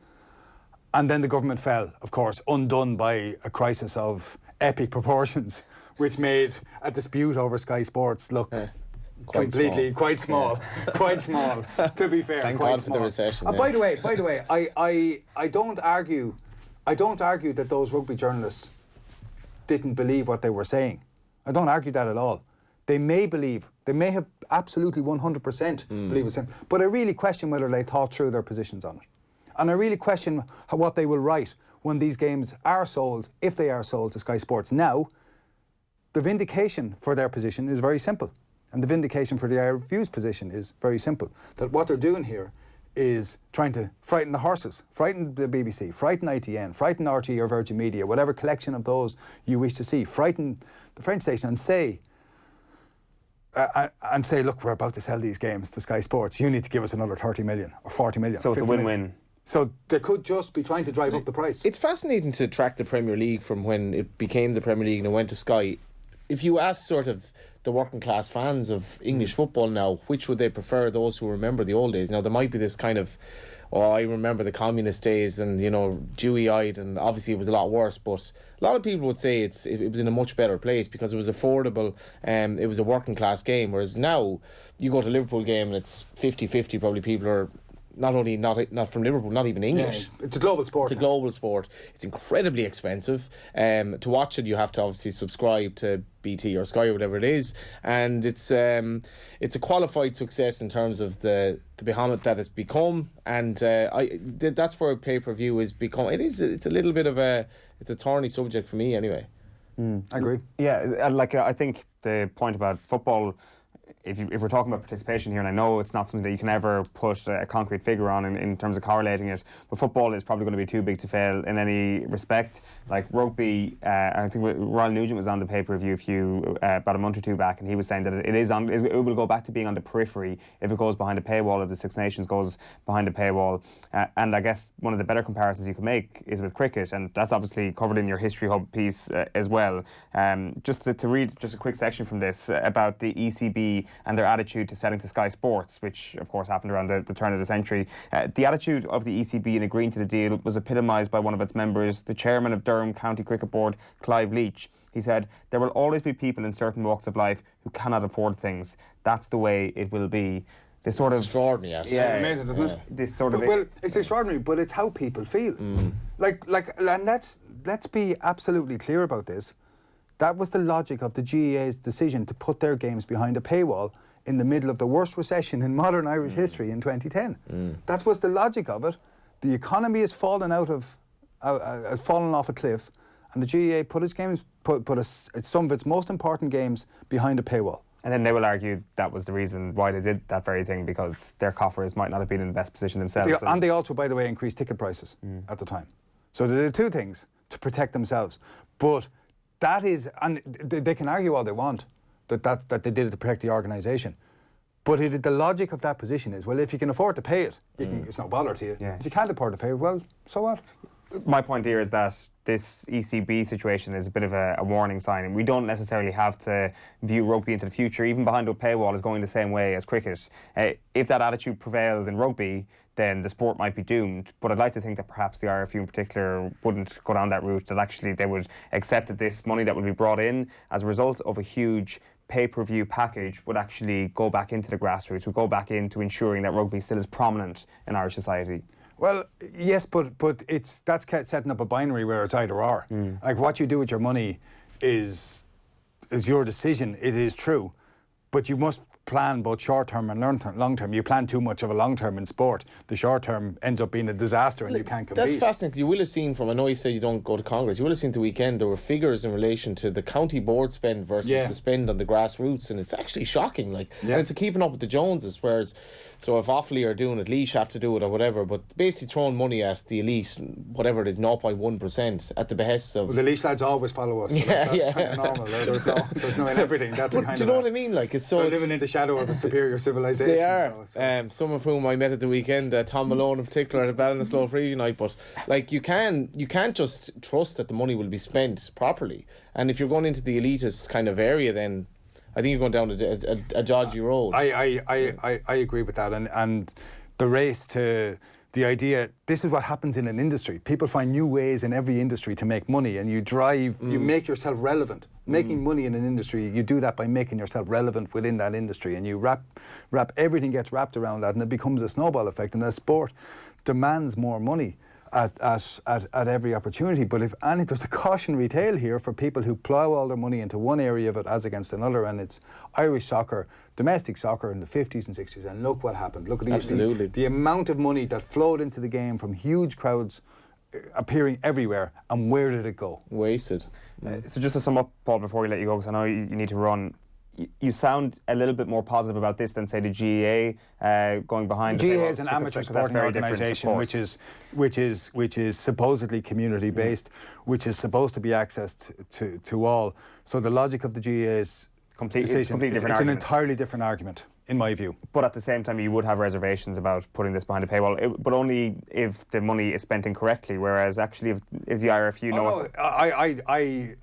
and then the government fell, of course, undone by a crisis of epic proportions, which made a dispute over Sky Sports look quite small, to be fair. Thank God for the recession. By the way, I don't argue that those rugby journalists didn't believe what they were saying. I don't argue that at all. They may have absolutely 100% believe the same, but I really question whether they thought through their positions on it. And I really question what they will write when these games are sold, if they are sold to Sky Sports. Now, the vindication for their position is very simple. And the vindication for the IRFU's position is very simple. That what they're doing here is trying to frighten the horses, frighten the BBC, frighten ITN, frighten RT or Virgin Media, whatever collection of those you wish to see, frighten the French station and say, look, we're about to sell these games to Sky Sports. You need to give us another 30 million or 40 million. So it's a win-win. So they could just be trying to drive up the price. It's fascinating to track the Premier League from when it became the Premier League and it went to Sky. If you ask sort of the working class fans of English football now, which would they prefer, those who remember the old days? Now, there might be this kind of, I remember the communist days and, dewy-eyed, and obviously it was a lot worse, but a lot of people would say it was in a much better place because it was affordable, it was a working class game, whereas now you go to a Liverpool game and it's 50-50, probably people are not from Liverpool, not even English. Yeah, it's a global sport. It's a global sport. It's incredibly expensive. To watch it, you have to obviously subscribe to BT or Sky or whatever it is, and it's a qualified success in terms of the behemoth that it's become. And that's where pay-per-view is become. It's a little bit of it's a thorny subject for me anyway. I agree. Yeah, I think the point about football, if we're talking about participation here, and I know it's not something that you can ever put a concrete figure on in terms of correlating it, but football is probably going to be too big to fail in any respect. Like rugby, I think Royal Nugent was on the pay-per-view about a month or two back, and he was saying that it will go back to being on the periphery if it goes behind a paywall, if the Six Nations goes behind a paywall. And I guess one of the better comparisons you can make is with cricket, and that's obviously covered in your History Hub piece as well. Just to read just a quick section from this about the ECB and their attitude to selling to Sky Sports, which of course happened around the turn of the century. The attitude of the ECB in agreeing to the deal was epitomised by one of its members, the chairman of Durham County Cricket Board, Clive Leach. He said, "There will always be people in certain walks of life who cannot afford things. That's the way it will be." This sort of extraordinary, actually. Yeah, amazing, isn't it? This sort of it's extraordinary, but it's how people feel. And let's be absolutely clear about this. That was the logic of the GAA's decision to put their games behind a paywall in the middle of the worst recession in modern Irish history in 2010. That was the logic of it. The economy has fallen off a cliff, and the GAA put its games, some of its most important games behind a paywall. And then they will argue that was the reason why they did that very thing, because their coffers might not have been in the best position themselves. And they also, by the way, increased ticket prices at the time. So they did two things to protect themselves. But that is, and they can argue all they want that they did it to protect the organisation. But the logic of that position is, well, if you can afford to pay it, it's no bother to you. Yeah. If you can't afford to pay it, well, so what? My point here is that this ECB situation is a bit of a warning sign, and we don't necessarily have to view rugby into the future, even behind a paywall, as going the same way as cricket. If that attitude prevails in rugby, then the sport might be doomed. But I'd like to think that perhaps the IRFU in particular wouldn't go down that route, that actually they would accept that this money that would be brought in as a result of a huge pay-per-view package would actually go back into the grassroots, would go back into ensuring that rugby still is prominent in Irish society. Well, yes, but that's setting up a binary where it's either or. Like what you do with your money is your decision. It is true, but you must plan both short term and long term. You plan too much of a long term in sport, the short term ends up being a disaster, and you can't compete. That's fascinating, because you will have seen from, I know you say you don't go to Congress, you will have seen the weekend there were figures in relation to the county board spend versus the spend on the grassroots, and it's actually shocking. And it's a keeping up with the Joneses, whereas so if Offaly are doing it, Laois have to do it or whatever, but basically throwing money at the elite, whatever it is, 0.1% at the behest of... Well, the Laois lads always follow us, so that's kind of normal. There's no in everything. That's a kind do you know what I mean? Like, it's so... They're living in the shadow of a superior civilization. They are. Some of whom I met at the weekend, Tom Malone in particular, at a Ballinasloe Free night, but like you can't just trust that the money will be spent properly. And if you're going into the elitist kind of area, then I think you're going down a dodgy road. I agree with that, and the race to the idea, this is what happens in an industry. People find new ways in every industry to make money, and you make yourself relevant. Making money in an industry, you do that by making yourself relevant within that industry, and you wrap everything gets wrapped around that, and it becomes a snowball effect. And the sport demands more money at every opportunity. But there's a cautionary tale here for people who plough all their money into one area of it as against another, and it's Irish soccer, domestic soccer in the 50s and 60s, and look what happened. Look at the amount of money that flowed into the game from huge crowds appearing everywhere, and where did it go? Wasted. So just to sum up, Paul, before we let you go, because I know you need to run, you sound a little bit more positive about this than, say, the GAA going behind. The GAA is an amateur sporting organisation which is supposedly community based, which is supposed to be accessed to all. So the logic of the GAA is completely different. It's an entirely different argument, in my view. But at the same time, you would have reservations about putting this behind a paywall, but only if the money is spent incorrectly. Whereas actually, if the IRFU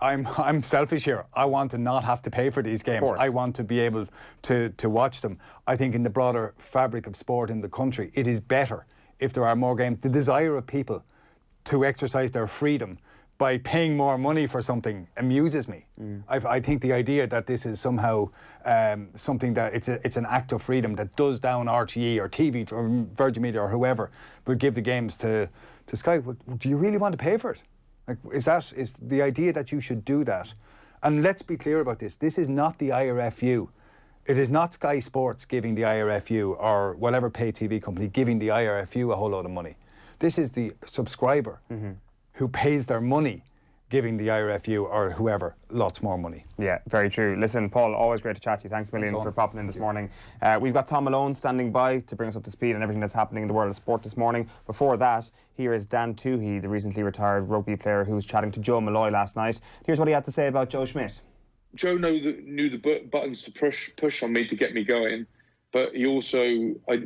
I'm selfish here. I want to not have to pay for these games. I want to be able to watch them. I think in the broader fabric of sport in the country, it is better if there are more games. The desire of people to exercise their freedom by paying more money for something amuses me. I think the idea that this is somehow something that it's an act of freedom that does down RTE or TV or Virgin Media or whoever would give the games to Sky. Do you really want to pay for it? Like, is the idea that you should do that? And let's be clear about this. This is not the IRFU. It is not Sky Sports giving the IRFU or whatever pay TV company giving the IRFU a whole load of money. This is the subscriber who pays their money giving the IRFU or whoever lots more money. Yeah, very true. Listen, Paul, always great to chat to you. Thanks a million for popping in this morning. We've got Tom Malone standing by to bring us up to speed on everything that's happening in the world of sport this morning. Before that, here is Dan Toohey, the recently retired rugby player who was chatting to Joe Malloy last night. Here's what he had to say about Joe Schmidt. Joe knew the buttons to push on me to get me going, but he also,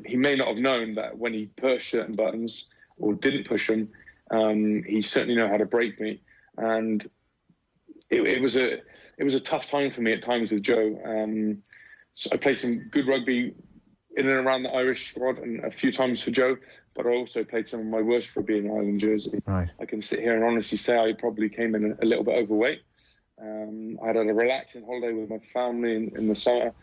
he may not have known that when he pushed certain buttons or didn't push them, he certainly knew how to break me. And it was a tough time for me at times with Joe. So I played some good rugby in and around the Irish squad and a few times for Joe, but I also played some of my worst rugby in an Ireland jersey. Right. I can sit here and honestly say I probably came in a little bit overweight. I had a relaxing holiday with my family in the summer,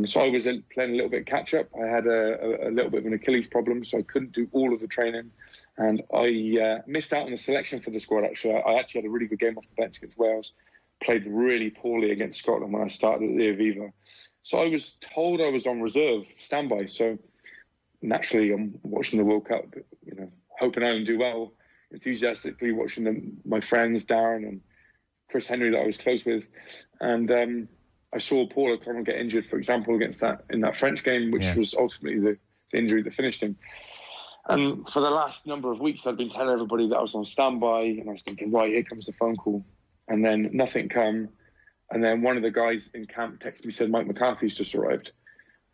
so I was playing a little bit catch up. I had a little bit of an Achilles problem, so I couldn't do all of the training, and I missed out on the selection for the squad. Actually, I actually had a really good game off the bench against Wales, played really poorly against Scotland when I started at the Aviva. So I was told I was on reserve standby. So naturally, I'm watching the World Cup, hoping I can do well, enthusiastically watching my friends Darren and Chris Henry that I was close with, and I saw Paul O'Connell get injured, for example, in that French game, which was ultimately the injury that finished him. And for the last number of weeks, I'd been telling everybody that I was on standby, and I was thinking, right, here comes the phone call, and then nothing come, and then one of the guys in camp texted me, said Mike McCarthy's just arrived,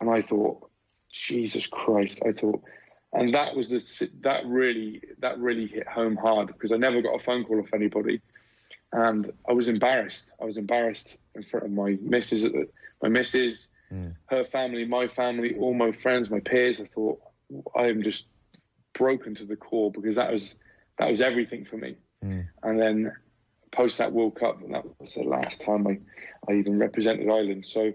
and I thought, Jesus Christ, and that really hit home hard, because I never got a phone call off anybody. And I was embarrassed. I was embarrassed in front of my missus, her family, my family, all my friends, my peers. I thought, I am just broken to the core, because that was everything for me. And then post that World Cup, and that was the last time I even represented Ireland. So,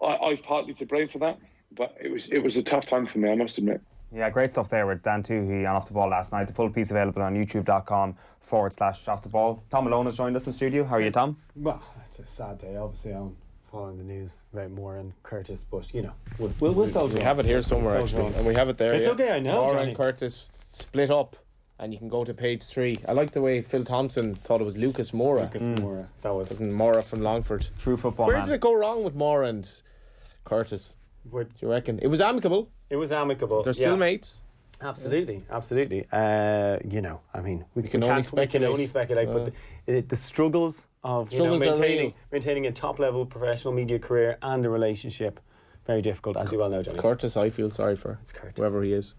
I've partly to blame for that, but it was a tough time for me, I must admit. Yeah, great stuff there with Dan Toohey on Off the Ball last night. The full piece available on youtube.com/Off the Ball. Tom Malone has joined us in studio. How are you, Tom? Well, it's a sad day. Obviously, I'm following the news about Moore and Curtis, but you know, we'll solve it. We have it here somewhere actually, and we have it there. It's okay, I know. Moore Johnny. and Curtis split up, and you can go to page 3. I like the way Phil Thompson thought it was Lucas Moura. Lucas Moura. That was Moura from Longford. True football Where man. did it go wrong with Moore and Curtis? Do you reckon? It was amicable. It was amicable. They're still mates. Absolutely. You know, I mean, we can only speculate. but the struggles of maintaining a top-level professional media career and a relationship, very difficult, as you well know, Johnny. It's Curtis I feel sorry for. It's Curtis. Whoever he is.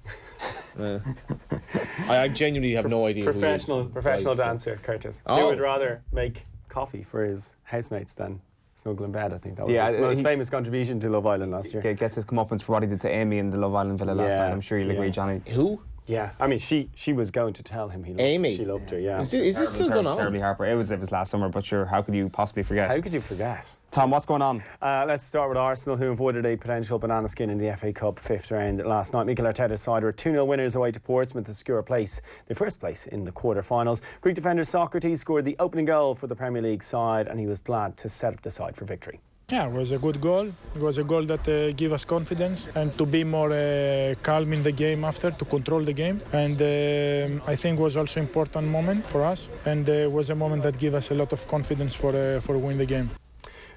I genuinely have no idea who he is. Professional dancer, Curtis. He would rather make coffee for his housemates than snuggle in bed. I think that was his most famous contribution to Love Island last year. Gets his comeuppance for what he did to Amy in the Love Island villa last night. I'm sure you'll agree, Johnny. Who? Yeah, I mean, she was going to tell him he loved Amy. She loved her. Yeah. Is this still going on? Terribly heartbreaking. It was last summer, but sure, how could you possibly forget? How could you forget? Tom, what's going on? Let's start with Arsenal, who avoided a potential banana skin in the FA Cup 5th round last night. Mikel Arteta's side were 2-0 winners away to Portsmouth to secure the first place in the quarter-finals. Greek defender Socrates scored the opening goal for the Premier League side, and he was glad to set up the side for victory. Yeah, it was a good goal. It was a goal that gave us confidence and to be more calm in the game after, to control the game. And I think it was also an important moment for us. And it was a moment that gave us a lot of confidence for win the game.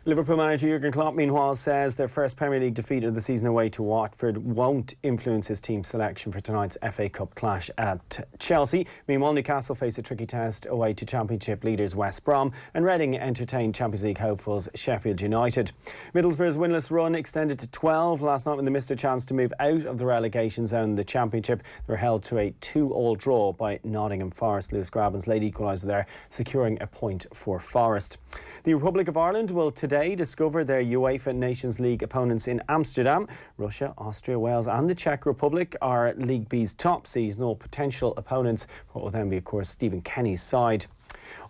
Liverpool manager Jurgen Klopp, meanwhile, says their first Premier League defeat of the season away to Watford won't influence his team selection for tonight's FA Cup clash at Chelsea. Meanwhile, Newcastle face a tricky test away to Championship leaders West Brom, and Reading entertained Champions League hopefuls Sheffield United. Middlesbrough's winless run extended to 12 last night when they missed a chance to move out of the relegation zone in the Championship. They were held to a 2-2 draw by Nottingham Forest. Lewis Graben's late equaliser there, securing a point for Forest. The Republic of Ireland will today discover their UEFA Nations League opponents in Amsterdam. Russia, Austria, Wales and the Czech Republic are League B's top seasonal potential opponents. What will then be, of course, Stephen Kenny's side.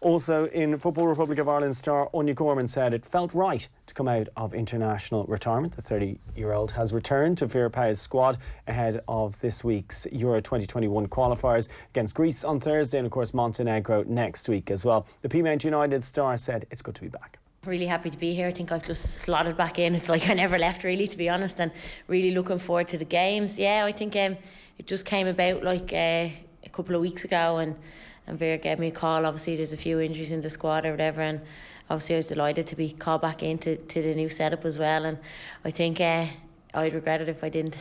Also in football, Republic of Ireland star Anya Gorman said it felt right to come out of international retirement. The 30-year-old has returned to Firpa's squad ahead of this week's Euro 2021 qualifiers against Greece on Thursday and, of course, Montenegro next week as well. The Peamount United star said it's good to be back. Really happy to be here. I think I've just slotted back in. It's like I never left, really, to be honest, and really looking forward to the games. Yeah, I think it just came about like a couple of weeks ago, and Vera gave me a call. Obviously, there's a few injuries in the squad or whatever, and obviously I was delighted to be called back into the new setup as well. And I think I'd regret it if I didn't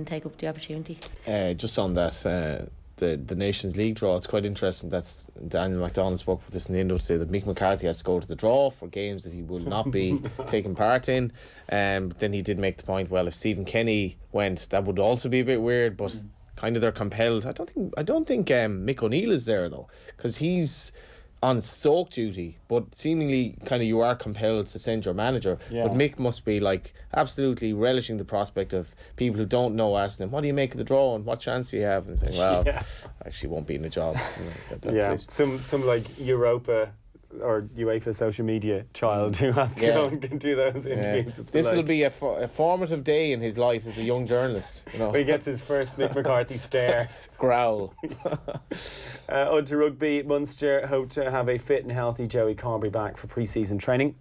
take up the opportunity. Just on that. The Nations League draw, it's quite interesting that Daniel McDonald spoke about this in the Indo today, that Mick McCarthy has to go to the draw for games that he will not be taking part in. But then he did make the point, well, if Stephen Kenny went, that would also be a bit weird, but kind of they're compelled. I don't think Mick O'Neill is there though, because he's on Stoke duty, but seemingly kind of you are compelled to send your manager. Yeah. But Mick must be like absolutely relishing the prospect of people who don't know asking him, what do you make of the draw and what chance do you have? And saying, well, I actually won't be in the job. That's it. Some like Europa or UEFA social media child who has to go and do those interviews. This will be a formative day in his life as a young journalist. You know, he gets his first Mick McCarthy stare. Growl. On to rugby, Munster hope to have a fit and healthy Joey Carbery back for pre-season training.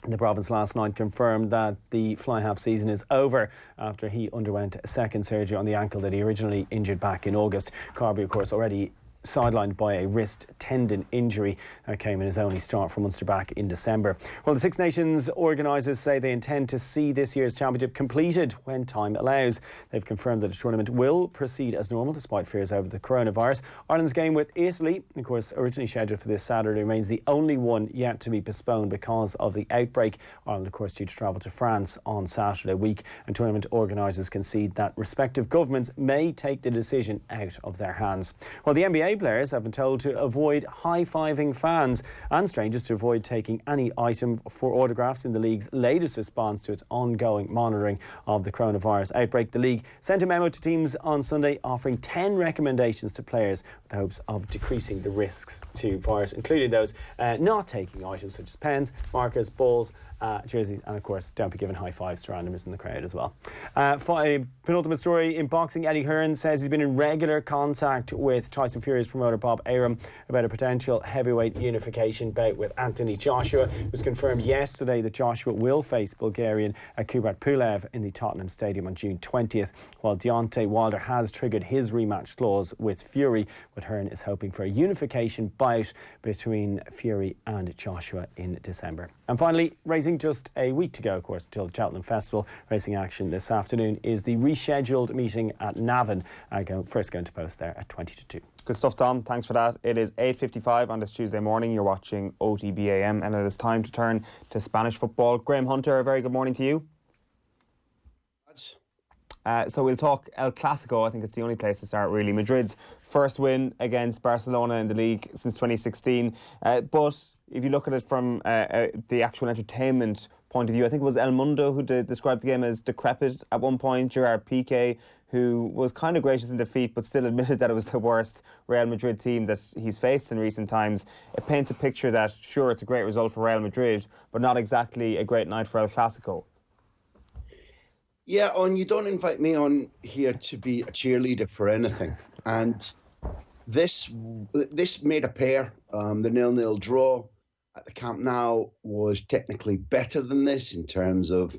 The province last night confirmed that the fly-half season is over after he underwent a second surgery on the ankle that he originally injured back in August. Carbery, of course, already sidelined by a wrist tendon injury that came in his only start for Munster back in December. Well, the Six Nations organisers say they intend to see this year's championship completed when time allows. They've confirmed that the tournament will proceed as normal despite fears over the coronavirus. Ireland's game with Italy, of course originally scheduled for this Saturday, remains the only one yet to be postponed because of the outbreak. Ireland, of course, due to travel to France on Saturday week, and tournament organisers concede that respective governments may take the decision out of their hands. Well, the NBA players have been told to avoid high-fiving fans and strangers, to avoid taking any item for autographs in the league's latest response to its ongoing monitoring of the coronavirus outbreak. The league sent a memo to teams on Sunday offering 10 recommendations to players with the hopes of decreasing the risks to virus, including those not taking items such as pens, markers, balls jerseys. And of course, don't be giving high fives to randomers in the crowd as well. Penultimate story in boxing. Eddie Hearn says he's been in regular contact with Tyson Fury's promoter Bob Arum about a potential heavyweight unification bout with Anthony Joshua. It was confirmed yesterday that Joshua will face Bulgarian Kubrat Pulev in the Tottenham Stadium on June 20th, while Deontay Wilder has triggered his rematch clause with Fury. But Hearn is hoping for a unification bout between Fury and Joshua in December. And finally, racing, just a week to go, of course, until the Cheltenham Festival. Racing action this afternoon is the rescheduled meeting at Navan. First going to post there at 20 to 2. Good stuff, Tom. Thanks for that. It is 8:55 on this Tuesday morning. You're watching OTB AM, and it is time to turn to Spanish football. Graham Hunter, a very good morning to you. So we'll talk El Clásico. I think it's the only place to start, really. Madrid's first win against Barcelona in the league since 2016. But if you look at it from the actual entertainment point of view, I think it was El Mundo who described the game as decrepit at one point. Gerard Piqué, who was kind of gracious in defeat but still admitted that it was the worst Real Madrid team that he's faced in recent times. It paints a picture that, sure, it's a great result for Real Madrid, but not exactly a great night for El Clásico. Yeah, you don't invite me on here to be a cheerleader for anything. And this made a pair. The 0-0 draw at the Camp Nou was technically better than this in terms of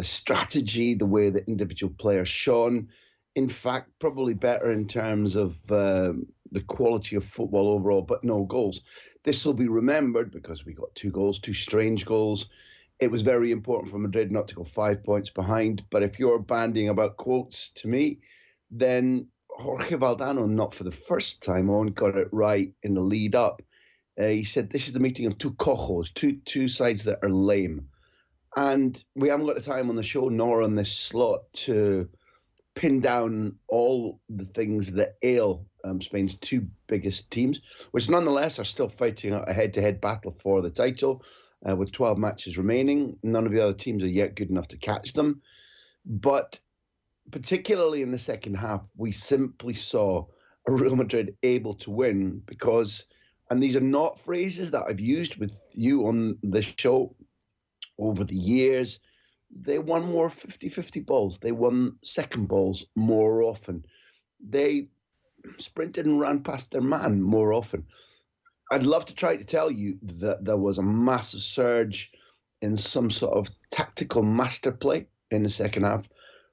strategy, the way that individual players shone. In fact, probably better in terms of the quality of football overall, but no goals. This will be remembered because we got 2 goals, 2 strange goals. It was very important for Madrid not to go 5 points behind. But if you're bandying about quotes to me, then Jorge Valdano, not for the first time on, got it right in the lead up. He said, this is the meeting of 2 cojos, two sides that are lame. And we haven't got the time on the show nor on this slot to pin down all the things that ail Spain's 2 biggest teams, which nonetheless are still fighting a head-to-head battle for the title. With 12 matches remaining, none of the other teams are yet good enough to catch them. But particularly in the second half, we simply saw a Real Madrid able to win because, and these are not phrases that I've used with you on this show over the years, they won more 50-50 balls. They won second balls more often. They sprinted and ran past their man more often. I'd love to try to tell you that there was a massive surge in some sort of tactical master play in the second half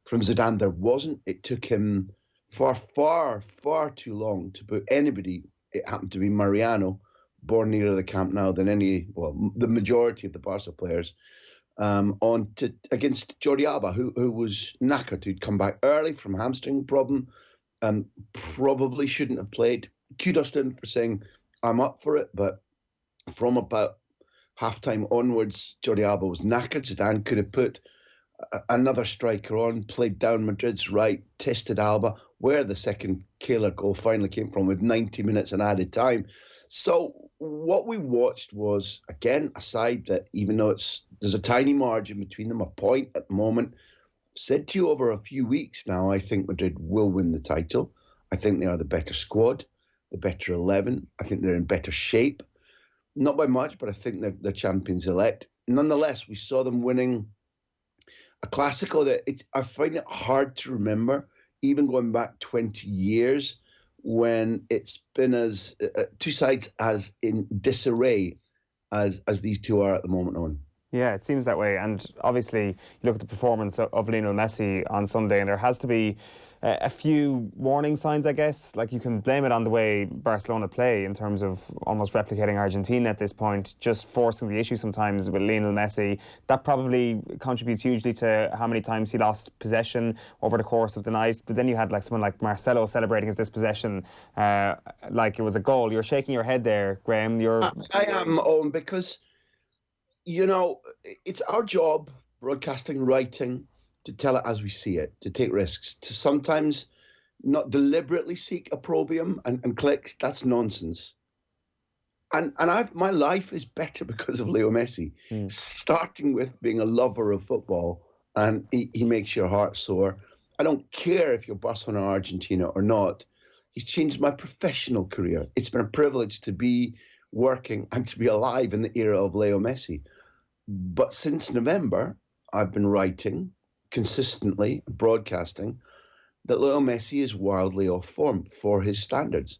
from Zidane. There wasn't. It took him far too long to put anybody, it happened to be Mariano, born nearer the Camp Nou than the majority of the Barca players, against Jordi Alba, who was knackered, who'd come back early from hamstring problem, probably shouldn't have played. Kudos to him for saying, I'm up for it, but from about halftime onwards, Jordi Alba was knackered. Zidane could have put another striker on, played down Madrid's right, tested Alba, where the second killer goal finally came from with 90 minutes and added time. So what we watched was, again, a side that, even though there's a tiny margin between them, a point at the moment, said to you over a few weeks now, I think Madrid will win the title. I think they are the better squad, the better 11. I think they're in better shape. Not by much, but I think they're champions-elect. Nonetheless, we saw them winning a Clásico that I find it hard to remember, even going back 20 years, when it's been as 2 sides as in disarray as these 2 are at the moment on. Yeah, it seems that way. And obviously, you look at the performance of Lionel Messi on Sunday, and there has to be a few warning signs, I guess. Like, you can blame it on the way Barcelona play in terms of almost replicating Argentina at this point, just forcing the issue sometimes with Lionel Messi. That probably contributes hugely to how many times he lost possession over the course of the night. But then you had someone like Marcelo celebrating his dispossession like it was a goal. You're shaking your head there, Graham. I am, Owen, because, you know, it's our job, broadcasting, writing, to tell it as we see it, to take risks, to sometimes not deliberately seek opprobrium and clicks. That's nonsense. And my life is better because of Leo Messi, starting with being a lover of football, and he makes your heart soar. I don't care if you're Barcelona or Argentina or not. He's changed my professional career. It's been a privilege to be working and to be alive in the era of Leo Messi. But since November, I've been writing consistently, broadcasting, that Lionel Messi is wildly off form for his standards.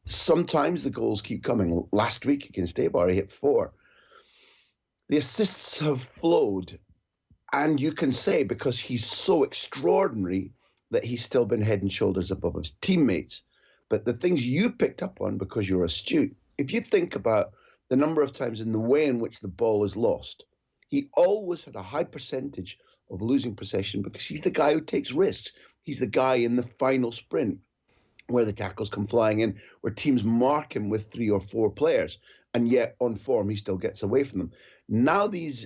Sometimes the goals keep coming. Last week against Eibar, he hit 4. The assists have flowed, and you can say because he's so extraordinary that he's still been head and shoulders above his teammates. But the things you picked up on because you're astute, if you think about the number of times in the way in which the ball is lost, he always had a high percentage of losing possession because he's the guy who takes risks. He's the guy in the final sprint where the tackles come flying in, where teams mark him with 3 or 4 players, and yet on form he still gets away from them. Now these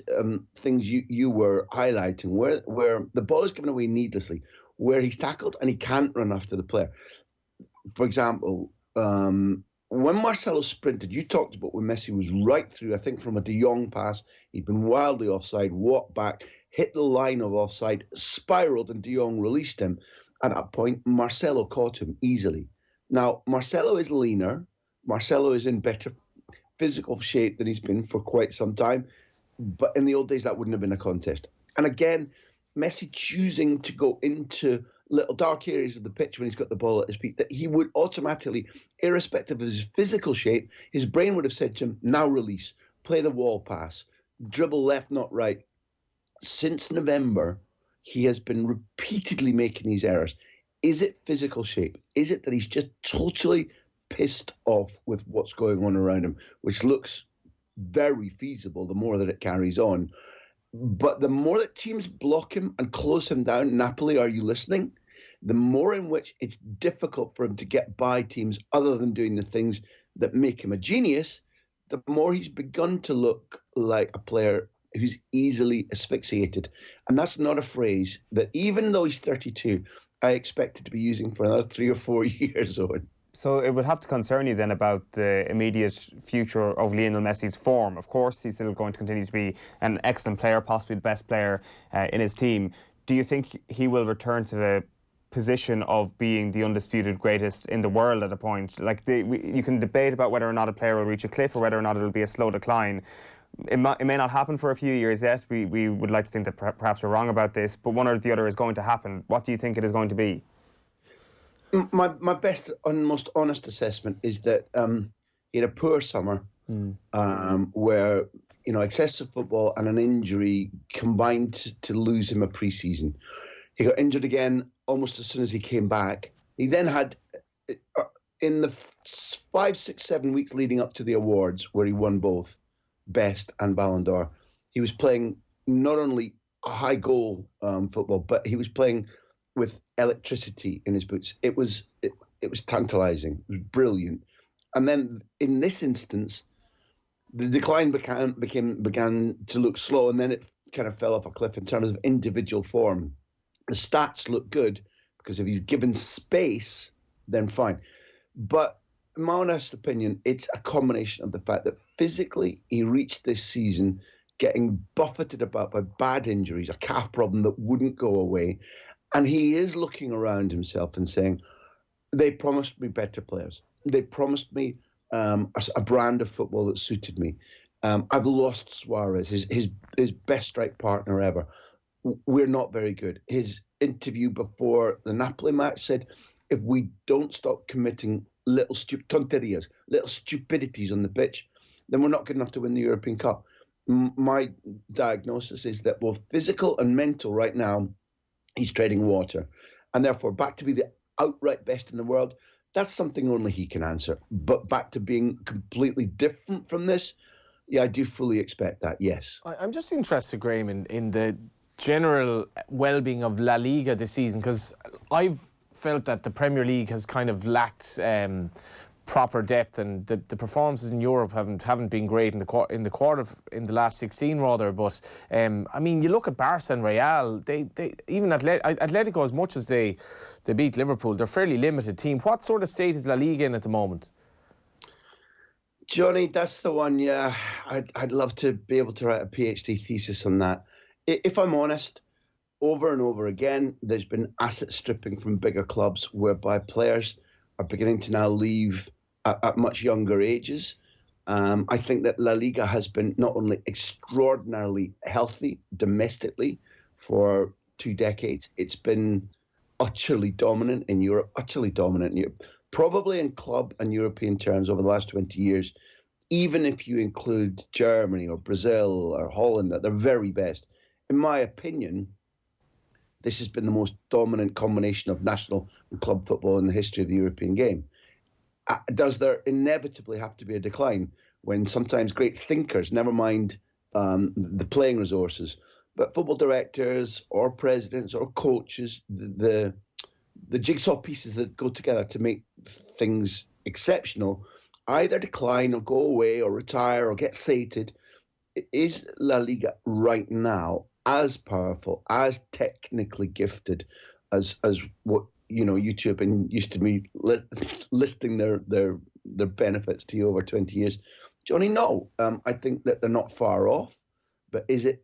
things you were highlighting, where the ball is given away needlessly, where he's tackled and he can't run after the player. For example, when Marcelo sprinted, you talked about when Messi was right through, I think from a De Jong pass, he'd been wildly offside, walked back, hit the line of offside, spiraled, and De Jong released him. At that point, Marcelo caught him easily. Now, Marcelo is leaner. Marcelo is in better physical shape than he's been for quite some time. But in the old days, that wouldn't have been a contest. And again, Messi choosing to go into little dark areas of the pitch when he's got the ball at his feet, that he would automatically, irrespective of his physical shape, his brain would have said to him, now release, play the wall pass, dribble left, not right. Since November, he has been repeatedly making these errors. Is it physical shape? Is it that he's just totally pissed off with what's going on around him, which looks very feasible the more that it carries on? But the more that teams block him and close him down, Napoli, are you listening? The more in which it's difficult for him to get by teams other than doing the things that make him a genius, the more he's begun to look like a player who's easily asphyxiated. And that's not a phrase that, even though he's 32, I expected to be using for another 3 or 4 years on. So it would have to concern you then about the immediate future of Lionel Messi's form. Of course, he's still going to continue to be an excellent player, possibly the best player in his team. Do you think he will return to the position of being the undisputed greatest in the world at a point? Like, you can debate about whether or not a player will reach a cliff or whether or not it will be a slow decline. It may not happen for a few years yet. We would like to think that perhaps we're wrong about this, but one or the other is going to happen. What do you think it is going to be? My best and most honest assessment is that he had a poor summer where, excessive football and an injury combined to lose him a pre-season. He got injured again almost as soon as he came back. He then had, in the 5, 6, 7 weeks leading up to the awards, where he won both Best and Ballon d'Or, he was playing not only a high goal football, but he was playing with electricity in his boots. It was tantalising. It was brilliant. And then in this instance, the decline began to look slow, and then it kind of fell off a cliff in terms of individual form. The stats look good because if he's given space, then fine. But in my honest opinion, it's a combination of the fact that physically he reached this season getting buffeted about by bad injuries, a calf problem that wouldn't go away. And he is looking around himself and saying, they promised me better players. They promised me a brand of football that suited me. I've lost Suarez, his best strike partner ever. We're not very good. His interview before the Napoli match said, if we don't stop committing little tonterias, little stupidities on the pitch, then we're not good enough to win the European Cup. My diagnosis is that both physical and mental right now, he's treading water. And therefore, back to be the outright best in the world, that's something only he can answer. But back to being completely different from this, yeah, I do fully expect that, yes. I'm just interested, Graham, in the general well-being of La Liga this season, because I've felt that the Premier League has kind of lacked proper depth, and the performances in Europe haven't been great in the last 16 rather. But I mean, you look at Barca and Real, they even Atletico, as much as they beat Liverpool, they're a fairly limited team. What sort of state is La Liga in at the moment? Johnny, that's the one. Yeah, I'd love to be able to write a PhD thesis on that. If I'm honest, over and over again, there's been asset stripping from bigger clubs whereby players are beginning to now leave at much younger ages. I think that La Liga has been not only extraordinarily healthy domestically for 2 decades, it's been utterly dominant in Europe, probably in club and European terms over the last 20 years, even if you include Germany or Brazil or Holland at their very best. In my opinion, this has been the most dominant combination of national and club football in the history of the European game. Does there inevitably have to be a decline when sometimes great thinkers, never mind the playing resources, but football directors or presidents or coaches, the jigsaw pieces that go together to make things exceptional, either decline or go away or retire or get sated? Is La Liga right now as powerful, as technically gifted as what YouTube and used to be listing their benefits to you over 20 years? Johnny, no. I think that they're not far off, but is it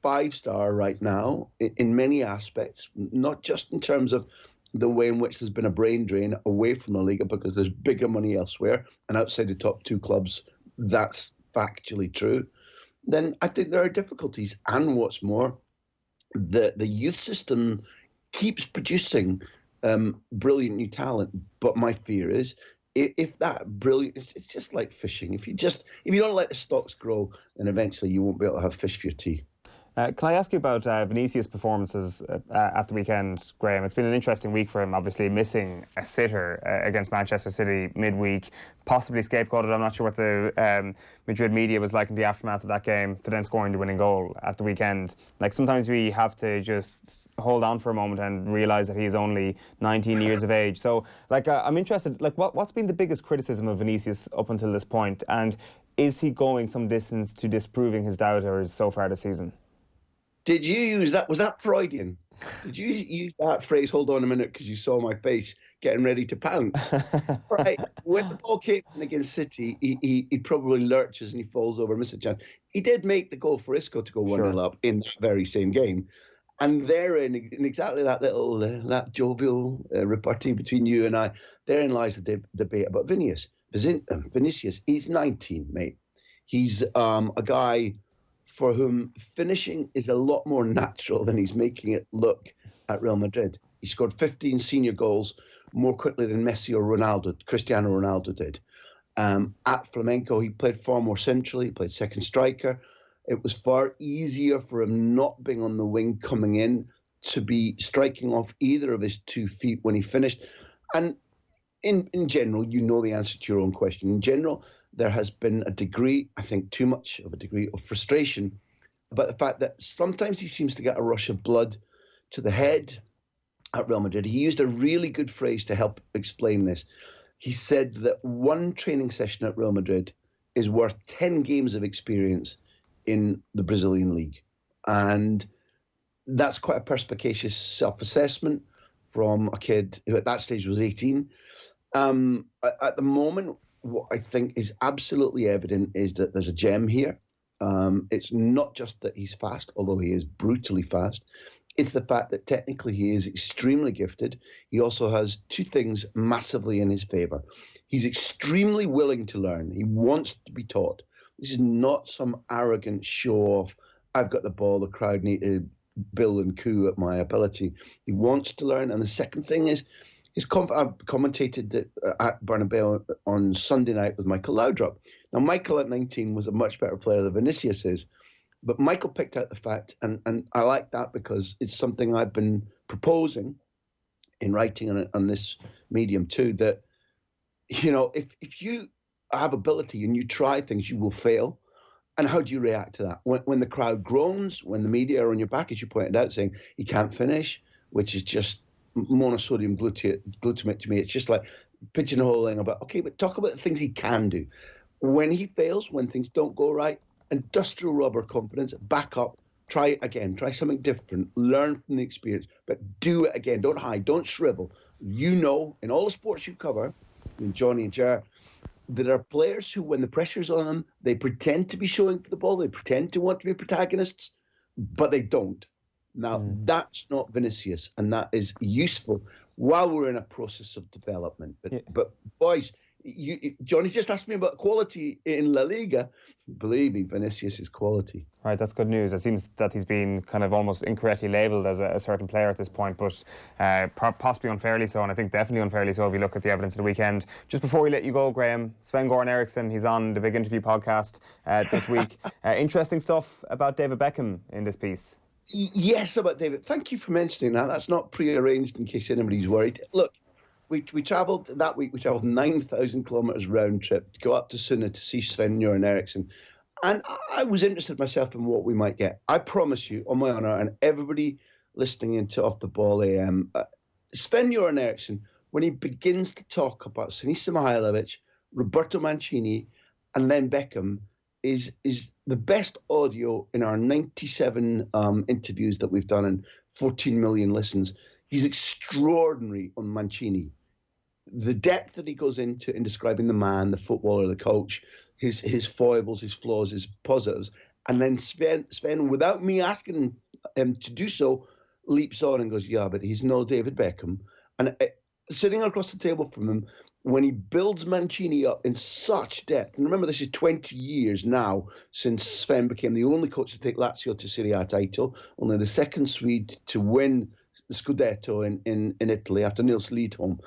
5-star right now in many aspects, not just in terms of the way in which there's been a brain drain away from La Liga because there's bigger money elsewhere and outside the top 2 clubs, that's factually true. Then I think there are difficulties. And what's more, the youth system keeps producing brilliant new talent. But my fear is, if that brilliant, it's just like fishing. If you don't let the stocks grow, then eventually you won't be able to have fish for your tea. Can I ask you about Vinicius' performances at the weekend, Graham? It's been an interesting week for him, obviously missing a sitter against Manchester City midweek, possibly scapegoated. I'm not sure what the Madrid media was like in the aftermath of that game, to then scoring the winning goal at the weekend. Like, sometimes we have to just hold on for a moment and realise that he is only 19 years of age. So, I'm interested, what's been the biggest criticism of Vinicius up until this point? And is he going some distance to disproving his doubters so far this season? Did you use that? Was that Freudian? Did you use that phrase, hold on a minute, because you saw my face getting ready to pounce? Right. When the ball came in against City, he probably lurches and he falls over, misses a chance. He did make the goal for Isco to go 1-0 up in that very same game. And therein, in exactly that little, that jovial repartee between you and I, therein lies the debate about Vinicius. He's 19, mate. He's a guy for whom finishing is a lot more natural than he's making it look at Real Madrid. He scored 15 senior goals more quickly than Messi or Cristiano Ronaldo did. At Flamengo, he played far more centrally. He played second striker. It was far easier for him not being on the wing coming in to be striking off either of his 2 feet when he finished. And in general, you know the answer to your own question. In general, there has been a degree, I think too much of a degree, of frustration about the fact that sometimes he seems to get a rush of blood to the head at Real Madrid. He used a really good phrase to help explain this. He said that one training session at Real Madrid is worth 10 games of experience in the Brazilian league. And that's quite a perspicacious self-assessment from a kid who at that stage was 18. At the moment, what I think is absolutely evident is that there's a gem here. It's not just that he's fast, although he is brutally fast. It's the fact that technically he is extremely gifted. He also has 2 things massively in his favour. He's extremely willing to learn. He wants to be taught. This is not some arrogant show-off. I've got the ball, the crowd need to bill and coo at my ability. He wants to learn. And the second thing is, I've commentated that at Bernabeu on Sunday night with Michael Laudrup. Now, Michael at 19 was a much better player than Vinicius is, but Michael picked out the fact, and I like that because it's something I've been proposing in writing on this medium too, that, if you have ability and you try things, you will fail. And how do you react to that? When the crowd groans, when the media are on your back, as you pointed out, saying he can't finish, which is just monosodium glutamate to me. It's just like pigeonholing about, okay, but talk about the things he can do. When he fails, when things don't go right, industrial rubber confidence, back up, try it again, try something different, learn from the experience, but do it again. Don't hide, don't shrivel. In all the sports you cover, and Johnny and Jar, there are players who, when the pressure's on them, they pretend to be showing for the ball, they pretend to want to be protagonists, but they don't. Now, that's not Vinicius, and that is useful while we're in a process of development. But boys, Johnny just asked me about quality in La Liga. Believe me, Vinicius is quality. Right, that's good news. It seems that he's been kind of almost incorrectly labelled as a certain player at this point, but possibly unfairly so, and I think definitely unfairly so if you look at the evidence of the weekend. Just before we let you go, Graham, Sven-Göran Eriksson, he's on the Big Interview podcast this week. Interesting stuff about David Beckham in this piece. Yes, about David. Thank you for mentioning that. That's not pre-arranged in case anybody's worried. Look, we travelled that week. We travelled 9,000 kilometres round trip to go up to Sunna to see Sven-Göran Eriksson. And I was interested myself in what we might get. I promise you, on my honour, and everybody listening into Off the Ball AM, Sven-Göran Eriksson, when he begins to talk about Sinisa Mihajlovic, Roberto Mancini, and Len Beckham, is the best audio in our 97 interviews that we've done and 14 million listens. He's extraordinary on Mancini. The depth that he goes into in describing the man, the footballer, the coach, his foibles, his flaws, his positives. And then Sven, without me asking him to do so, leaps on and goes, yeah, but he's no David Beckham. And sitting across the table from him, when he builds Mancini up in such depth, and remember this is 20 years now since Sven became the only coach to take Lazio to Serie A title, only the second Swede to win the Scudetto in Italy after Nils Lidholm.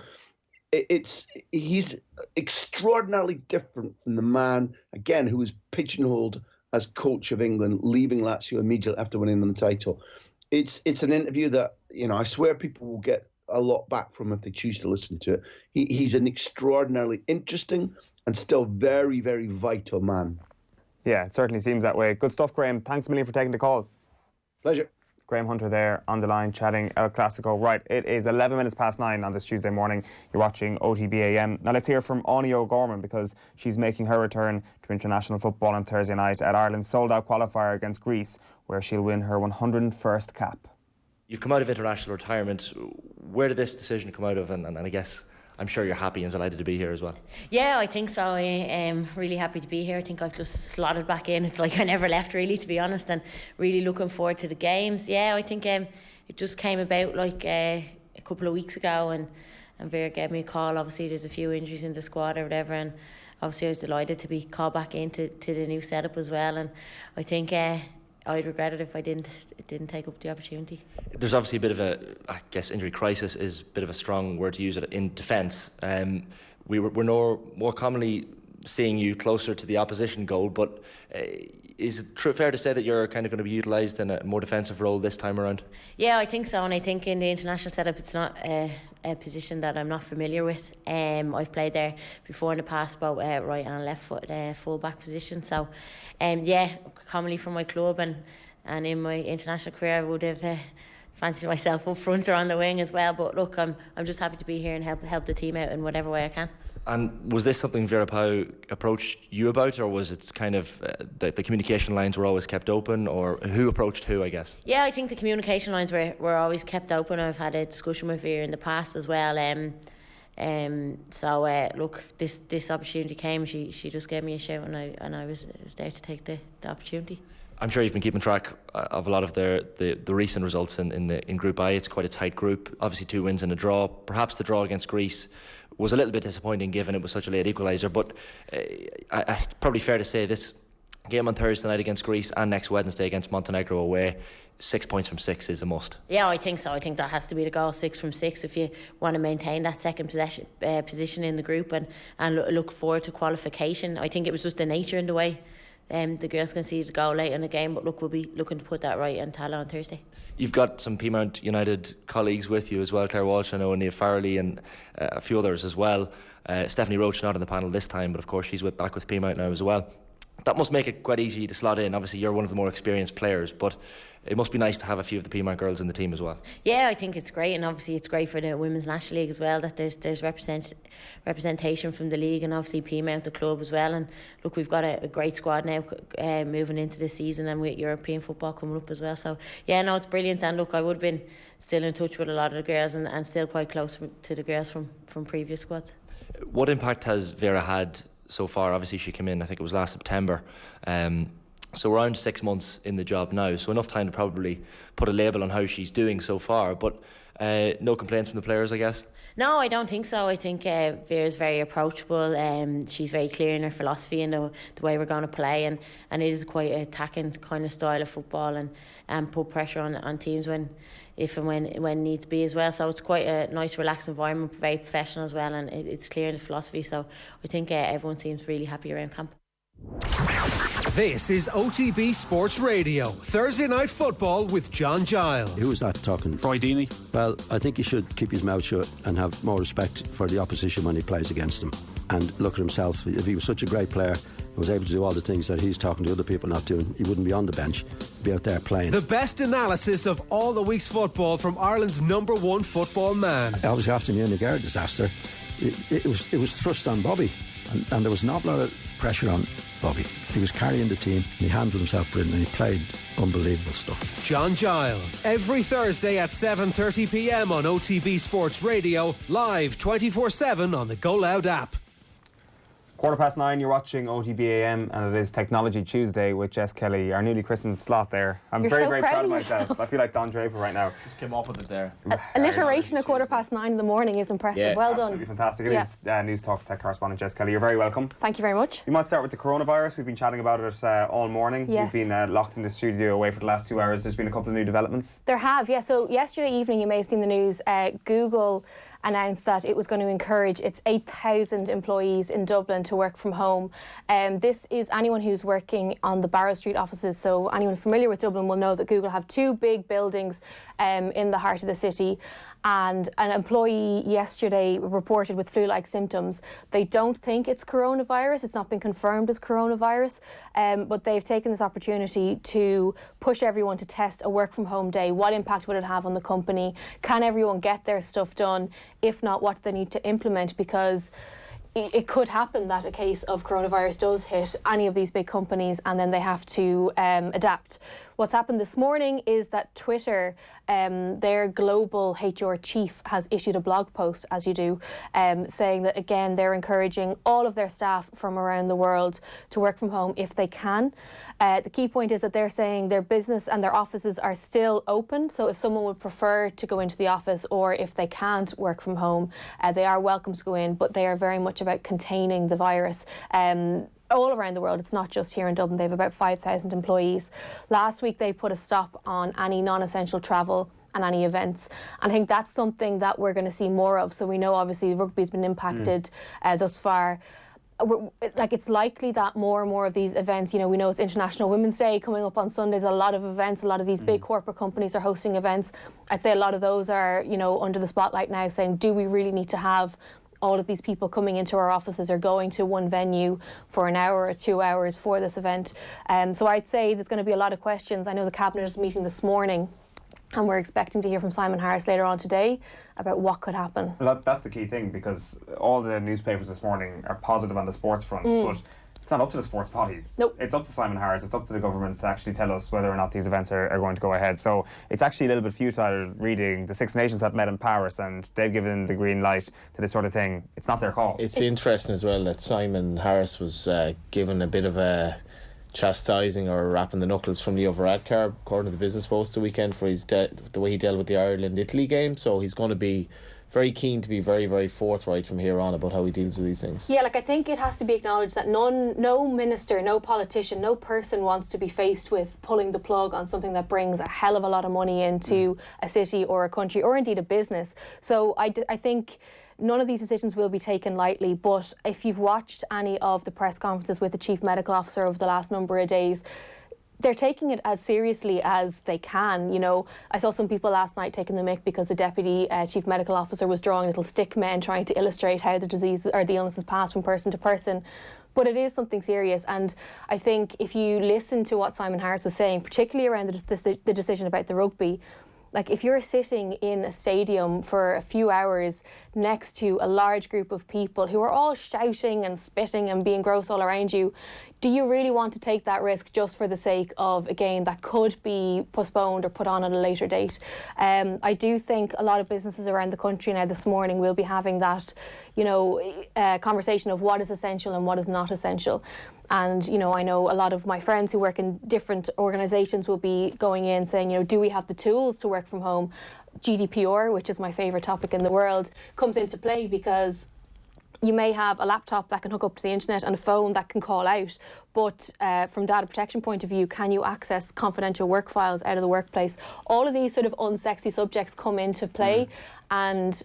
He's extraordinarily different from the man, again, who was pigeonholed as coach of England, leaving Lazio immediately after winning the title. It's an interview that, I swear people will get a lot back from if they choose to listen to it. He's an extraordinarily interesting and still very, very vital man. Yeah, it certainly seems that way. Good stuff, Graham. Thanks a million for taking the call. Pleasure. Graham Hunter there on the line chatting El Clásico. Right, it is 11 minutes past 9 on this Tuesday morning. You're watching OTB AM. Now let's hear from Áine O'Gorman because she's making her return to international football on Thursday night at Ireland's sold-out qualifier against Greece, where she'll win her 101st cap. You've come out of international retirement. Where did this decision come out of? And I guess I'm sure you're happy and delighted to be here as well. Yeah, I think so. I am really happy to be here. I think I've just slotted back in. It's like I never left, really, to be honest, and really looking forward to the games. Yeah, I think it just came about like a couple of weeks ago, and Vera gave me a call. Obviously, there's a few injuries in the squad or whatever, and obviously I was delighted to be called back into the new setup as well. And I think I'd regret it if I didn't take up the opportunity. There's obviously a bit of I guess injury crisis is a bit of a strong word to use it in defence. We're more commonly seeing you closer to the opposition goal, but is it fair to say that you're kind of going to be utilised in a more defensive role this time around? Yeah, I think so, and I think in the international setup it's not a position that I'm not familiar with. I've played there before in the past, both right and left foot full back position. So, commonly from my club and in my international career, I would have fancied myself up front or on the wing as well. But look, I'm just happy to be here and help the team out in whatever way I can. And was this something Vera Pauw approached you about, or was it kind of the communication lines were always kept open, or who approached who, I guess? Yeah, I think the communication lines were always kept open. I've had a discussion with Vera in the past as well. Look, this opportunity came. She just gave me a shout, and I was there to take the opportunity. I'm sure you've been keeping track of a lot of the recent results in Group I. It's quite a tight group. Obviously 2 wins and a draw. Perhaps the draw against Greece was a little bit disappointing given it was such a late equaliser, but it's probably fair to say this game on Thursday night against Greece and next Wednesday against Montenegro away, 6 points from 6 is a must. Yeah, I think so. I think that has to be the goal, 6 from 6, if you want to maintain that second position in the group and look forward to qualification. I think it was just the nature in the way the girls can see the goal late in the game, but look, we'll be looking to put that right in Tala on Thursday. You've got some Peamount United colleagues with you as well, Claire Walsh, I know, Nia Farrelly and a few others as well. Stephanie Roach not on the panel this time, but of course she's back with Peamount now as well. That must make it quite easy to slot in. Obviously you're one of the more experienced players, but it must be nice to have a few of the Peamount girls in the team as well. Yeah, I think it's great, and obviously it's great for the Women's National League as well, that there's representation from the league and obviously Peamount, the club as well. And look, we've got a great squad now moving into this season, and with European football coming up as well. So yeah, no, it's brilliant. And look, I would have been still in touch with a lot of the girls and still quite close to the girls from previous squads. What impact has Vera had so far? Obviously she came in, I think it was last September. So we're around 6 months in the job now, so enough time to probably put a label on how she's doing so far. But no complaints from the players, I guess? No, I don't think so. I think Vera's very approachable. She's very clear in her philosophy and the way we're going to play, and it is quite an attacking kind of style of football, and put pressure on teams when needs be as well. So it's quite a nice, relaxed environment, very professional as well, and it's clear in the philosophy. So I think everyone seems really happy around camp. This is OTB Sports Radio, Thursday Night Football with John Giles. Who was that talking? Troy Deeney. Well, I think he should keep his mouth shut and have more respect for the opposition when he plays against them. And look at himself. If he was such a great player, was able to do all the things that he's talking to other people not doing, he wouldn't be on the bench. He'd be out there playing. The best analysis of all the week's football from Ireland's #1 football man. Obviously, after the Anya Gorman disaster, it was thrust on Bobby, and there was an awful lot of pressure on Bobby. He was carrying the team, and he handled himself brilliantly. He played unbelievable stuff. John Giles, every Thursday at 7:30 p.m. on OTB Sports Radio, live 24/7 on the Go Loud app. 9:15, you're watching OTB AM, and it is Technology Tuesday with Jess Kelly, our newly christened slot there. I'm very, very proud of myself. I feel like Don Draper right now. Just came off with it there. Alliteration at 9:15 in the morning is impressive. Yeah, well done. Absolutely fantastic. It is News Talk's tech correspondent Jess Kelly. You're very welcome. Thank you very much. We might start with the coronavirus. We've been chatting about it all morning. Yes. We've been locked in the studio away for the last 2 hours. There's been a couple of new developments. There have, yeah. So yesterday evening, you may have seen the news, Google announced that it was going to encourage its 8,000 employees in Dublin to work from home. This is anyone who's working on the Barrow Street offices. So anyone familiar with Dublin will know that Google have 2 big buildings in the heart of the city. And an employee yesterday reported with flu-like symptoms. They don't think it's coronavirus. It's not been confirmed as coronavirus, but they've taken this opportunity to push everyone to test a work-from-home day. What impact would it have on the company? Can everyone get their stuff done? If not, what do they need to implement? Because it could happen that a case of coronavirus does hit any of these big companies and then they have to adapt. What's happened this morning is that Twitter, their global HR chief, has issued a blog post, as you do, saying that, again, they're encouraging all of their staff from around the world to work from home if they can. The key point is that they're saying their business and their offices are still open. So if someone would prefer to go into the office or if they can't work from home, they are welcome to go in, but they are very much about containing the virus. All around the world, it's not just here in Dublin. They have about 5,000 employees. Last week, they put a stop on any non-essential travel and any events. And I think that's something that we're going to see more of. So we know, obviously, rugby's been impacted thus far. It's likely that more and more of these events, we know it's International Women's Day coming up on Sundays, a lot of events, a lot of these big corporate companies are hosting events. I'd say a lot of those are, under the spotlight now, saying, do we really need to have all of these people coming into our offices or going to one venue for an hour or 2 hours for this event? So I'd say there's going to be a lot of questions. I know the Cabinet is meeting this morning and we're expecting to hear from Simon Harris later on today about what could happen. Well, that's the key thing, because all the newspapers this morning are positive on the sports front, but it's not up to the sports bodies. Nope. It's up to Simon Harris, it's up to the government to actually tell us whether or not these events are going to go ahead. So it's actually a little bit futile reading the Six Nations have met in Paris and they've given the green light to this sort of thing. It's not their call. It's interesting as well that Simon Harris was given a bit of a chastising or rapping the knuckles from Leo Varadkar, according to the Business Post the weekend, for the way he dealt with the Ireland-Italy game. So he's going to be very keen to be very, very forthright from here on about how he deals with these things. Yeah, I think it has to be acknowledged that no minister, no politician, no person wants to be faced with pulling the plug on something that brings a hell of a lot of money into a city or a country or indeed a business. So I think none of these decisions will be taken lightly, but if you've watched any of the press conferences with the Chief Medical Officer over the last number of days, they're taking it as seriously as they can. I saw some people last night taking the mick because the Deputy Chief Medical Officer was drawing little stick men trying to illustrate how the disease or the illness is passed from person to person. But it is something serious, and I think if you listen to what Simon Harris was saying, particularly around the decision about the rugby, Like if you're sitting in a stadium for a few hours next to a large group of people who are all shouting and spitting and being gross all around you, do you really want to take that risk just for the sake of a game that could be postponed or put on at a later date? I do think a lot of businesses around the country now this morning will be having that, conversation of what is essential and what is not essential. And, I know a lot of my friends who work in different organisations will be going in saying, do we have the tools to work from home? GDPR, which is my favourite topic in the world, comes into play because you may have a laptop that can hook up to the internet and a phone that can call out, but from data protection point of view, can you access confidential work files out of the workplace? All of these sort of unsexy subjects come into play, and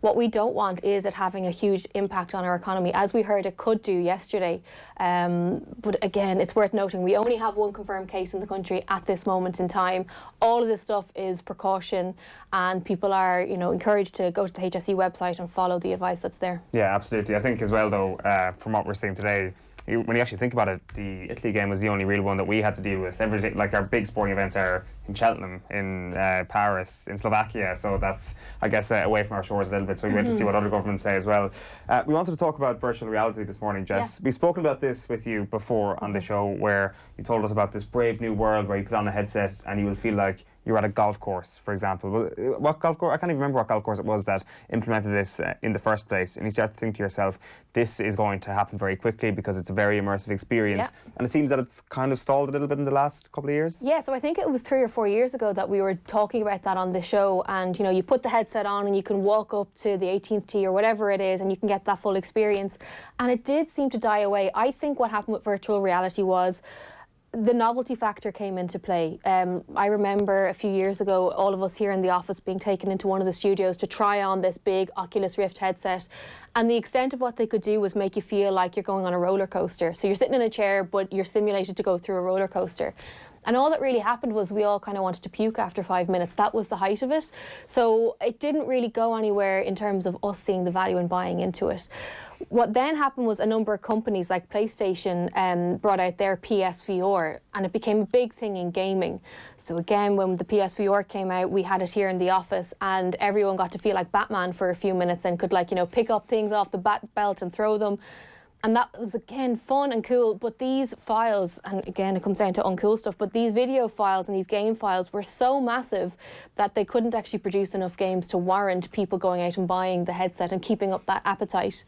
what we don't want is it having a huge impact on our economy, as we heard it could do yesterday. But again, it's worth noting we only have one confirmed case in the country at this moment in time. All of this stuff is precaution, and people are, encouraged to go to the HSE website and follow the advice that's there. Yeah, absolutely. I think as well, though, from what we're seeing today, when you actually think about it, the Italy game was the only real one that we had to deal with. Everything, like our big sporting events, are in Cheltenham, in Paris, in Slovakia. So that's, I guess, away from our shores a little bit. So we went to see what other governments say as well. We wanted to talk about virtual reality this morning, Jess. Yeah. We've spoken about this with you before on the show, where you told us about this brave new world where you put on a headset and you will feel like you're at a golf course, for example. What golf course? I can't even remember what golf course it was that implemented this in the first place. And you start to think to yourself, this is going to happen very quickly because it's a very immersive experience. Yeah. And it seems that it's kind of stalled a little bit in the last couple of years. Yeah, so I think it was 3 or 4 years ago that we were talking about that on the show. And, you put the headset on and you can walk up to the 18th tee or whatever it is and you can get that full experience. And it did seem to die away. I think what happened with virtual reality was the novelty factor came into play. I remember a few years ago, all of us here in the office being taken into one of the studios to try on this big Oculus Rift headset. And the extent of what they could do was make you feel like you're going on a roller coaster. So you're sitting in a chair, but you're simulated to go through a roller coaster. And all that really happened was we all kind of wanted to puke after 5 minutes. That was the height of it. So it didn't really go anywhere in terms of us seeing the value in buying into it. What then happened was a number of companies like PlayStation brought out their PSVR, and it became a big thing in gaming. So again, when the PSVR came out, we had it here in the office and everyone got to feel like Batman for a few minutes and could pick up things off the bat belt and throw them. And that was, again, fun and cool. But these files, and again, it comes down to uncool stuff, but these video files and these game files were so massive that they couldn't actually produce enough games to warrant people going out and buying the headset and keeping up that appetite.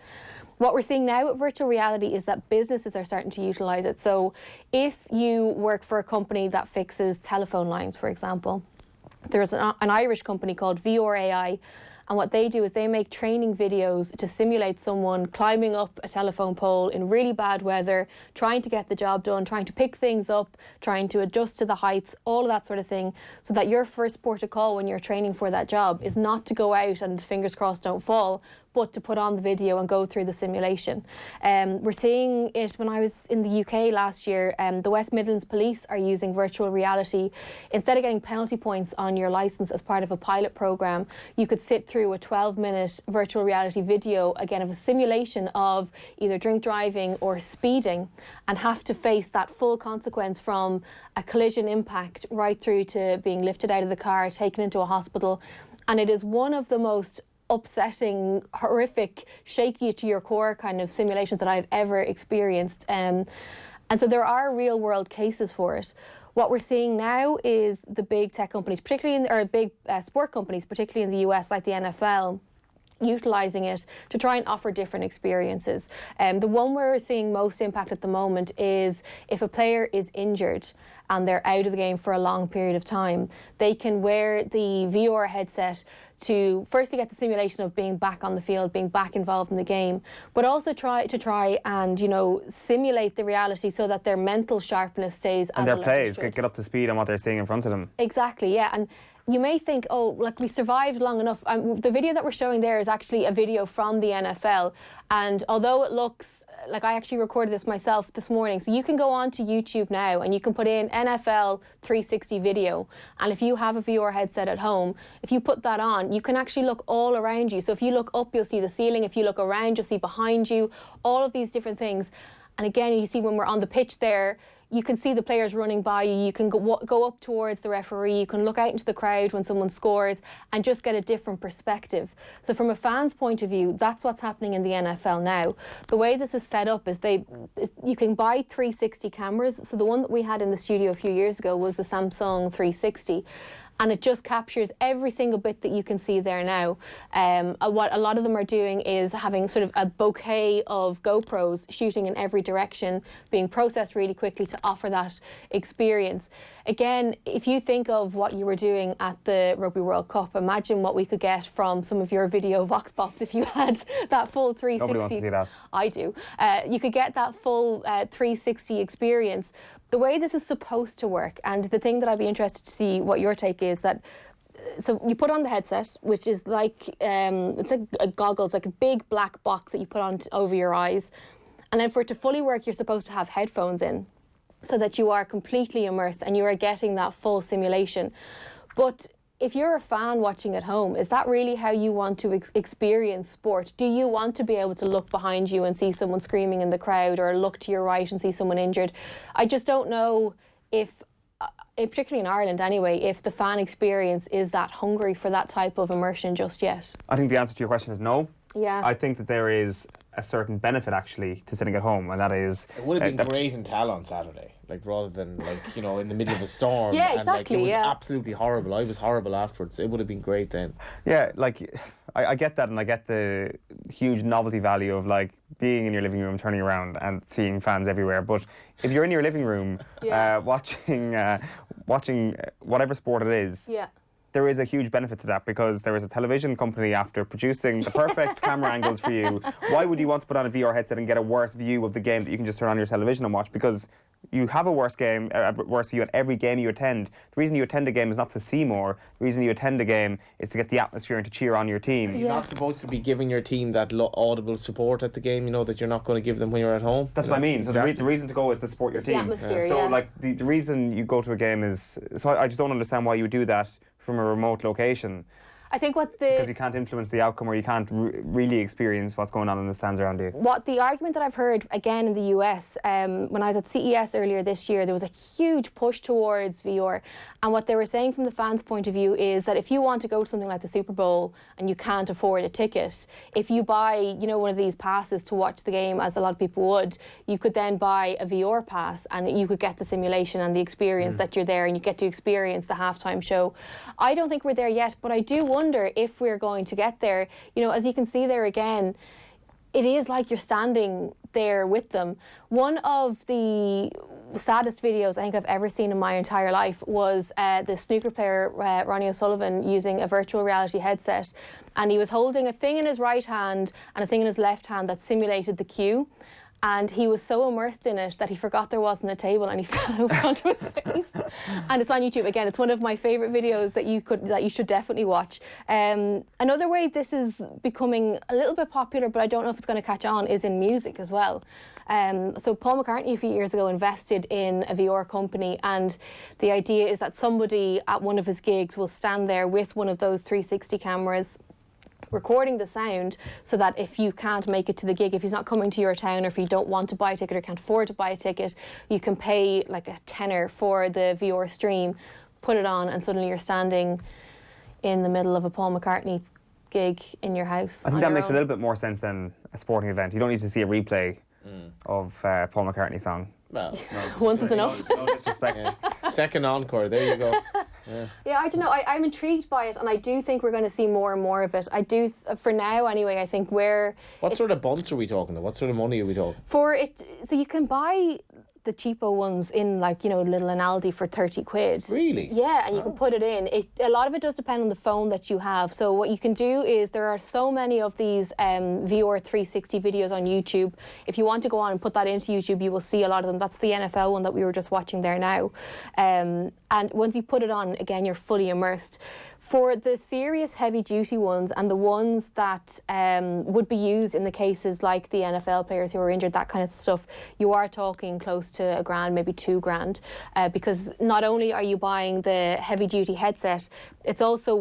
What we're seeing now with virtual reality is that businesses are starting to utilise it. So if you work for a company that fixes telephone lines, for example, there's an Irish company called VR AI, and what they do is they make training videos to simulate someone climbing up a telephone pole in really bad weather, trying to get the job done, trying to pick things up, trying to adjust to the heights, all of that sort of thing, so that your first port of call when you're training for that job is not to go out and fingers crossed don't fall, but to put on the video and go through the simulation. We're seeing it when I was in the UK last year. The West Midlands Police are using virtual reality. Instead of getting penalty points on your licence as part of a pilot programme, you could sit through a 12-minute virtual reality video, again, of a simulation of either drink driving or speeding, and have to face that full consequence from a collision impact right through to being lifted out of the car, taken into a hospital. And it is one of the most upsetting, horrific, shaky to your core kind of simulations that I've ever experienced. And so there are real world cases for it. What we're seeing now is the big tech companies, big sport companies, particularly in the US, like the NFL, utilising it to try and offer different experiences. The one we're seeing most impact at the moment is if a player is injured and they're out of the game for a long period of time, they can wear the VR headset to firstly get the simulation of being back on the field, being back involved in the game, but also try and simulate the reality so that their mental sharpness stays and their plays get up to speed on what they're seeing in front of them. Exactly, yeah. And you may think, we survived long enough. The video that we're showing there is actually a video from the NFL. And although it looks like, I actually recorded this myself this morning. So you can go on to YouTube now and you can put in NFL 360 video. And if you have a VR headset at home, if you put that on, you can actually look all around you. So if you look up, you'll see the ceiling. If you look around, you'll see behind you, all of these different things. And again, you see when we're on the pitch there, you can see the players running by you, you can go up towards the referee, you can look out into the crowd when someone scores and just get a different perspective. So from a fan's point of view, that's what's happening in the NFL now. The way this is set up is you can buy 360 cameras. So the one that we had in the studio a few years ago was the Samsung 360. And it just captures every single bit that you can see there now. What a lot of them are doing is having sort of a bouquet of GoPros shooting in every direction, being processed really quickly to offer that experience. Again, if you think of what you were doing at the Rugby World Cup, imagine what we could get from some of your video vox pops if you had that full 360. Nobody wants to see that. I do. You could get that full 360 experience. The way this is supposed to work, and the thing that I'd be interested to see what your take is, that so you put on the headset, which is like it's like a goggles, like a big black box that you put on over your eyes, and then for it to fully work, you're supposed to have headphones in, so that you are completely immersed and you are getting that full simulation. But if you're a fan watching at home, is that really how you want to experience sport? Do you want to be able to look behind you and see someone screaming in the crowd, or look to your right and see someone injured? I just don't know if, particularly in Ireland anyway, if the fan experience is that hungry for that type of immersion just yet. I think the answer to your question is no. Yeah. I think that there is a certain benefit actually to sitting at home, and that is... It would have been great in Tal on Saturday, like rather than in the middle of a storm. Yeah, exactly. And it was absolutely horrible. I was horrible afterwards. It would have been great then. Yeah, I get that, and I get the huge novelty value of being in your living room, turning around and seeing fans everywhere. But if you're in your living room watching whatever sport it is, there is a huge benefit to that, because there is a television company after producing the perfect camera angles for you. Why would you want to put on a VR headset and get a worse view of the game that you can just turn on your television and watch? Because you have a worse view at every game you attend. The reason you attend a game is not to see more. The reason you attend a game is to get the atmosphere and to cheer on your team. You're not supposed to be giving your team that audible support at the game, that you're not going to give them when you're at home. That's what I mean. So the reason to go is to support your team. The atmosphere, So the reason you go to a game is... So I just don't understand why you would do that from a remote location. I think because you can't influence the outcome, or you can't really experience what's going on in the stands around you. What the argument that I've heard again in the US, when I was at CES earlier this year, there was a huge push towards VR, and what they were saying from the fans' point of view is that if you want to go to something like the Super Bowl and you can't afford a ticket, if you buy one of these passes to watch the game, as a lot of people would, you could then buy a VR pass and you could get the simulation and the experience that you're there, and you get to experience the halftime show. I don't think we're there yet, but I do wonder if we're going to get there. As you can see there again, it is like you're standing there with them. One of the saddest videos I think I've ever seen in my entire life was the snooker player Ronnie O'Sullivan using a virtual reality headset, and he was holding a thing in his right hand and a thing in his left hand that simulated the cue. And he was so immersed in it that he forgot there wasn't a table, and he fell over onto his face. And it's on YouTube. Again, it's one of my favourite videos that you should definitely watch. Another way this is becoming a little bit popular, but I don't know if it's going to catch on, is in music as well. So Paul McCartney a few years ago invested in a VR company, and the idea is that somebody at one of his gigs will stand there with one of those 360 cameras, recording the sound, so that if you can't make it to the gig, if he's not coming to your town, or if you don't want to buy a ticket or can't afford to buy a ticket, you can pay like a tenner for the VR stream, put it on, and suddenly you're standing in the middle of a Paul McCartney gig in your house. I think that makes a little bit more sense than a sporting event. You don't need to see a replay of Paul McCartney's song. Well, once is enough. No disrespect. Second encore, there you go. Yeah, I don't know. I'm intrigued by it, and I do think we're going to see more and more of it. I do, for now anyway. I think What sort of bumps are we talking? What sort of money are we talking? For it, so you can buy the cheapo ones in little in Aldi for 30 quid. Really? Yeah, and you can put it in. A lot of it does depend on the phone that you have. So what you can do is, there are so many of these VR 360 videos on YouTube. If you want to go on and put that into YouTube, you will see a lot of them. That's the NFL one that we were just watching there now. And once you put it on, again, you're fully immersed. For the serious heavy-duty ones, and the ones that would be used in the cases like the NFL players who are injured, that kind of stuff, you are talking close to $1,000, maybe $2,000, because not only are you buying the heavy-duty headset, it's also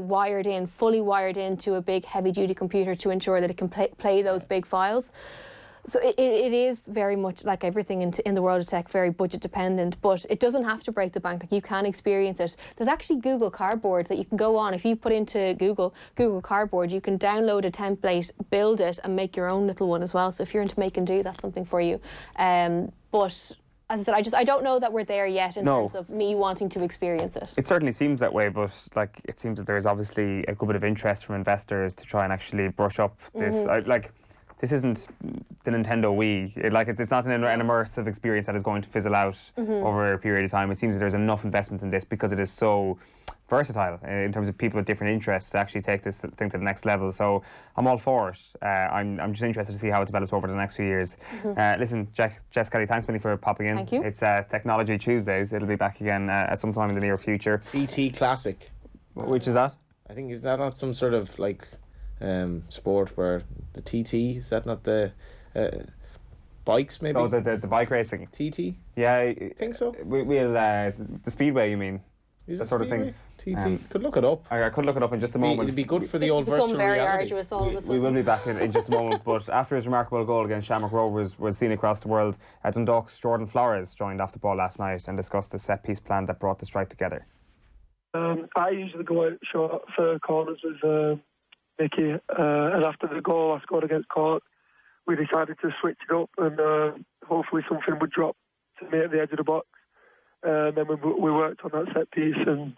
fully wired into a big heavy-duty computer to ensure that it can play those big files. So it is very much like everything in the world of tech, very budget dependent, but it doesn't have to break the bank. Like, you can experience it. There's actually Google Cardboard that you can go on. If you put into Google Cardboard, you can download a template, build it, and make your own little one as well. So if you're into make and do, that's something for you. But as I said, I don't know that we're there yet in terms of me wanting to experience it. It certainly seems that way, but like, it seems that there's obviously a good bit of interest from investors to try and actually brush up this. This isn't the Nintendo Wii. It's not an immersive experience that is going to fizzle out over a period of time. It seems that there's enough investment in this because it is so versatile in terms of people with different interests to actually take this thing to the next level. So I'm all for it. I'm just interested to see how it develops over the next few years. Listen, Jess Kelly, thanks many for popping in. Thank you. It's Technology Tuesdays. It'll be back again at some time in the near future. TT Classic. Which is that? I think, is that not some sort of like sport where the TT, is that not the bikes maybe? Oh, the bike racing. TT? Yeah, I think so. We'll the speedway, you mean? Is that it sort of speedway? thing. TT. Could look it up. I could look it up in just a moment. It'd be good for the old become virtual very reality. arduous all of a sudden. We will be back in just a moment, but after his remarkable goal against Shamrock Rovers was seen across the world, Dundalk's Jordan Flores joined off the ball last night and discussed the set-piece plan that brought the strike together. I usually go out short for corners with Mickey, and after the goal I scored against Cork, we decided to switch it up and hopefully something would drop to me at the edge of the box. And then we worked on that set piece, and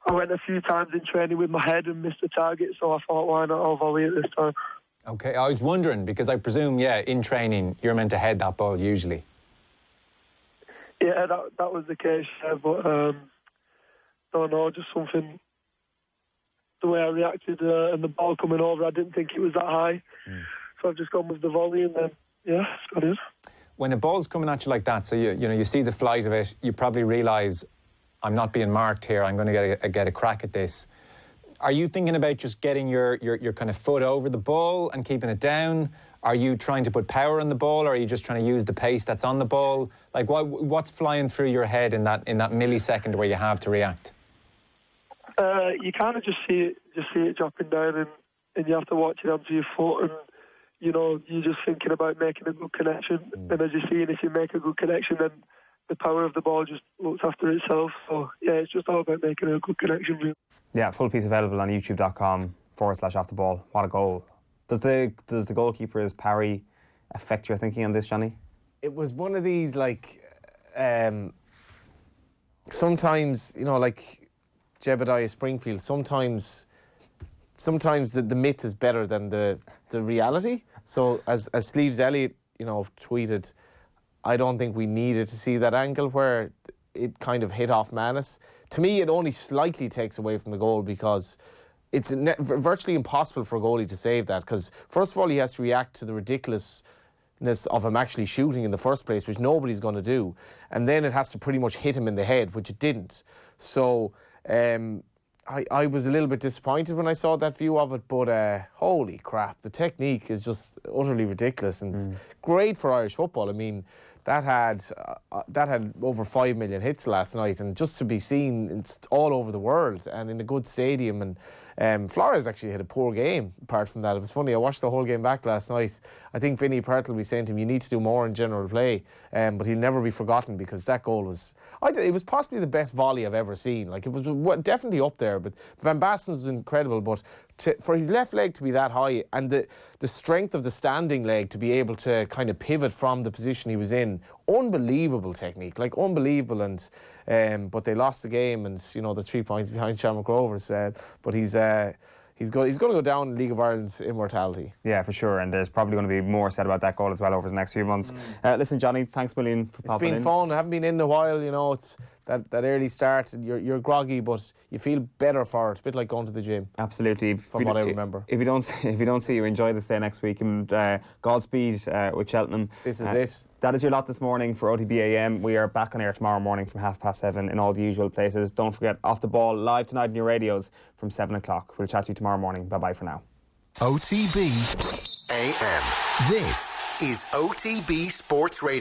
I went a few times in training with my head and missed the target, so I thought, why not, I'll volley it this time. Okay, I was wondering, because I presume, in training, you're meant to head that ball usually. Yeah, that was the case, but don't know, just something, the way I reacted and the ball coming over, I didn't think it was that high. So I've just gone with the volley, and then, it's got it. When a ball's coming at you like that, so you see the flight of it, you probably realise, I'm not being marked here, I'm going to get a crack at this. Are you thinking about just getting your kind of foot over the ball and keeping it down? Are you trying to put power on the ball, or are you just trying to use the pace that's on the ball? Like, what's flying through your head in that millisecond where you have to react? You kind of just see it dropping down, and you have to watch it onto your foot, and you're just thinking about making a good connection. And as you're seeing, if you make a good connection, then the power of the ball just looks after itself. So it's just all about making a good connection. Really. Yeah, full piece available on youtube.com/off the ball. What a goal! Does the goalkeeper's parry affect your thinking on this, Johnny? It was one of these sometimes like Jebediah Springfield. Sometimes the myth is better than the reality. So as Sleeves Elliott, tweeted, I don't think we needed to see that angle where it kind of hit off Manus. To me, it only slightly takes away from the goal because it's virtually impossible for a goalie to save that, because first of all, he has to react to the ridiculousness of him actually shooting in the first place, which nobody's going to do. And then it has to pretty much hit him in the head, which it didn't. So I was a little bit disappointed when I saw that view of it, but holy crap, the technique is just utterly ridiculous and great for Irish football. I mean, that had over 5 million hits last night, and just to be seen all over the world and in a good stadium. And Flores actually had a poor game apart from that. It was funny, I watched the whole game back last night. I think Vinny Pertl will be saying to him, you need to do more in general play, but he'll never be forgotten, because that goal was, it was possibly the best volley I've ever seen. Like, it was definitely up there, but Van Basten's was incredible, but for his left leg to be that high, and the strength of the standing leg to be able to kind of pivot from the position he was in, unbelievable technique, like unbelievable. And but they lost the game, and they're 3 points behind Shamrock Rovers. But he's going to go down in League of Ireland's immortality. Yeah, for sure, and there's probably going to be more said about that goal as well over the next few months. Listen, Johnny, thanks a million for popping in. It's been fun. I haven't been in a while. It's that early start, and you're groggy, but you feel better for it. A bit like going to the gym. Absolutely. From what I remember. If you don't see you, enjoy the stay next week, and Godspeed with Cheltenham. This is it. That is your lot this morning for OTB AM. We are back on air tomorrow morning from 7:30 in all the usual places. Don't forget, Off the Ball live tonight in your radios from 7 o'clock. We'll chat to you tomorrow morning. Bye-bye for now. OTB AM. This is OTB Sports Radio.